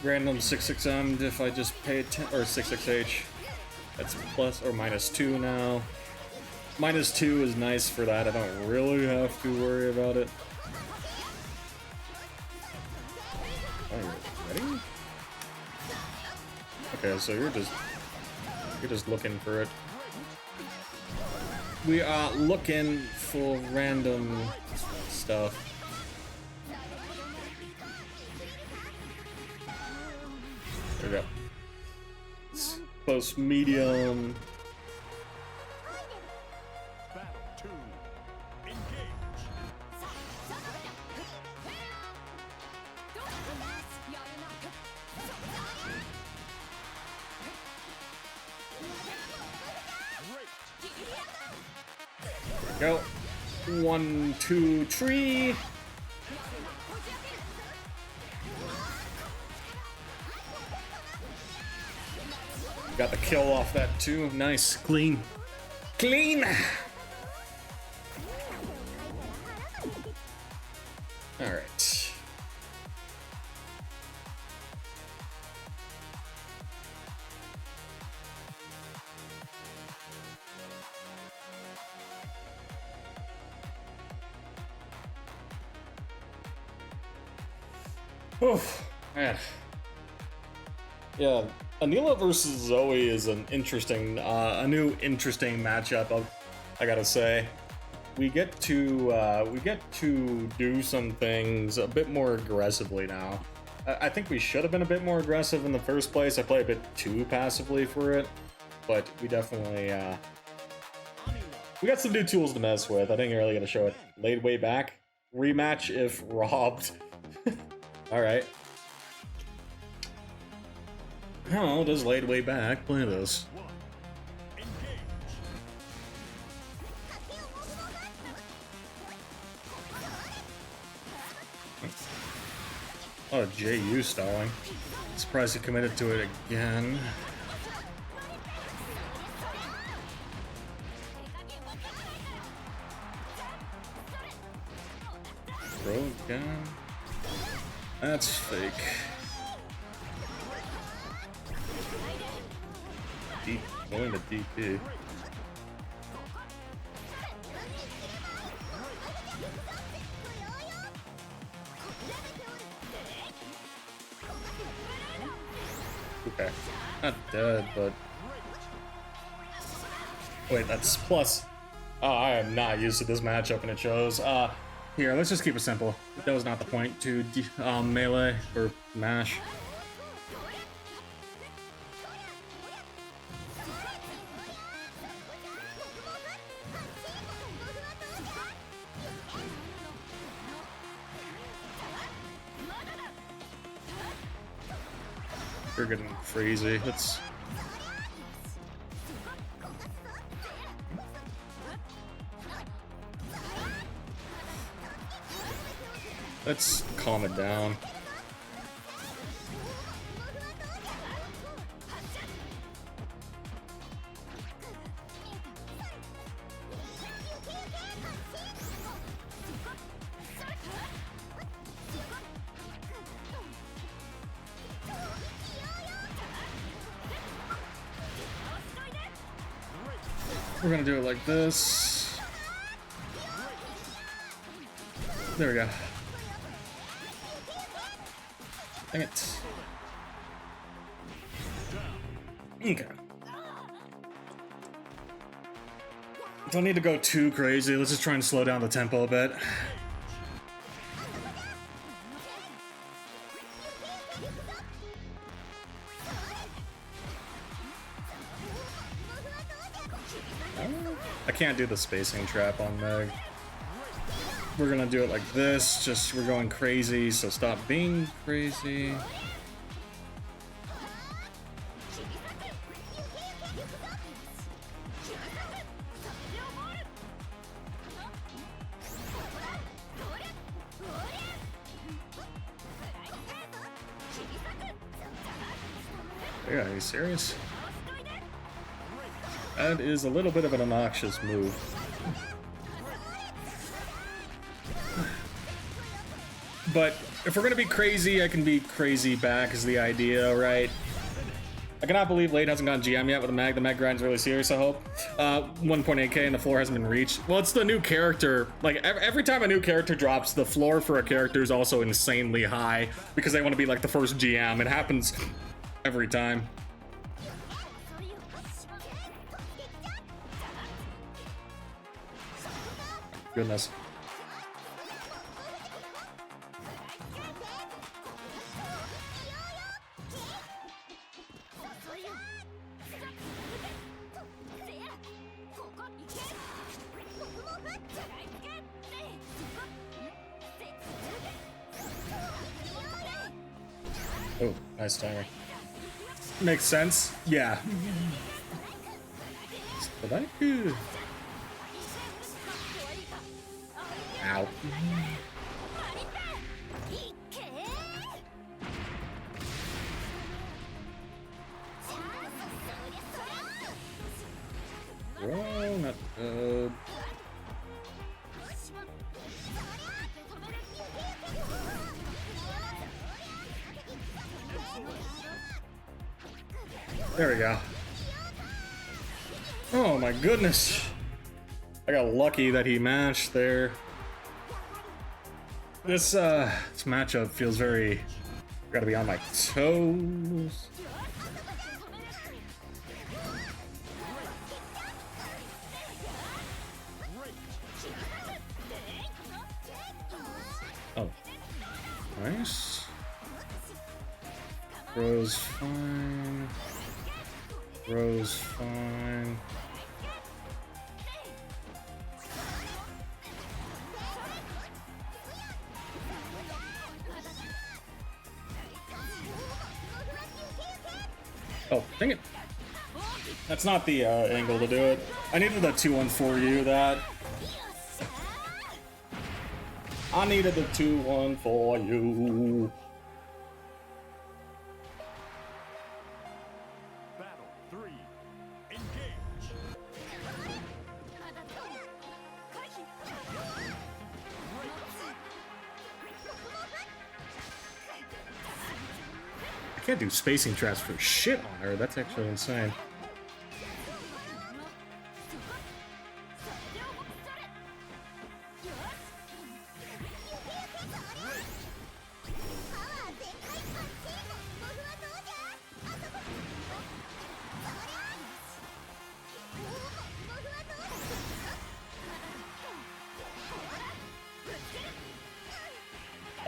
random 66M if I just pay 10 or 66H. That's plus or -2 now. -2 is nice for that. I don't really have to worry about it. Oh, you're ready? Okay, so you're just looking for it. We are looking for random stuff. There we go. Close, medium. Battle 2. Engage. Great. Go. 1, 2, 3. Got the kill off that too. Nice. Clean. Clean! Alright. Oof, man. Yeah, Anila versus Zoe is an interesting, a new interesting matchup. I gotta say, we get to do some things a bit more aggressively now. I think we should have been a bit more aggressive in the first place. I play a bit too passively for it, but we definitely we got some new tools to mess with. I think you're really gonna show it laid way back. Rematch if robbed. All right. Oh, just laid way back. Play this. Engage. Oh, JU stalling. Surprised he committed to it again. Throw again. That's fake. Deep, going to DP. Okay, not dead, but wait, that's plus. Oh, I am not used to this matchup, and it shows. Here, let's just keep it simple. That was not the point to melee or mash. You're getting crazy. Let's calm it down. We're gonna do it like this. There we go. Dang it. Okay. Don't need to go too crazy. Let's just try and slow down the tempo a bit. I can't do the spacing trap on Meg. We're gonna do it like this, just we're going crazy, so stop being crazy. Yeah, are you serious? That is a little bit of an obnoxious move. But if we're gonna be crazy, I can be crazy back is the idea, right? I cannot believe Lade hasn't gotten GM yet with the Mag. The Mag grind's really serious, I hope. 1.8k and the floor hasn't been reached. Well, it's the new character. Like, every time a new character drops, the floor for a character is also insanely high because they want to be like the first GM. It happens every time. Goodness. Oh, nice timer. Makes sense. Yeah. Ow. Whoa, not good. There we go. Oh my goodness. I got lucky that he matched there. This matchup feels very... Gotta be on my toes. Oh. Nice. Rose fine. Rose fine. Oh, dang it. That's not the angle to do it. I needed the 2-1 for you, that. I needed the 2-1 for you. Battle 3. Engage. I can't do spacing traps for shit on her. That's actually insane.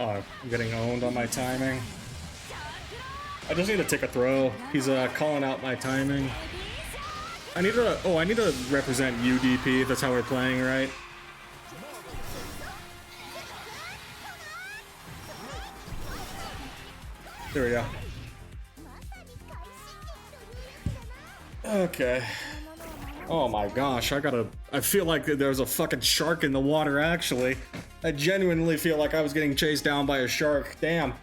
Oh, I'm getting owned on my timing. I just need to take a throw. He's calling out my timing. I need to. Oh, I need to represent UDP. That's how we're playing, right? There we go. Okay. Oh my gosh, I feel like there's a fucking shark in the water, actually. I genuinely feel like I was getting chased down by a shark. Damn.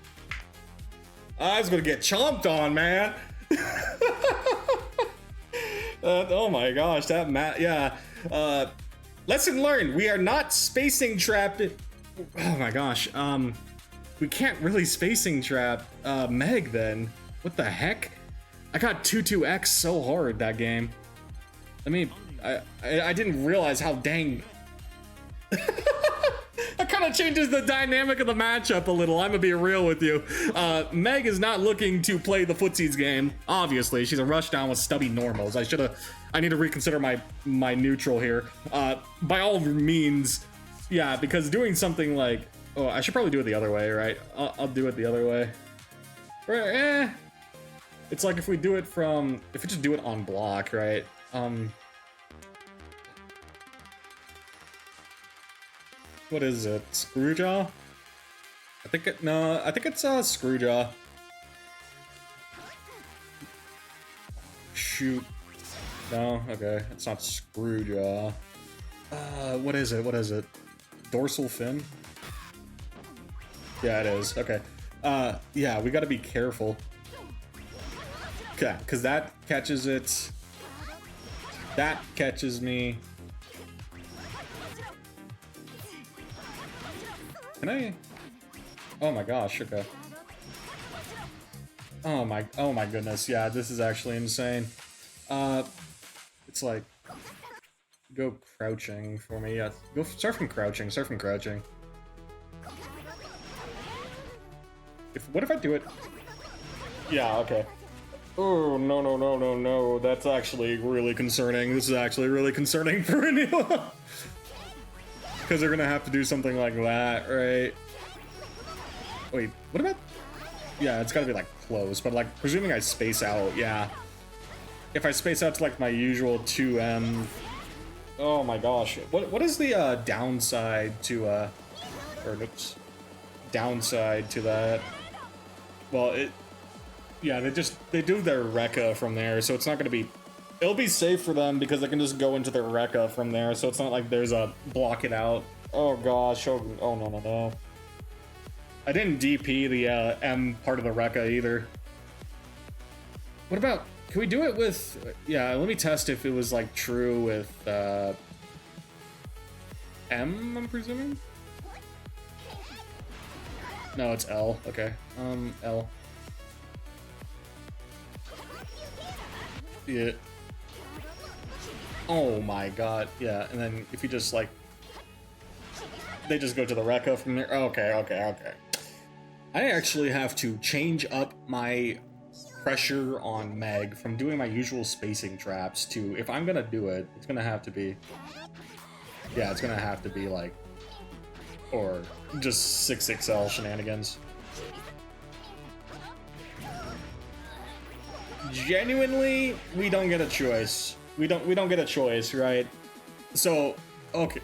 I was gonna get chomped on, man. Oh my gosh, yeah. Lesson learned, we are not spacing trapped. Oh my gosh, we can't really spacing trap Meg then. What the heck? I got 2-2x so hard that game. I didn't realize how dang. That kind of changes the dynamic of the matchup a little. I'm gonna be real with you. Meg is not looking to play the footsies game. Obviously, she's a rushdown with stubby normals. I need to reconsider my neutral here. By all means, yeah, because doing something like, oh, I should probably do it the other way, right? I'll do it the other way. It's like if we just do it on block, right? What is it? Screwjaw? I think it's Screwjaw. Shoot. No, okay, it's not Screwjaw. What is it? Dorsal fin? Yeah, it is. Okay. Yeah, we gotta be careful. Okay, because that catches it. That catches me. Can I? Oh my gosh, okay. Oh my goodness, yeah, this is actually insane. It's like, go crouching for me, yeah. Start from crouching. What if I do it? Yeah, okay. Oh, no. That's actually really concerning. This is actually really concerning for Anila. Because they're gonna have to do something like that, right? Wait, what about... Yeah, it's gotta be like close, but like, presuming I space out, yeah. If I space out to like my usual 2M... Oh my gosh. What is the downside to, or oops. Downside to that? Well, yeah, they do their Rekka from there, so it's not gonna be... It'll be safe for them because they can just go into their Rekka from there, so it's not like there's a block it out. Oh gosh, oh no. I didn't DP the M part of the Rekka either. What about, can we do it with, yeah, let me test if it was like true with M, I'm presuming? No, it's L, okay. L. Yeah. Oh my god, yeah, and then if you just like... They just go to the Rekka from there. Okay. I actually have to change up my pressure on Meg from doing my usual spacing traps to, if I'm gonna do it, it's gonna have to be... Yeah, it's gonna have to be like... Or just 6XL shenanigans. Genuinely, we don't get a choice. We don't get a choice, right? So, okay.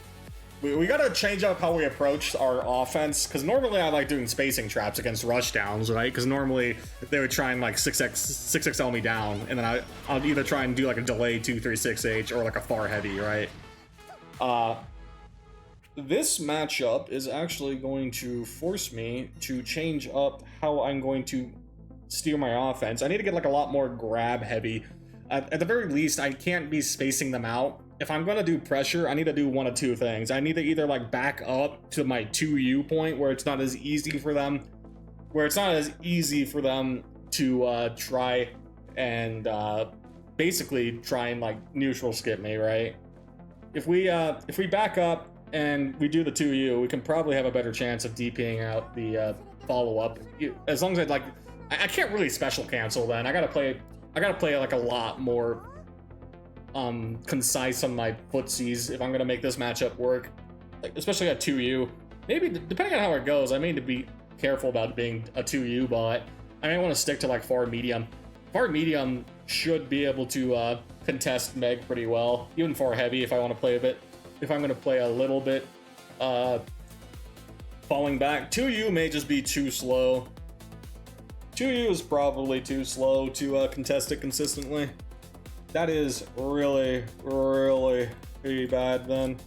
We gotta change up how we approach our offense, because normally I like doing spacing traps against rush downs, right? Because normally they would try and like 6XL me down, and then I'll either try and do like a delay 236H or like a far heavy, right? This matchup is actually going to force me to change up how I'm going to steer my offense. I need to get like a lot more grab heavy. At the very least, I can't be spacing them out. If I'm gonna do pressure, I need to do one of two things. I need to either like back up to my 2U point where it's not as easy for them, to try and basically try and like neutral skip me, right? If we back up and we do the 2U, we can probably have a better chance of DPing out the follow-up. As long as I can't really special cancel then. I gotta play like a lot more concise on my footsies if I'm gonna make this matchup work, like especially at 2U. Maybe depending on how it goes, I may need to be careful about being a 2U bot. I may want to stick to like far medium. Far medium should be able to contest Meg pretty well, even far heavy if I want to play a bit. If I'm gonna play a little bit falling back. 2U may just be too slow. 2U is probably too slow to contest it consistently. That is really, really pretty bad then.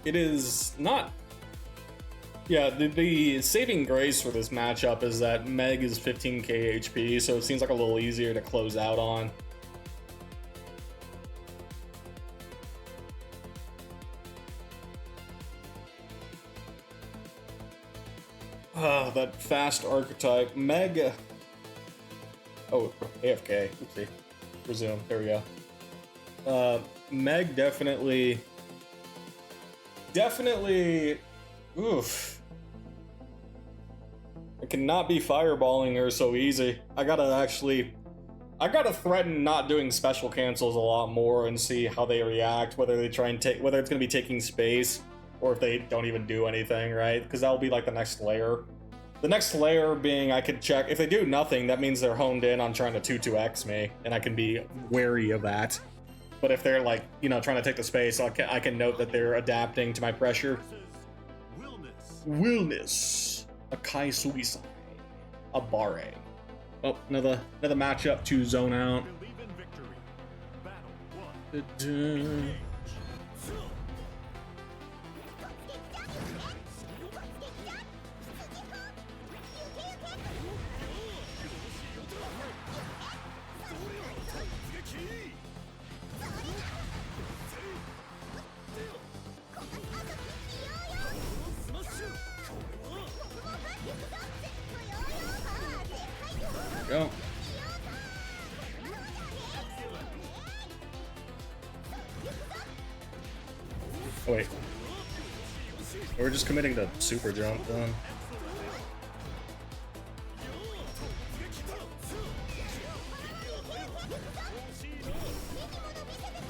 It is not... Yeah, the saving grace for this matchup is that Meg is 15k HP, so it seems like a little easier to close out on. That fast archetype. Meg... Oh, AFK. Oopsie. Resume. There we go. Meg definitely... Oof. I cannot be fireballing her so easy. I gotta threaten not doing special cancels a lot more and see how they react, whether they try and take, whether it's gonna be taking space, or if they don't even do anything, right? Because that'll be like the next layer. The next layer being I could check, if they do nothing, that means they're honed in on trying to 2-2x me, and I can be wary of that. But if they're like, you know, trying to take the space, I can note that they're adapting to my pressure. Willness. A Kai Suisai. A Bare. Oh, another matchup to zone out. Believe in victory. Battle 1. Go. Oh, wait. We're just committing to super jump then.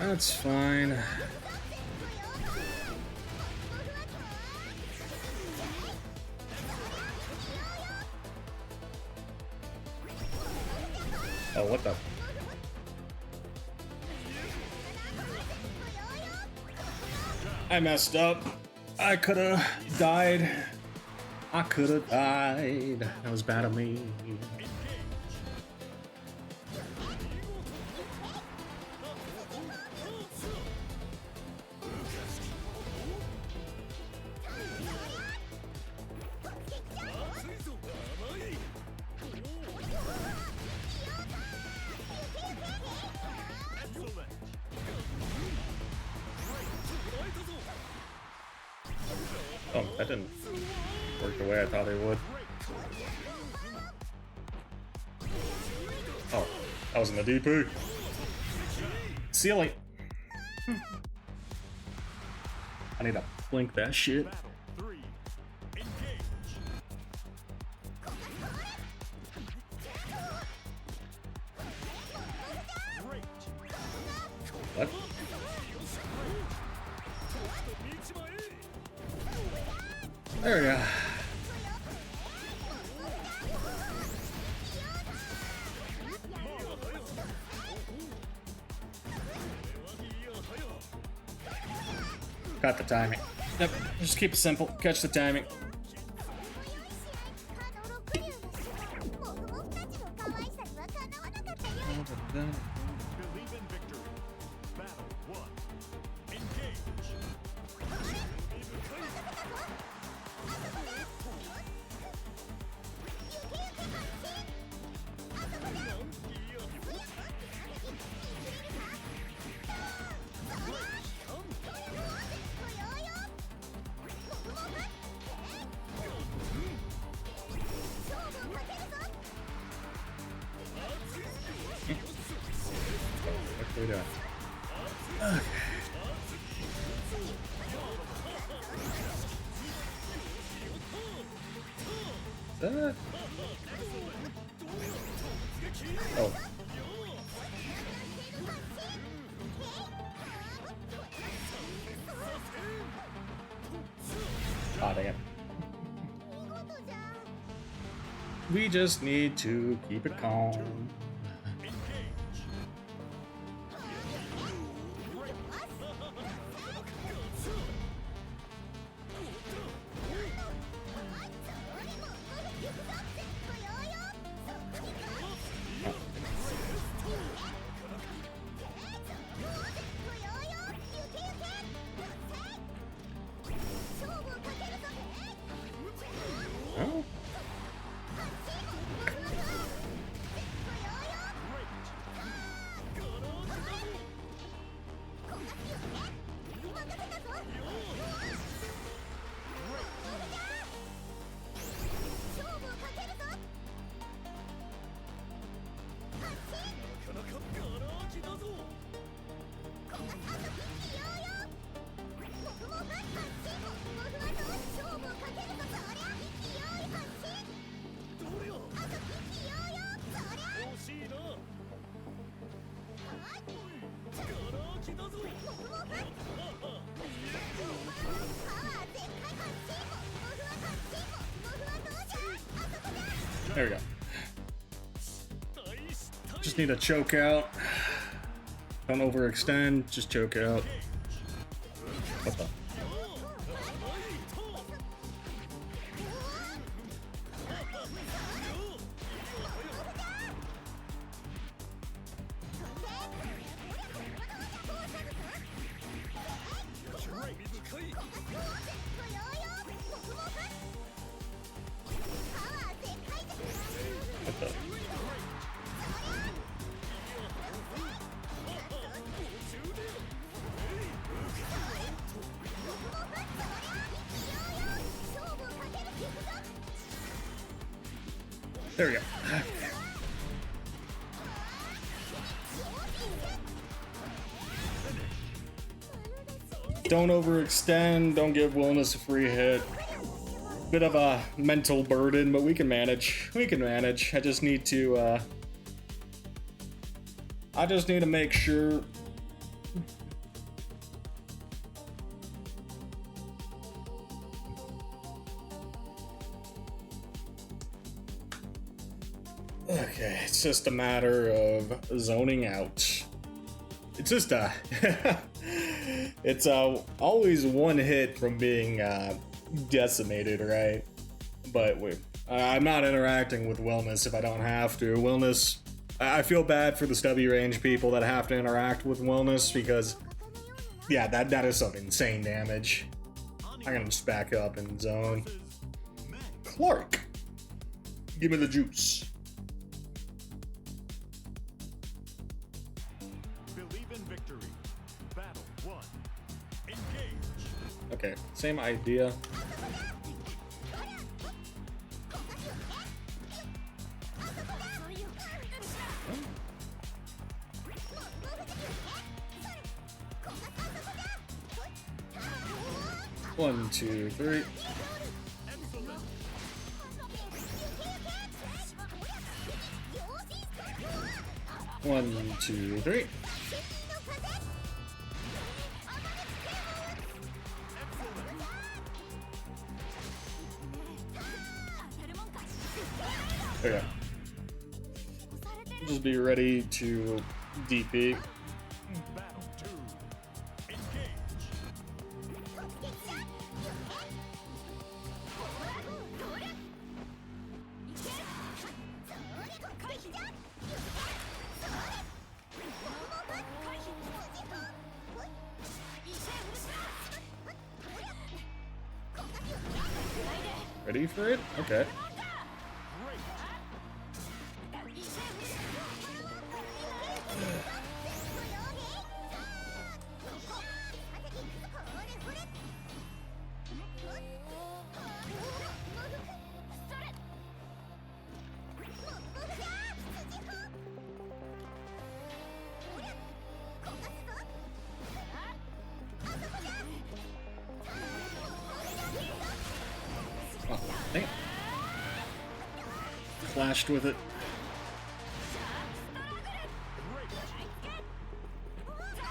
That's fine. Oh, what the? I messed up. I could have died. That was bad of me. Oh, that didn't work the way I thought it would. Oh, that was in the DP. Ceiling. I need to blink that shit. Battle 3. Engage. Great. What? There we go. Got the timing. Yep, just keep it simple. Catch the timing. 強い試合かノロクリューの僕たちの可愛さにはかなわなかったよ Believe in victory. Battle 1. Engage. What are we doing? That? Oh. Ah, dang it. We just need to keep it calm. Oh. There we go. Just need to choke out. Don't overextend, just choke out. What the? What the? There we go. Don't overextend, don't give Wellness a free hit. Bit of a mental burden, but we can manage. We can manage. I just need to make sure. Okay, it's just a matter of zoning out. It's just it's always one hit from being decimated, right? But I'm not interacting with Wellness if I don't have to. Wellness, I feel bad for the stubby range people that have to interact with Wellness because, yeah, that is some insane damage. I'm gonna just back up and zone. Clark, give me the juice. Believe in victory. Battle 1. Engage. Okay, same idea. One, two, three. One, two, three. Okay. Just be ready to DP. Battle 2. Engage. Ready for it? Okay. Oh, dang it. Clashed with it.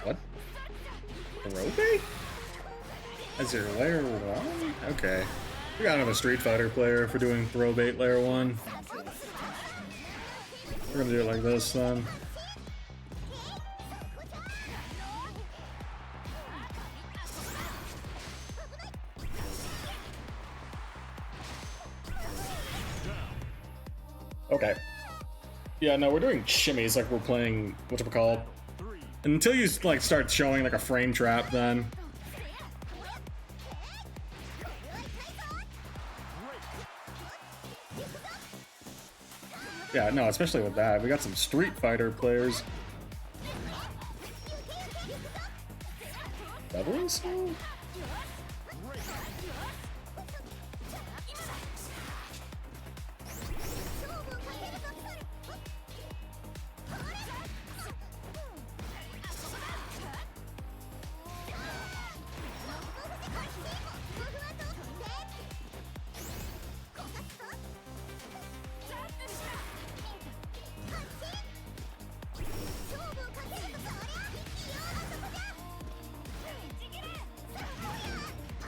What? Robe? As your layer 1? Okay. We got another Street Fighter player for doing throw bait layer 1. We're gonna do it like this then. Okay. Yeah, no, we're doing shimmies like we're playing whatchamacallit. 3. Until you like start showing like a frame trap then. Yeah, no, especially with that. We got some Street Fighter players. Doubling so?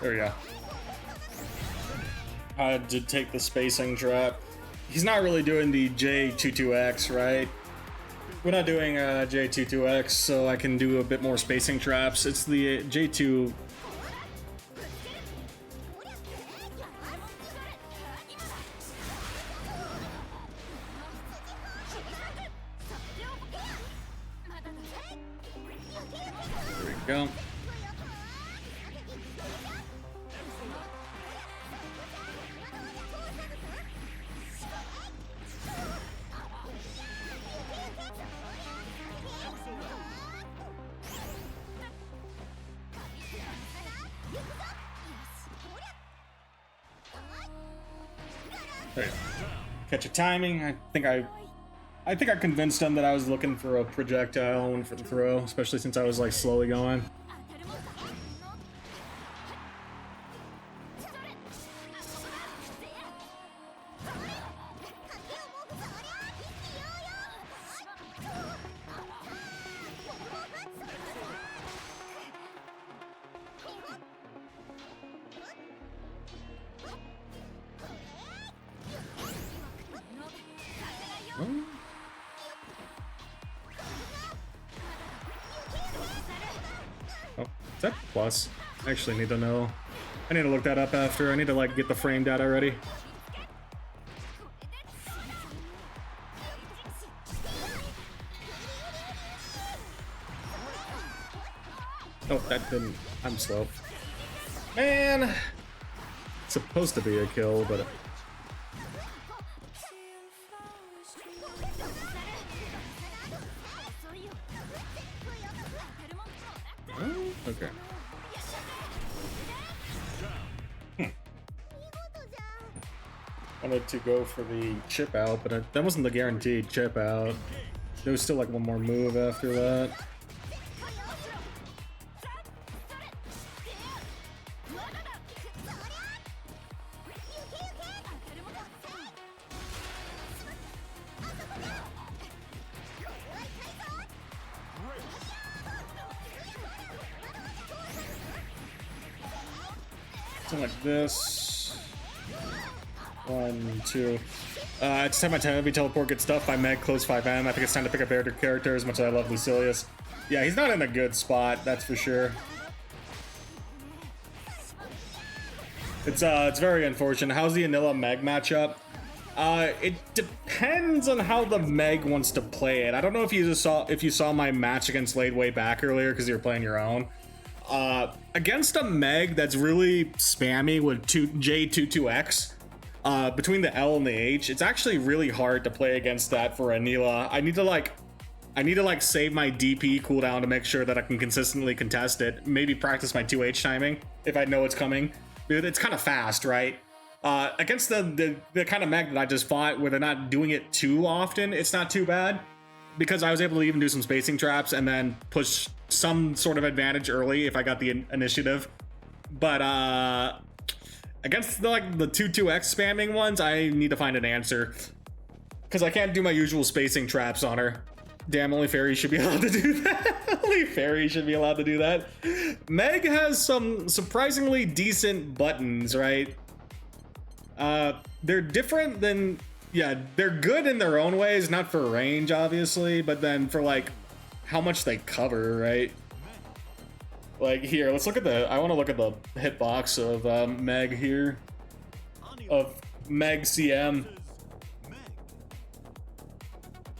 There we go. I had to take the spacing trap. He's not really doing the J22X, right? We're not doing J22X, so I can do a bit more spacing traps. It's the J2. There we go. There you go. Catch a timing. I think I convinced him that I was looking for a projectile and for the throw, especially since I was like slowly going. Oh, is that plus? I actually need to know. I need to look that up after. I need to like get the frame data ready. Oh, that didn't. I'm slow. Man! It's supposed to be a kill, but. Oh, okay. Wanted to go for the chip out, but that wasn't the guaranteed chip out. There was still like one more move after that. Something like this. 1, 2. It's time I heavy teleport gets stuff by Meg close 5M. I think it's time to pick up better character as much as I love Lucilius. Yeah, he's not in a good spot, that's for sure. It's very unfortunate. How's the Anila Meg matchup? It depends on how the Meg wants to play it. I don't know if you saw my match against Lade way back earlier because you were playing your own. Against a Meg that's really spammy with J22X, between the L and the H, it's actually really hard to play against that for Anila. I need to like save my DP cooldown to make sure that I can consistently contest it. Maybe practice my 2H timing if I know it's coming. It's kind of fast, right? Against the kind of Meg that I just fought where they're not doing it too often, it's not too bad because I was able to even do some spacing traps and then push some sort of advantage early if I got the initiative. But against the 2-2x spamming ones, I need to find an answer because I can't do my usual spacing traps on her. Damn, only Fairy should be allowed to do that. Only Fairy should be allowed to do that. Meg has some surprisingly decent buttons, right? They're different than, yeah, they're good in their own ways, not for range, obviously, but then for like how much they cover, right? Like here, let's look at I want to look at the hitbox of Meg here, of Meg CM.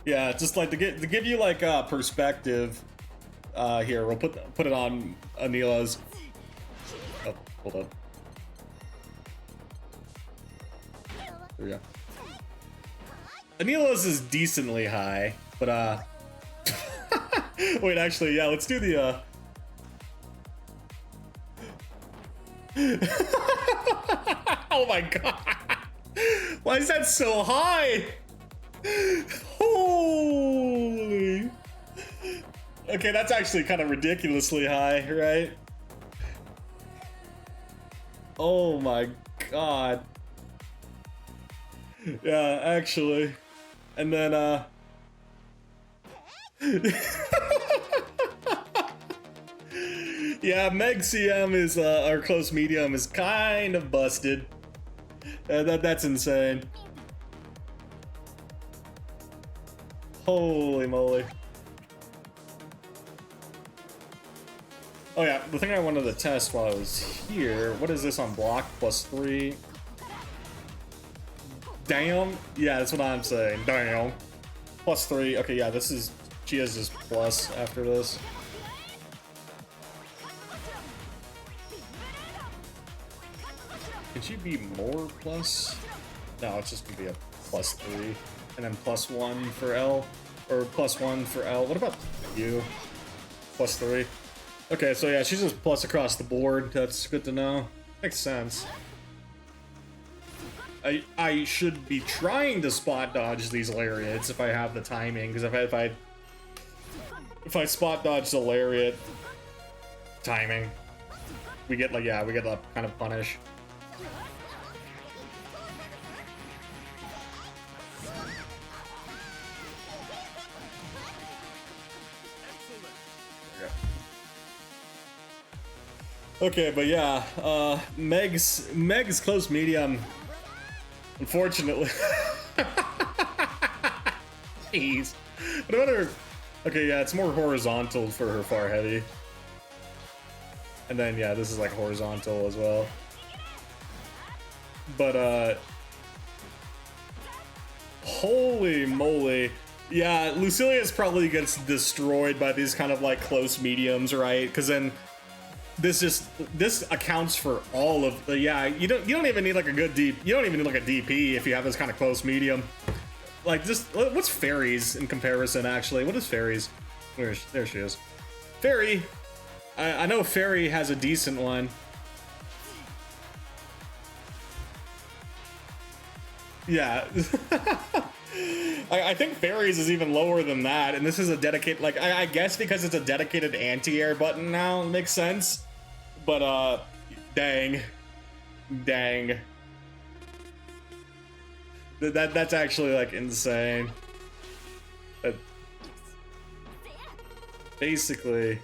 Yeah, just like to give you like perspective. Here, we'll put it on Anila's. Oh, hold on. There we go. Anila's is decently high, but wait, actually, yeah, let's do the oh my god. Why is that so high? Holy. Okay, that's actually kind of ridiculously high, right? Oh my god. Yeah, actually. And then, yeah, Meg CM is, our close medium is kind of busted. That's insane. Holy moly. Oh yeah, the thing I wanted to test while I was here, what is this on block? +3? Damn. Yeah, that's what I'm saying. Damn. +3. Okay, yeah, this is, she has this plus after this. Can she be more plus? No, it's just gonna be a +3. And then +1 for L, or +1 for L. What about you? +3. Okay, so yeah, she's just plus across the board. That's good to know. Makes sense. I should be trying to spot dodge these lariats if I have the timing, because if I spot dodge the lariat timing, we get like, yeah, we get a kind of punish. Okay, but yeah, Meg's close medium, unfortunately. Jeez. But I wonder, okay, yeah, it's more horizontal for her far heavy. And then, yeah, this is like horizontal as well. But, holy moly. Yeah, Lucilius probably gets destroyed by these kind of like close mediums, right? Because then this accounts for all of the, yeah, you don't even need like a good deep, you don't even need like a DP if you have this kind of close medium. Like, just what's Fairy's in comparison? Actually, what is Fairy's? There she is. Fairy, I know Fairy has a decent one. Yeah. I think Fairy's is even lower than that, and this is a dedicated, like, I guess because it's a dedicated anti-air button now, it makes sense. But, dang. That's actually, like, insane. Basically,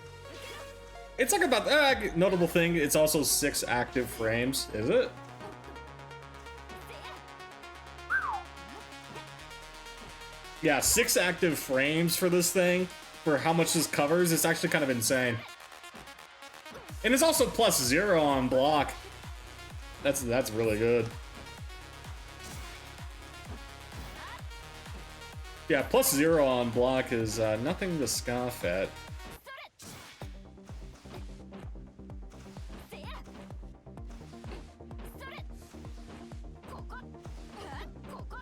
it's like about, notable thing, it's also 6 active frames, is it? Yeah, 6 active frames for this thing, for how much this covers, it's actually kind of insane. And it's also +0 on block. That's really good. Yeah, +0 on block is nothing to scoff at.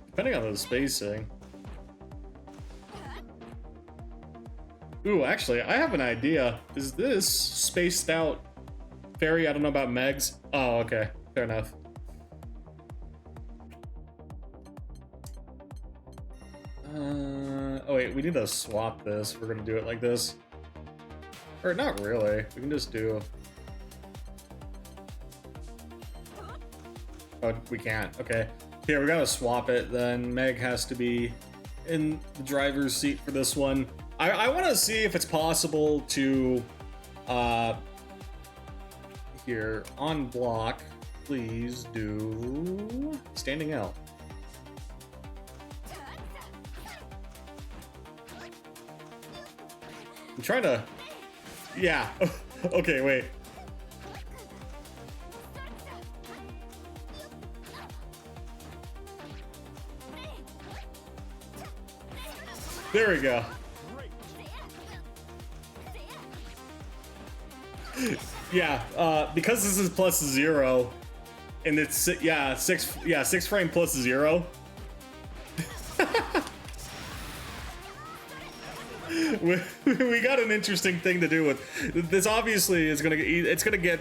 Depending on the spacing. Ooh, actually, I have an idea. Is this spaced out fairy? I don't know about Megs. Oh, okay. Fair enough. Oh wait, we need to swap this. We're gonna do it like this. Or not really. We can just do... Oh, we can't. Okay. Here, we gotta swap it. Then Meg has to be in the driver's seat for this one. I want to see if it's possible to... Here, on block, please do... Standing out. I'm trying to... Yeah. Okay, wait. There we go. Yeah, because this is +0, and it's six frame +0. we got an interesting thing to do with this. Obviously, it's gonna get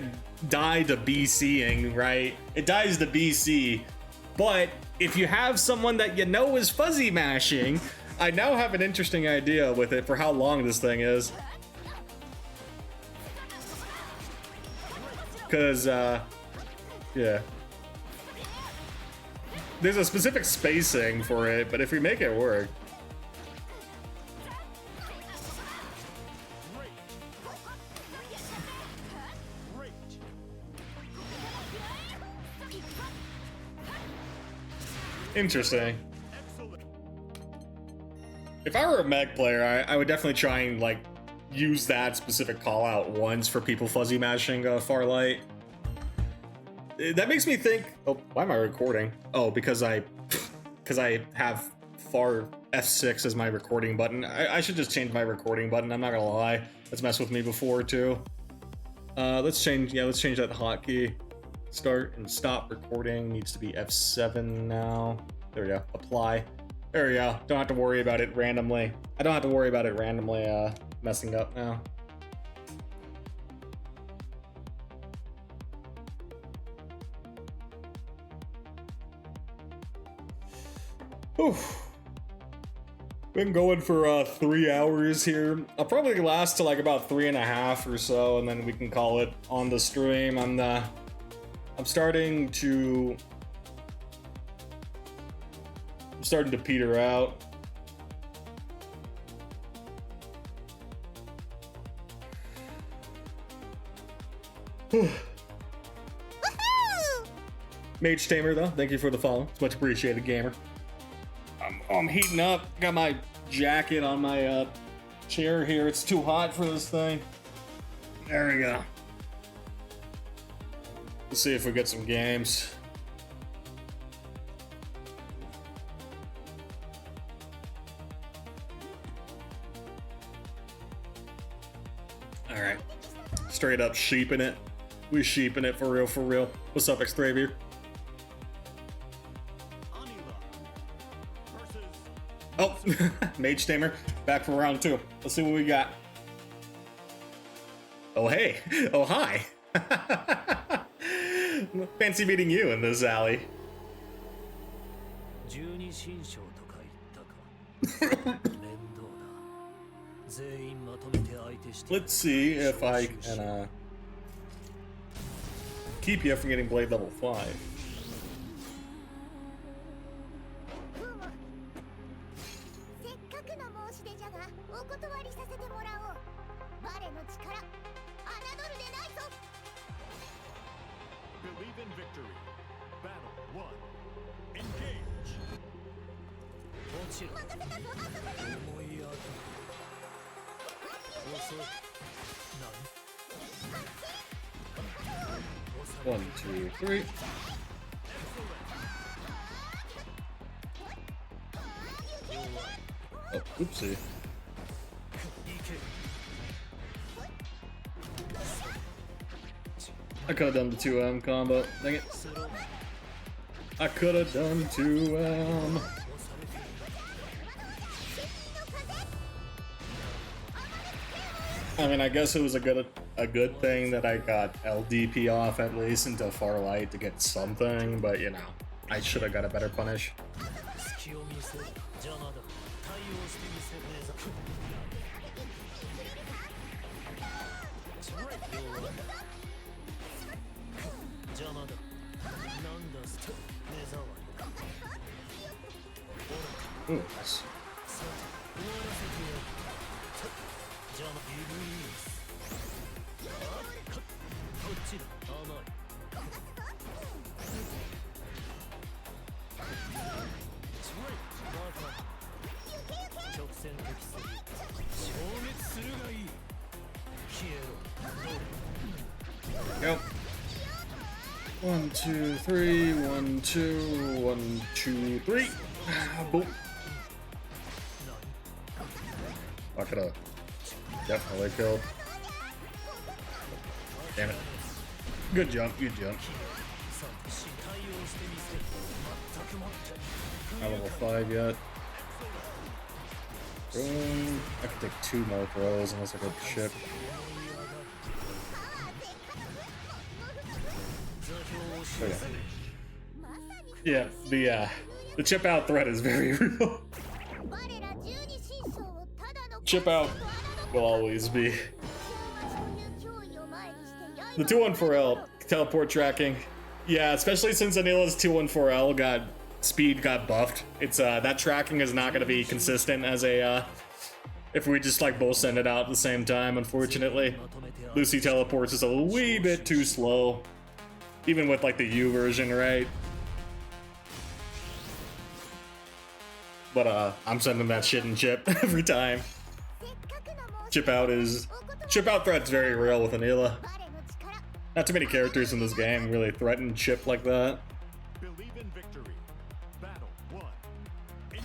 die to BCing, right? It dies to BC, but if you have someone that you know is fuzzy mashing, I now have an interesting idea with it for how long this thing is. Because, yeah. There's a specific spacing for it, but if we make it work. Interesting. If I were a Meg player, I would definitely try and, like, use that specific call out once for people fuzzy mashing Farlight. That makes me think, oh, why am I recording? Oh, because I have Far F6 as my recording button. I should just change my recording button, I'm not gonna lie. That's messed with me before too. Let's change that hotkey. Start and stop recording needs to be F7 now. There we go, apply. There we go, don't have to worry about it randomly. I don't have to worry about it randomly messing up now. Whew. Been going for 3 hours here. I'll probably last to like about 3.5 or so, and then we can call it on the stream. I'm starting to peter out. Mage Tamer, though, thank you for the follow. It's much appreciated, gamer. I'm heating up. Got my jacket on my chair here. It's too hot for this thing. There we go. Let's see if we get some games. All right. Straight up sheeping it. We sheeping it for real, for real. What's up, Xtravier? Oh, Mage Tamer, back for round 2. Let's see what we got. Oh, hey. Oh, hi. Fancy meeting you in this alley. Let's see if I can keep you from getting Blade level 5. Believe in victory. Battle 1. Engage. One, two, three. Oh, oopsie. I could have done the 2M combo. Dang it. I could have done 2M. I mean, I guess it was a good thing that I got LDP off at least into Farlight to get something, but you know, I should have got a better punish. Ooh, nice. Yep. 1, 2, 3. 1, 2. 1, 2, 3. Boom. I could have definitely killed. Damn it. Good jump, good jump. Not level 5 yet. Boom. I could take 2 more throws unless I go chip. Oh, yeah. Yeah, the chip out threat is very real. Chip out will always be. The 214L teleport tracking. Yeah, especially since Anila's 214L speed got buffed. It's that tracking is not gonna be consistent as a if we just like both send it out at the same time, unfortunately. Lucy teleports is a wee bit too slow. Even with like the U version, right? But I'm sending that shit in chip every time. Chip out threat's very real with Anila. Not too many characters in this game really threaten chip like that. Believe in victory. Battle 1. Engage.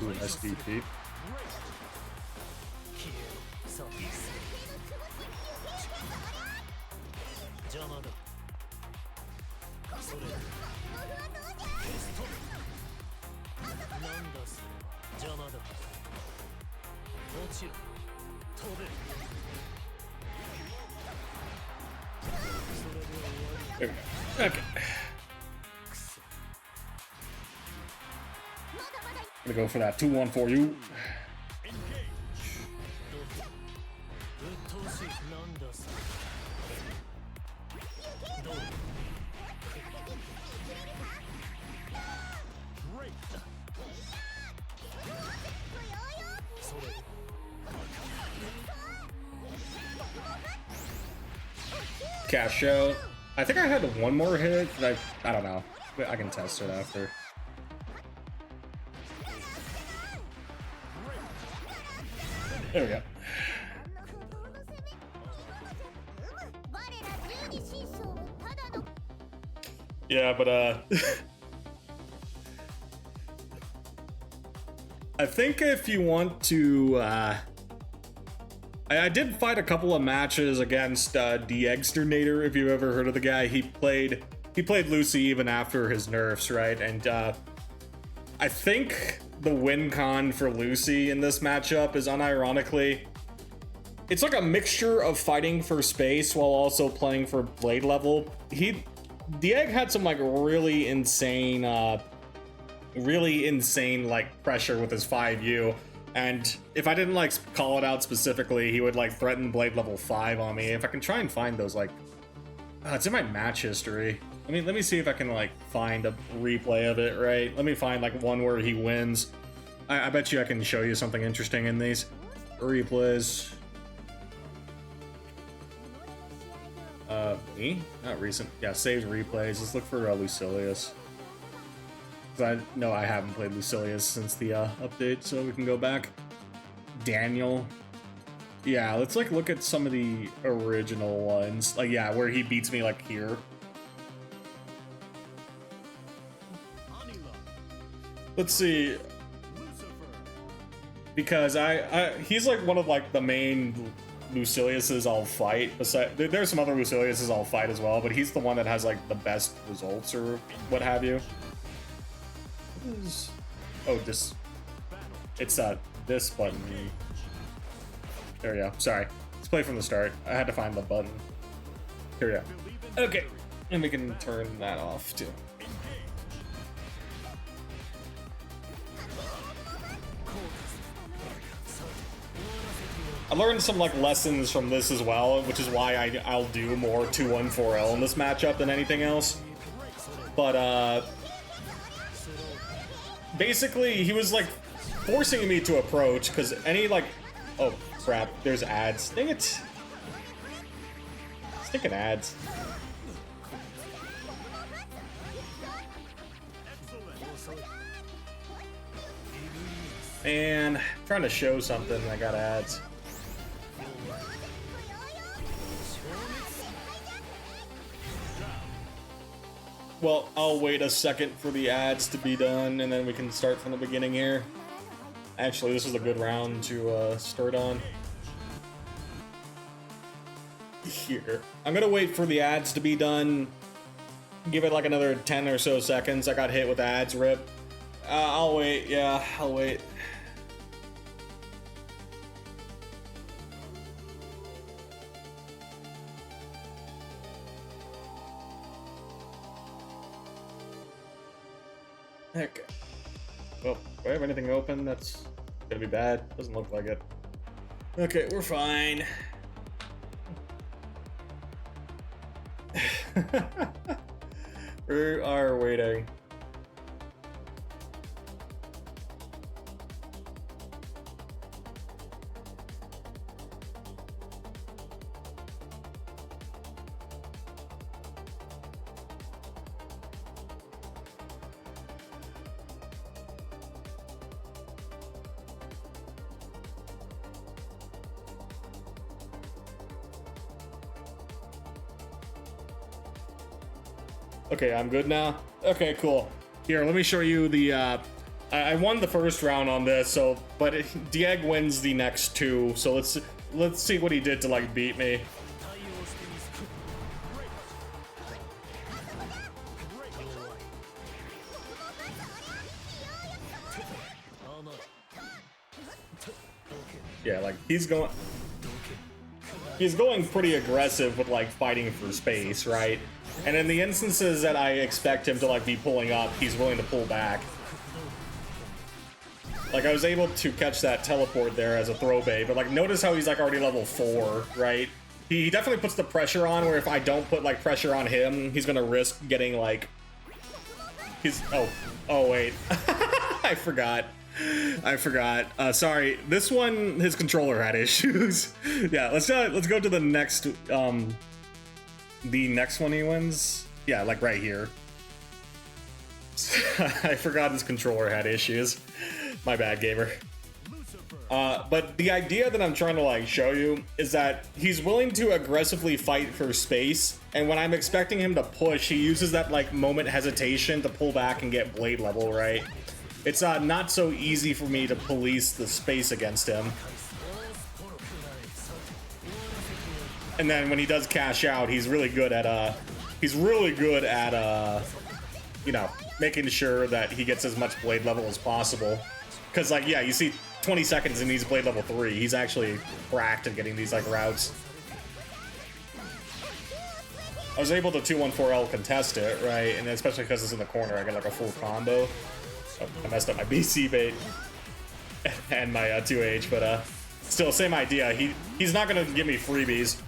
Ooh, SDP. There we go. Okay. Gonna go for that 2-1 for you. Cash out. I think I had one more hit, but I don't know. I can test it after. There we go. Yeah, but I think if you want to I did fight a couple of matches against the Exterminator, if you've ever heard of the guy. He played Lucy even after his nerfs, right? And I think the win con for Lucy in this matchup is unironically, it's like a mixture of fighting for space while also playing for blade level. Dieg had some like really insane like pressure with his 5U, and if I didn't like call it out specifically, he would like threaten blade level 5 on me. If I can try and find those, like, it's in my match history. Let me see if I can like find a replay of it, right? Let me find like one where he wins. I bet you I can show you something interesting in these replays. Me? Not recent. Yeah, saved replays. Let's look for Lucilius. Because I know I haven't played Lucilius since the update, so we can go back. Daniel. Yeah, let's like look at some of the original ones. Like, yeah, where he beats me like here. Let's see. Because he's like one of like the main Luciliuses I'll fight. There's some other Luciliuses I'll fight as well, but he's the one that has like the best results or what have you. Oh, this. It's this button. There we go. Sorry. Let's play from the start. I had to find the button. Here we go. Okay. And we can turn that off too. I learned some like lessons from this as well, which is why I'll do more 2-1-4L in this matchup than anything else. But basically he was like forcing me to approach because any like, oh crap, there's ads. Dang it. Stinking ads. And trying to show something, I got ads. Well, I'll wait a second for the ads to be done, and then we can start from the beginning here. Actually, this is a good round to start on. Here. I'm gonna wait for the ads to be done. Give it like another 10 or so seconds. I got hit with ads, rip. I'll wait, yeah, I'll wait. Heck. Well, do I have anything open? That's gonna be bad. Doesn't look like it. Okay, we're fine. We are waiting. Okay, I'm good now. Okay, cool. Here, let me show you the. I won the first round on this, so but Dieg wins the next two. So let's see what he did to like beat me. Yeah, like he's going pretty aggressive with like fighting for space, right? And in the instances that I expect him to like be pulling up, he's willing to pull back. Like I was able to catch that teleport there as a throw bait, but like notice how he's like already level 4, right? He definitely puts the pressure on where if I don't put like pressure on him, he's gonna risk getting like oh wait. I forgot. Sorry. This one, his controller had issues. Yeah, let's go to the next one he wins. Yeah, like right here. I forgot his controller had issues. My bad, gamer. But the idea that I'm trying to like show you is that he's willing to aggressively fight for space, and when I'm expecting him to push, he uses that like moment hesitation to pull back and get blade level, right? It's not so easy for me to police the space against him. And then when he does cash out, he's really good at you know, making sure that he gets as much blade level as possible. Because, like, yeah, you see 20 seconds and he's blade level 3. He's actually cracked at getting these, like, routes. I was able to 214L contest it, right? And especially because it's in the corner, I get, like, a full combo. Oh, I messed up my BC bait and my 2H, but still, same idea. He's not going to give me freebies.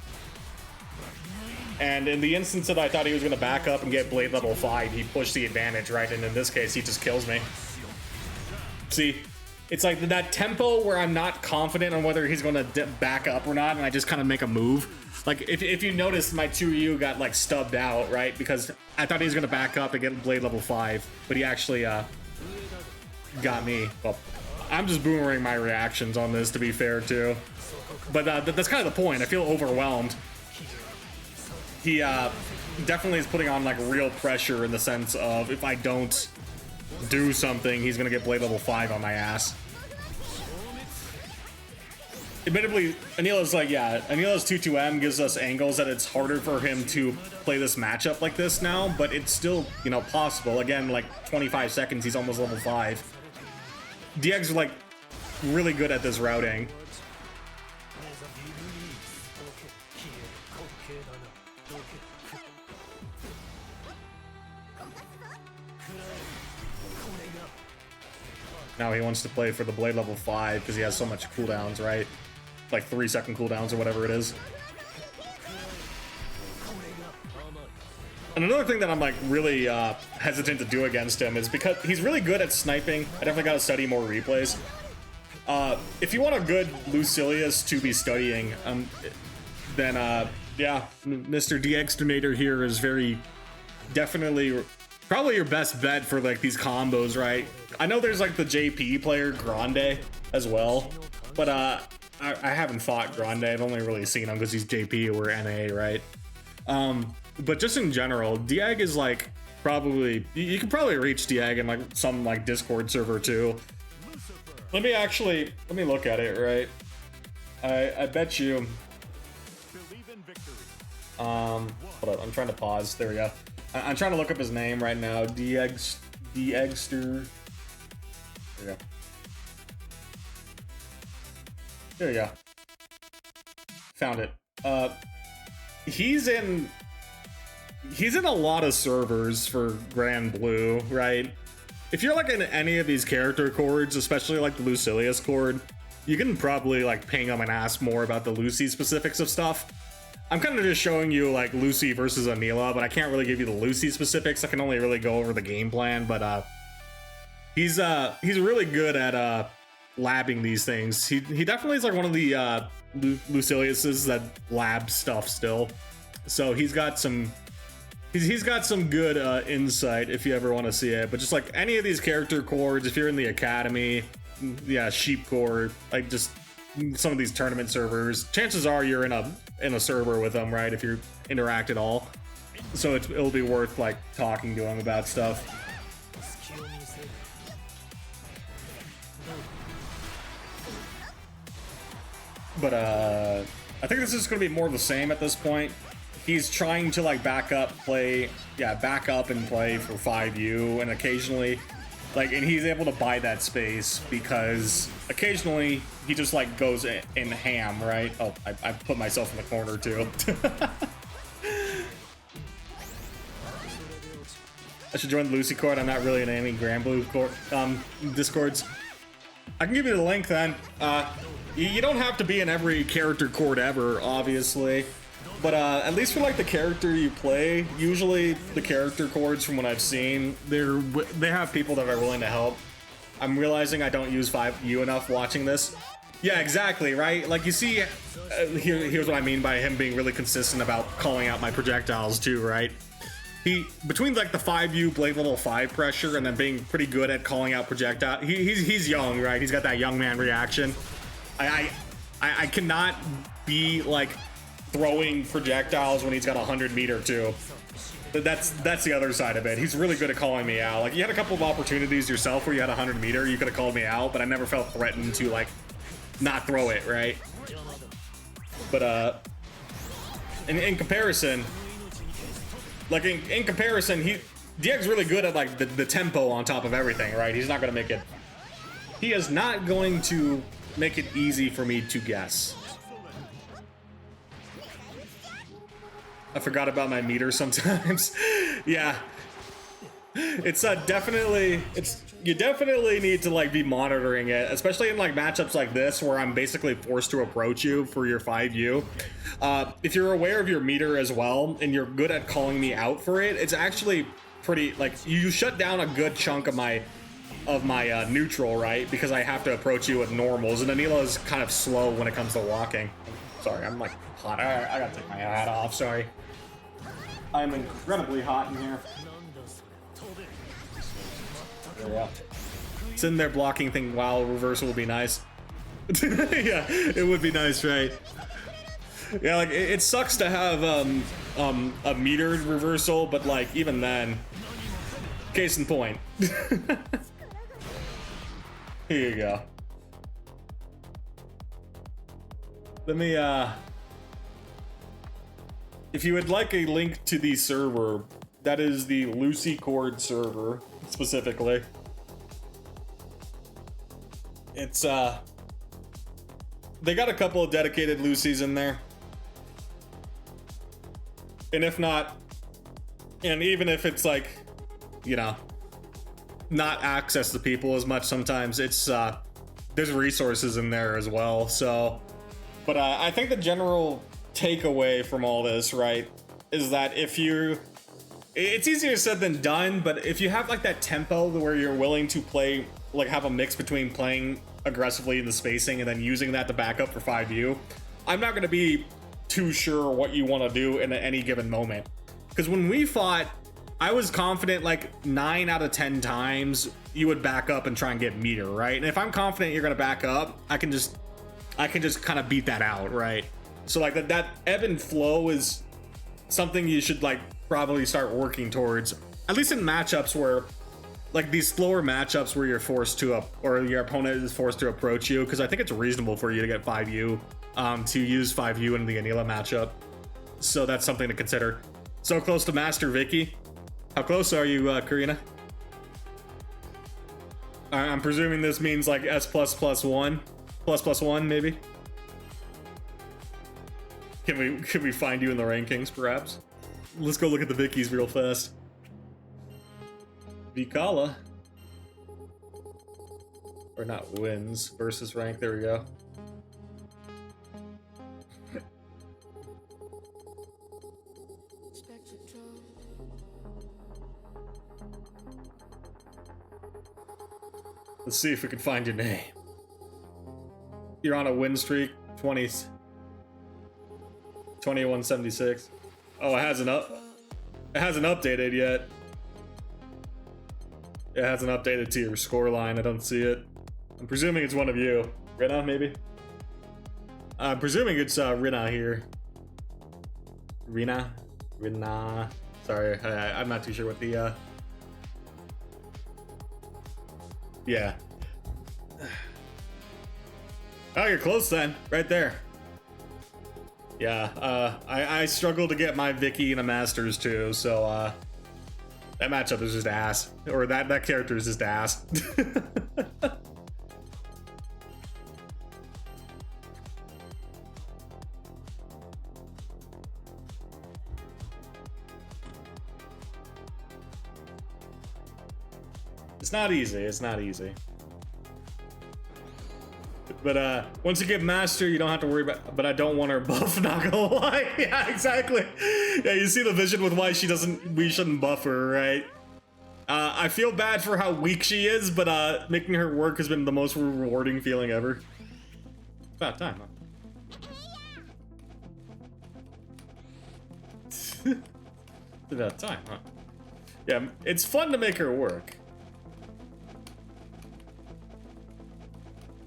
And in the instance that I thought he was going to back up and get blade level 5, he pushed the advantage, right? And in this case, he just kills me. See? It's like that tempo where I'm not confident on whether he's going to back up or not, and I just kind of make a move. Like, if you notice, my 2U got, like, stubbed out, right? Because I thought he was going to back up and get blade level 5, but he actually got me. Well, I'm just boomerang my reactions on this, to be fair, too. But that's kind of the point. I feel overwhelmed. He definitely is putting on, like, real pressure in the sense of if I don't do something, he's going to get blade level 5 on my ass. Admittedly, Anila's like, yeah, Anila's 2-2M gives us angles that it's harder for him to play this matchup like this now, but it's still, you know, possible. Again, like 25 seconds, he's almost level 5. DX's like really good at this routing. Now he wants to play for the blade level 5 because he has so much cooldowns, right? Like 3-second cooldowns or whatever it is. And another thing that I'm like really hesitant to do against him is because he's really good at sniping. I definitely got to study more replays. If you want a good Lucilius to be studying, then yeah, Mr. DXterminator here is very definitely probably your best bet for like these combos, right? I know there's like the JP player Grande as well, but I haven't fought Grande. I've only really seen him because he's JP or NA, right? But just in general, Diag is like probably you can probably reach Diag in like some like Discord server too. Let me look at it, right? I bet you. Hold up, I'm trying to pause. There we go. I'm trying to look up his name right now. DXter. There we go. There we go. Found it. He's in a lot of servers for Grand Blue, right? If you're like in any of these character chords, especially like the Lucilius chord, you can probably like ping him and ask more about the Lucy specifics of stuff. I'm kind of just showing you like Lucy versus Anila, but I can't really give you the Lucy specifics. I can only really go over the game plan, but he's really good at labbing these things. He definitely is like one of the Luciliuses that lab stuff still. So he's got some good insight if you ever want to see it. But just like any of these character chords, if you're in the academy, yeah, sheep chord, like just some of these tournament servers, chances are you're in a server with them, right? If you interact at all, so it'll be worth like talking to him about stuff. But I think this is going to be more of the same at this point. He's trying to like back up and play for 5U, and occasionally like, and he's able to buy that space because occasionally he just like goes in ham, right? Oh, I put myself in the corner too. I should join the Lucy Court. I'm not really in any Grand Blue Court Discords. I can give you the link then. You don't have to be in every character court ever, obviously. But at least for like the character you play, usually the character chords from what I've seen, they have people that are willing to help. I'm realizing I don't use 5U enough watching this. Yeah, exactly, right? Like you see, here's what I mean by him being really consistent about calling out my projectiles too, right? Between like the 5U blade level 5 pressure and then being pretty good at calling out projectile, he's young, right? He's got that young man reaction. I cannot be like throwing projectiles when he's got 100-meter too. That's the other side of it. He's really good at calling me out. Like you had a couple of opportunities yourself where you had 100-meter, you could have called me out, but I never felt threatened to like not throw it, right? But in comparison, like in comparison, DX's really good at like the tempo on top of everything, right? He's not gonna make it he is not going to make it easy for me to guess. I forgot about my meter sometimes. Yeah. It's definitely, you definitely need to like be monitoring it, especially in like matchups like this where I'm basically forced to approach you for your 5U. If you're aware of your meter as well and you're good at calling me out for it, it's actually pretty, like, you shut down a good chunk of my neutral, right? Because I have to approach you with normals, and Anila is kind of slow when it comes to walking. Sorry, I'm like hot. I gotta take my hat off, sorry. I'm incredibly hot in here. Yeah. Sitting there blocking thing while reversal would be nice. Yeah, it would be nice, right? Yeah, like it sucks to have a metered reversal, but like even then, case in point. Here you go. Let me if you would like a link to the server, that is the Lucy Cord server specifically. It's they got a couple of dedicated Lucys in there. And if not, and even if it's like, you know, not access to people as much sometimes, it's there's resources in there as well. So, but I think the general takeaway from all this, right, is that if you, it's easier said than done, but if you have like that tempo where you're willing to play, like have a mix between playing aggressively in the spacing and then using that to back up for 5U, I'm not going to be too sure what you want to do in any given moment. Because when we fought, I was confident like 9 out of 10 times you would back up and try and get meter, right? And if I'm confident you're going to back up, I can just kind of beat that out, right? So like that ebb and flow is something you should like probably start working towards, at least in matchups where like these slower matchups where you're forced to or your opponent is forced to approach you, because I think it's reasonable for you to get 5U, to use 5U in the Anila matchup. So that's something to consider. So close to Master Vicky. How close are you, Karina? I'm presuming this means like S++1, ++1 maybe. Can we find you in the rankings perhaps? Let's go look at the Vickies real fast. Vikala. Or not wins versus rank, there we go. Let's see if we can find your name. You're on a win streak, 20s. 2176. Oh, it hasn't updated yet. It hasn't updated to your score line. I don't see it. I'm presuming it's one of you. Rina, maybe? I'm presuming it's Rina here. Rina? Sorry, I'm not too sure what the yeah. Oh, you're close then. Right there. Yeah, I struggle to get my Vicky in a Masters too, so that matchup is just ass. Or that character is just ass. It's not easy. But once you get Master, you don't have to worry about, but I don't want her buff, not gonna lie. Yeah, exactly. Yeah, you see the vision with why we shouldn't buff her, right? I feel bad for how weak she is, but making her work has been the most rewarding feeling ever. About time, huh? It's about time, huh? Yeah, it's fun to make her work.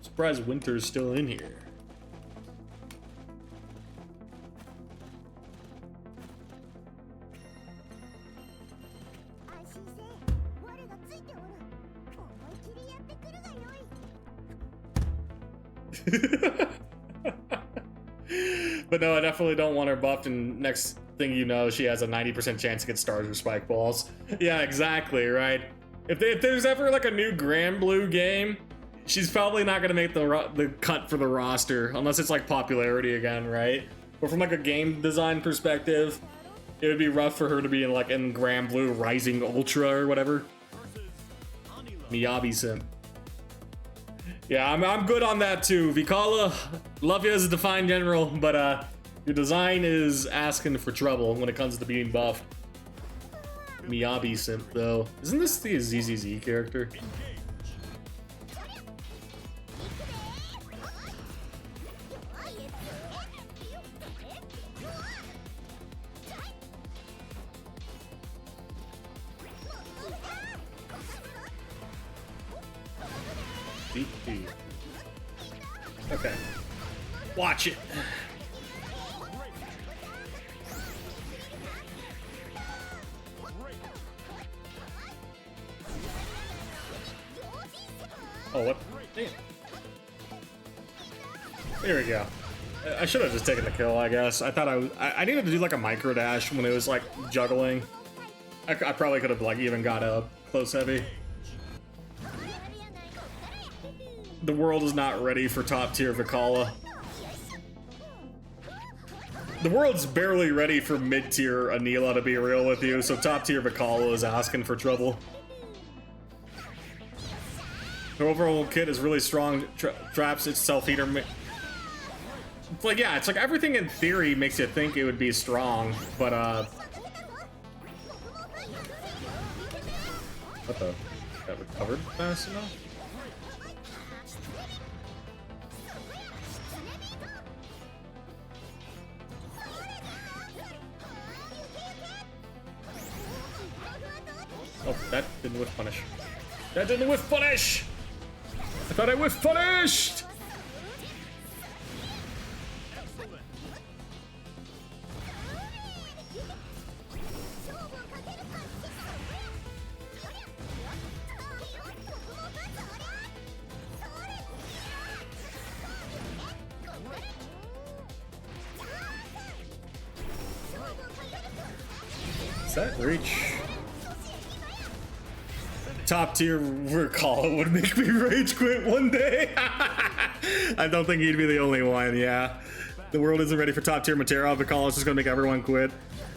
Surprised Winter's still in here. But no, I definitely don't want her buffed, and next thing you know, she has a 90% chance to get stars or spike balls. Yeah, exactly, right? If there's ever like a new Grand Blue game, she's probably not gonna make the cut for the roster unless it's like popularity again, right? But from like a game design perspective, it would be rough for her to be in like in Grand Blue Rising Ultra or whatever. Miyabi simp. Yeah, I'm good on that too. Vikala, love you as a defined general, but your design is asking for trouble when it comes to being buffed. Miyabi simp though. Isn't this the ZZZ character? Okay. Watch it. Oh, what? Damn. There we go. I should have just taken the kill, I guess. I thought I needed to do like a micro dash when it was like juggling. I probably could have like even got a close heavy. The world is not ready for top tier Vikala. The world's barely ready for mid tier Anila, to be real with you, so top tier Vikala is asking for trouble. The overall kit is really strong. Traps its self-heater. It's like, yeah, it's like everything in theory makes you think it would be strong, but what the? Got recovered fast enough? Oh, that didn't whiff punish. That didn't whiff punish! I thought I whiff punished! Is that reach? Top tier Vikala would make me rage quit one day. I don't think he'd be the only one, yeah. The world isn't ready for top tier Matera. Vikala is just gonna make everyone quit.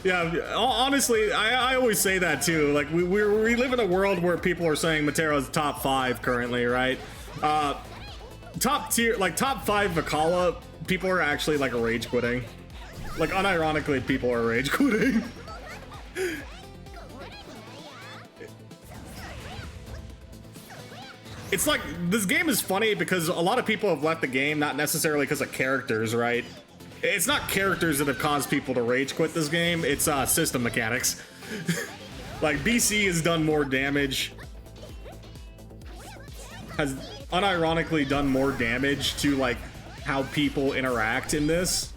Yeah, honestly, I always say that too. Like, we live in a world where people are saying Matera is top 5 currently, right? Top tier, like top 5 Vikala, people are actually like rage quitting. Like, unironically, people are rage quitting. It's like, this game is funny because a lot of people have left the game, not necessarily because of characters, right? It's not characters that have caused people to rage quit this game, it's system mechanics. Like, BC has done more damage, has unironically done more damage to, like, how people interact in this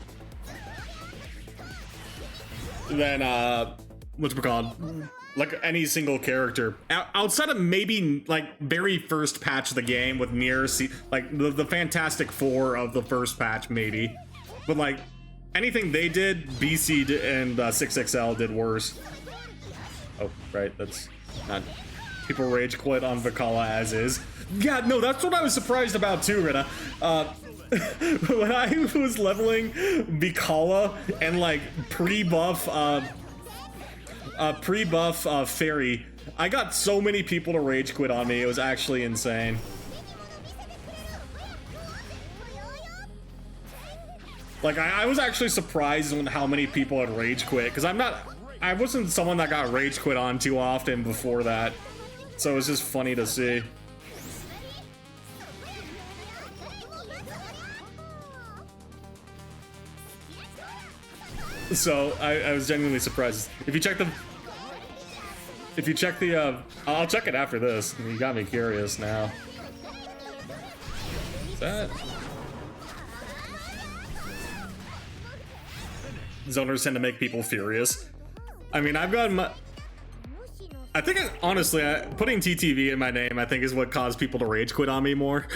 than, what's it called? Like any single character outside of maybe like very first patch of the game with Nier, like the Fantastic Four of the first patch maybe, but like anything they did, BC and 6XL did worse. Oh right, that's not, people rage quit on Vikala as is. Yeah, no, that's what I was surprised about too, Rita. When I was leveling Vikala and like pre-buff Fairy, I got so many people to rage quit on me, it was actually insane. Like, I was actually surprised when how many people had rage quit, because I wasn't someone that got rage quit on too often before that, so it was just funny to see. So I was genuinely surprised. If you check the, I'll check it after this. You got me curious now. Is that? Zoners tend to make people furious. I mean, I've gotten my, I think, honestly, putting TTV in my name, I think, is what caused people to rage quit on me more.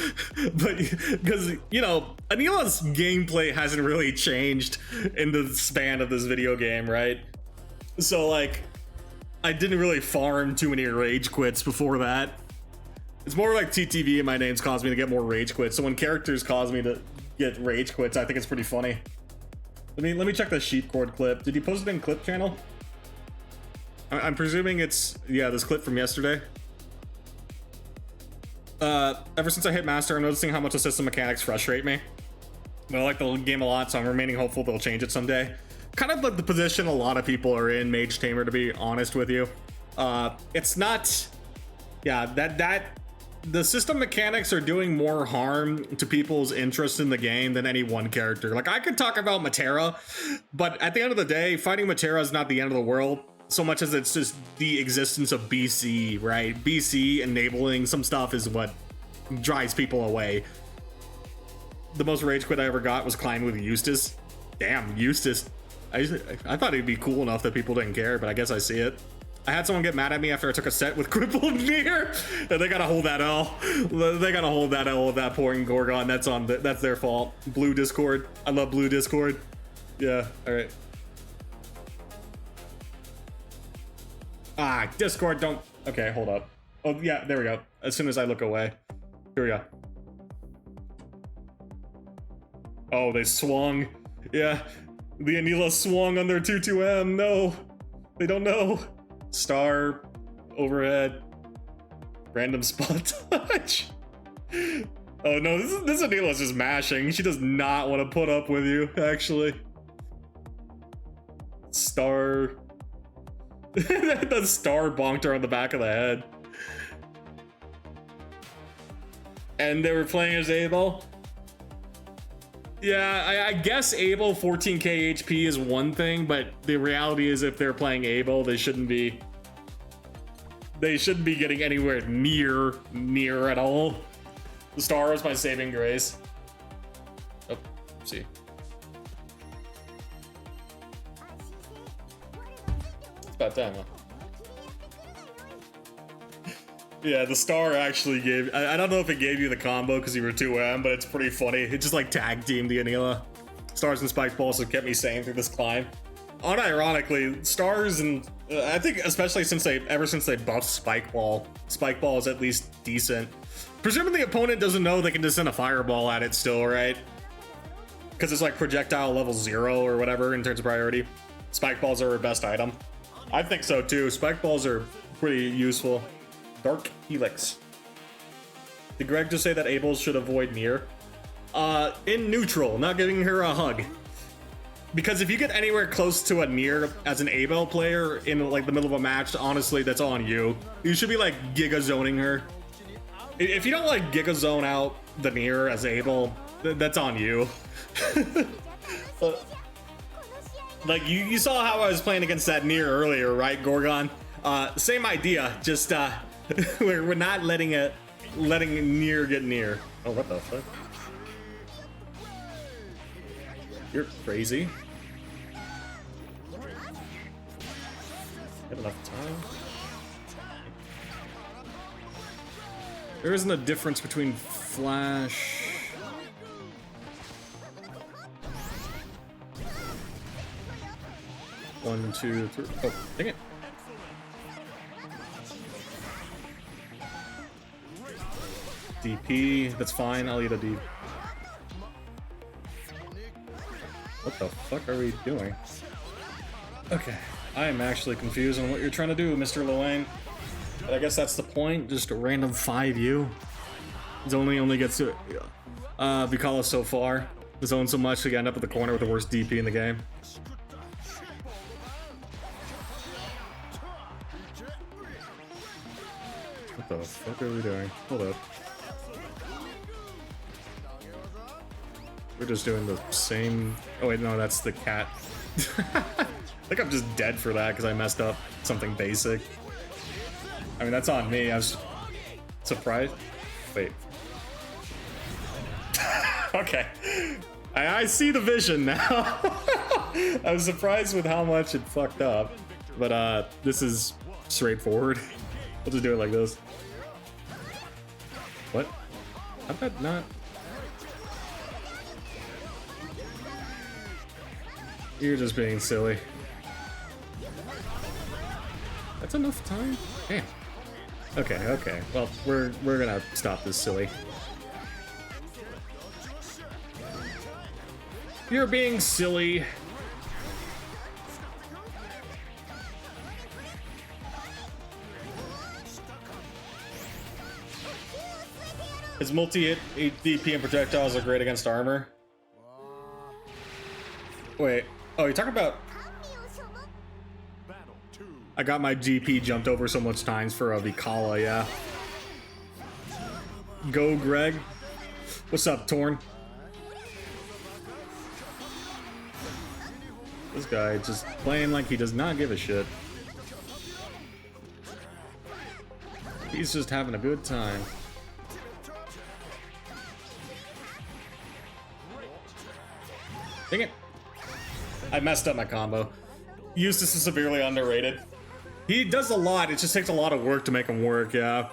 But, because, you know, Anila's gameplay hasn't really changed in the span of this video game, right? So, like, I didn't really farm too many rage quits before that. It's more like TTV in my names cause me to get more rage quits. So when characters cause me to get rage quits, I think it's pretty funny. Let me check the sheep cord clip. Did he post it in clip channel? I'm presuming it's, yeah, this clip from yesterday. Ever since I hit master, I'm noticing how much the system mechanics frustrate me. But I like the game a lot, so I'm remaining hopeful they'll change it someday. Kind of like the position a lot of people are in, Mage Tamer, to be honest with you. It's not, yeah, the system mechanics are doing more harm to people's interest in the game than any one character. Like, I could talk about Matera, but at the end of the day, fighting Matera is not the end of the world, so much as it's just the existence of BC, right? BC enabling some stuff is what drives people away. The most rage quit I ever got was climbing with Eustace. Damn, Eustace. I thought he'd be cool enough that people didn't care, but I guess I see it. I had someone get mad at me after I took a set with crippled Nier, and they gotta hold that L. They gotta hold that L with that point, Gorgon. That's their fault. Blue Discord. I love Blue Discord. Yeah. All right. Ah, Discord. Don't. Okay, hold up. Oh yeah, there we go. As soon as I look away, here we go. Oh, they swung. Yeah, the Anila swung on their 2-2M. No, they don't know. Star, overhead, random spot touch. Oh no, this Anila's just mashing. She does not want to put up with you, actually. Star. The star bonked her on the back of the head. And they were playing as Abel. Yeah, I guess Abel 14k HP is one thing, but the reality is if they're playing Abel, they shouldn't be getting anywhere near at all. The star is my saving grace. Oh, see. It's about time, huh? Yeah, the star actually gave... I don't know if it gave you the combo because you were 2M, but it's pretty funny. It just like tag teamed the Anila. Stars and Spike Balls have kept me sane through this climb. Unironically, Stars and... I think especially ever since they buffed Spike Ball is at least decent. Presuming the opponent doesn't know they can just send a fireball at it still, right? Because it's like projectile level 0 or whatever in terms of priority. Spike Balls are her best item. I think so too. Spike Balls are pretty useful. Dark Helix. Did Greg just say that Abel should avoid Nier? In neutral, not giving her a hug. Because if you get anywhere close to a Nier as an Abel player in like the middle of a match, honestly, that's on you. You should be like Giga Zoning her. If you don't like Giga Zone out the Nier as Abel, that's on you. Like you saw how I was playing against that Nier earlier, right, Gorgon? Same idea, just we're not letting Nier get near. Oh, what the fuck? You're crazy. Get enough time. There isn't a difference between Flash. One, two, three. Oh, dang it. DP, that's fine, I'll eat a D. What the fuck are we doing? Okay, I am actually confused on what you're trying to do, Mr. Loane. But I guess that's the point, just a random 5U. Zone only gets to Bukala so far. Zone so much to end up at the corner with the worst DP in the game. What the fuck are we doing? Hold up. We're just doing the same... Oh wait, no, that's the cat. I think I'm just dead for that because I messed up something basic. I mean, that's on me. I was surprised. Wait. Okay. I see the vision now. I was surprised with how much it fucked up. But this is straightforward. I'll just do it like this. What? How'd that not... You're just being silly. That's enough time? Damn. Okay, okay. Well, we're gonna stop this silly. You're being silly. His multi-hit DP and projectiles are great against armor. Wait. Oh, you're talking about... 神を所望 Battle 2. I got my GP jumped over so much times for a Vikala, yeah. Go, Greg. What's up, Torn? This guy just playing like he does not give a shit. He's just having a good time. Dang it. I messed up my combo. Eustace is severely underrated. He does a lot, it just takes a lot of work to make him work, yeah.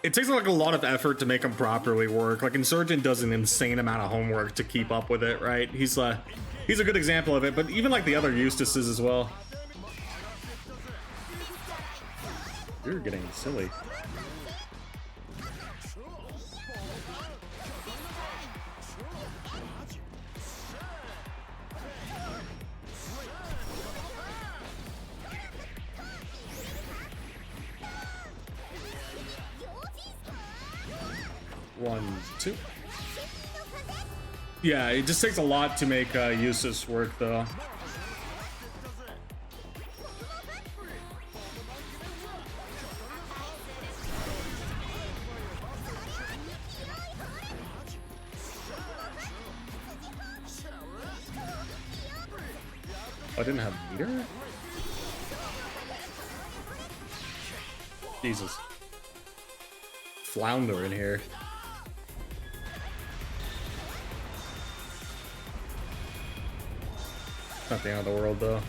It takes like a lot of effort to make him properly work. Like Insurgent does an insane amount of homework to keep up with it, right? He's a good example of it, but even like the other Eustaces as well. You're getting silly. One, two. Yeah, it just takes a lot to make Eustace work, though. Oh, I didn't have meter? Jesus. Flounder in here. Not the end of the world, though.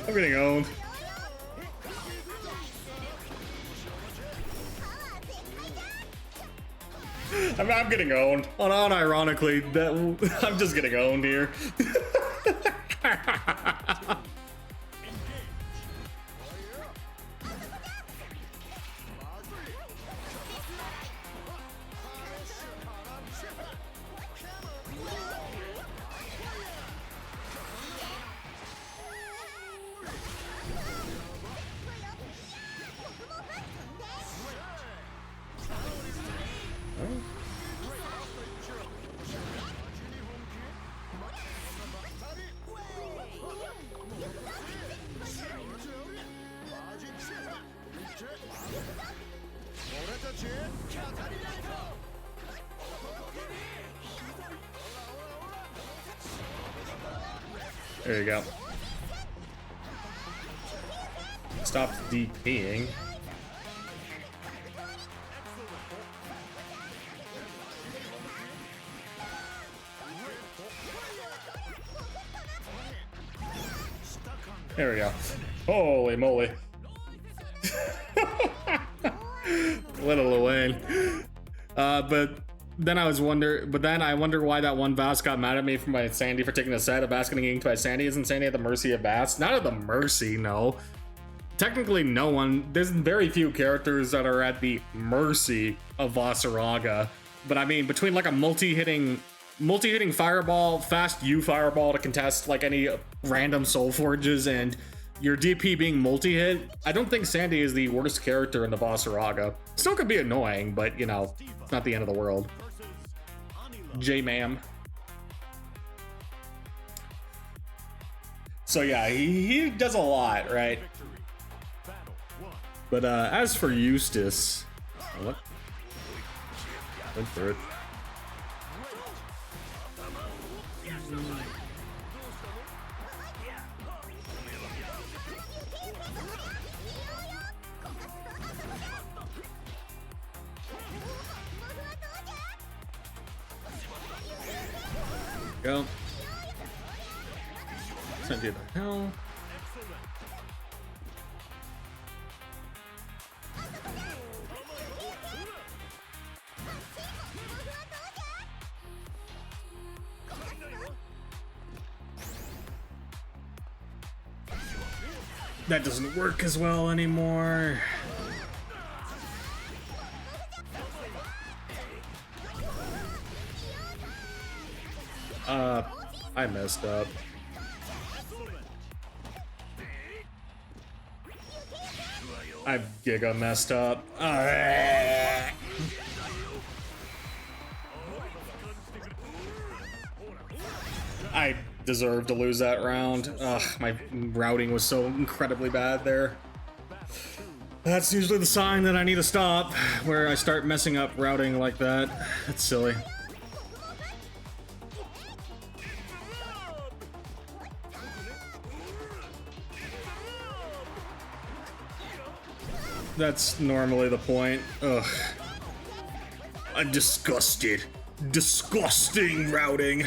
I'm getting owned. I'm getting owned. Unironically, that I'm just getting owned here. There you go. Stopped DPing. There we go. Holy moly. Little Elaine. But then I wonder why that one Bass got mad at me for my Sandy for taking a set. A Bass getting inked by Sandy. Isn't Sandy at the mercy of Bass? Not at the mercy, no. Technically, no one. There's very few characters that are at the mercy of Vasaraga. But I mean, between like a multi-hitting fireball, fast U fireball to contest like any random soul forges, and your DP being multi-hit, I don't think Sandy is the worst character in the Vasaraga. Still could be annoying, but you know, it's not the end of the world. J-Ma'am. So yeah, he does a lot, right? But as for Eustace, what? Went for it. Go. Send you the hell. That doesn't work as well anymore. I messed up. I giga messed up. I deserve to lose that round. Ugh, my routing was so incredibly bad there. That's usually the sign that I need to stop, where I start messing up routing like that. That's silly. That's normally the point. Ugh. I'm disgusted. Disgusting routing.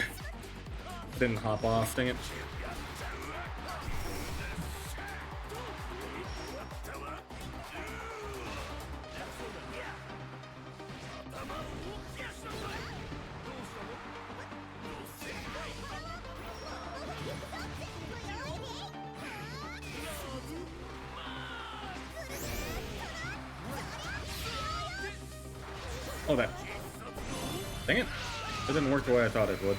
Didn't hop off, dang it. Oh, that. Dang it. It didn't work the way I thought it would.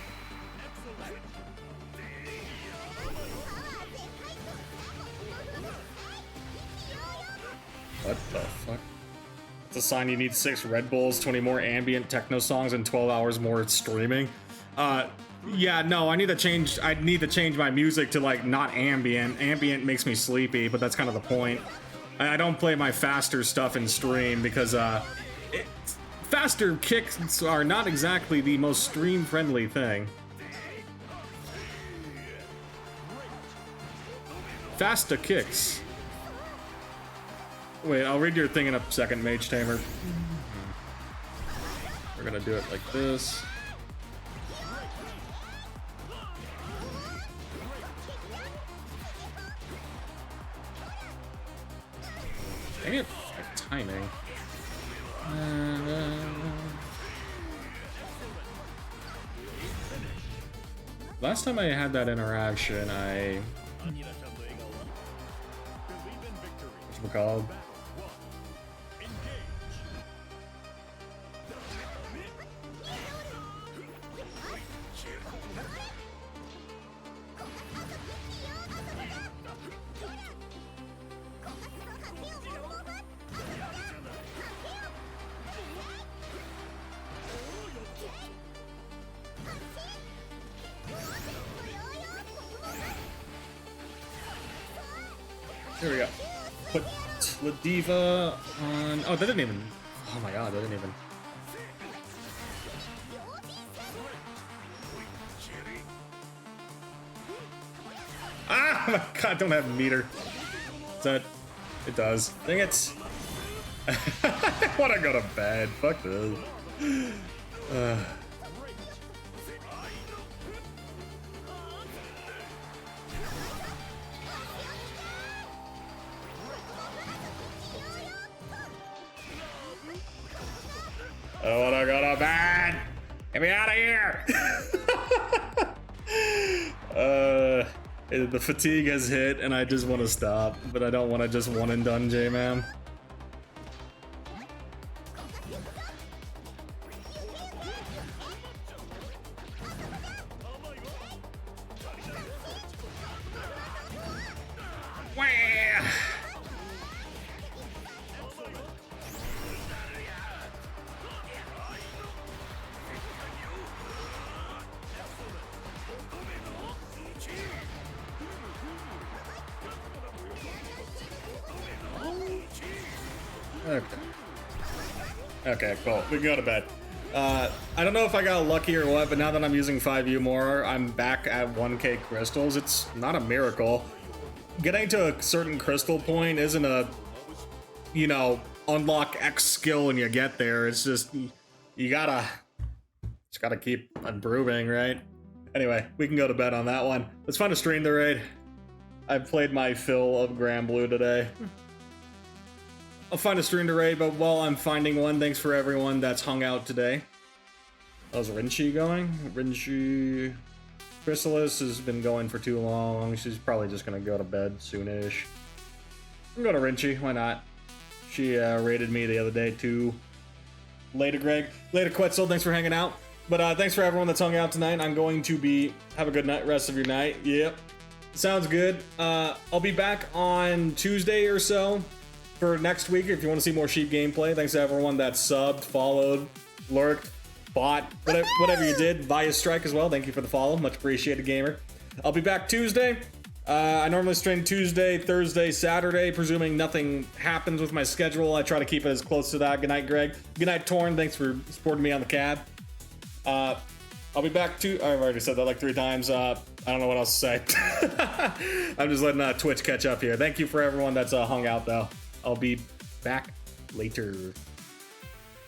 What the fuck? It's a sign you need 6 Red Bulls, 20 more ambient techno songs, and 12 hours more streaming. Yeah, no, I need to change my music to, like, not ambient. Ambient makes me sleepy, but that's kind of the point. I don't play my faster stuff in stream because, faster kicks are not exactly the most stream-friendly thing. Faster kicks. Wait, I'll read your thing in a second, Mage Tamer. We're gonna do it like this. Dang it, my timing. Last time I had that interaction, what's it called? Here we go. Put Ladiva on. Oh, that didn't even. Oh my god, that didn't even. Ah, oh my god, I don't have meter. Is that. It does. Dang it. I want to go to bed. Fuck this. I wanna go to bed! Get me out of here! The fatigue has hit and I just want to stop, but I don't want to just one and done J-Man. Okay, cool. We can go to bed. I don't know if I got lucky or what, but now that I'm using 5U more, I'm back at 1k crystals. It's not a miracle. Getting to a certain crystal point isn't a, you know, unlock X skill when you get there. It's just, you gotta keep improving, right? Anyway, we can go to bed on that one. Let's find a stream to raid. I've played my fill of Grand Blue today. I'll find a stream to raid, but while I'm finding one, thanks for everyone that's hung out today. How's Rinchi going? Rinchi... Chrysalis has been going for too long. She's probably just gonna go to bed soonish. can go to Rinchi. Why not? She rated me the other day too. Later, Greg. Later, Quetzal. Thanks for hanging out. But thanks for everyone that's hung out tonight. I'm going to have a good night, rest of your night. Yep. Sounds good. I'll be back on Tuesday or so for next week if you want to see more Sheep gameplay. Thanks to everyone that subbed, followed, lurked, bought, whatever you did. Via Strike as well. Thank you for the follow. Much appreciated, gamer. I'll be back Tuesday. I normally stream Tuesday, Thursday, Saturday, presuming nothing happens with my schedule. I try to keep it as close to that. Good night, Greg. Good night, Torn. Thanks for supporting me on the cab. I'll be back I've already said that like 3 times. I don't know what else to say. I'm just letting Twitch catch up here. Thank you for everyone that's hung out, though. I'll be back later.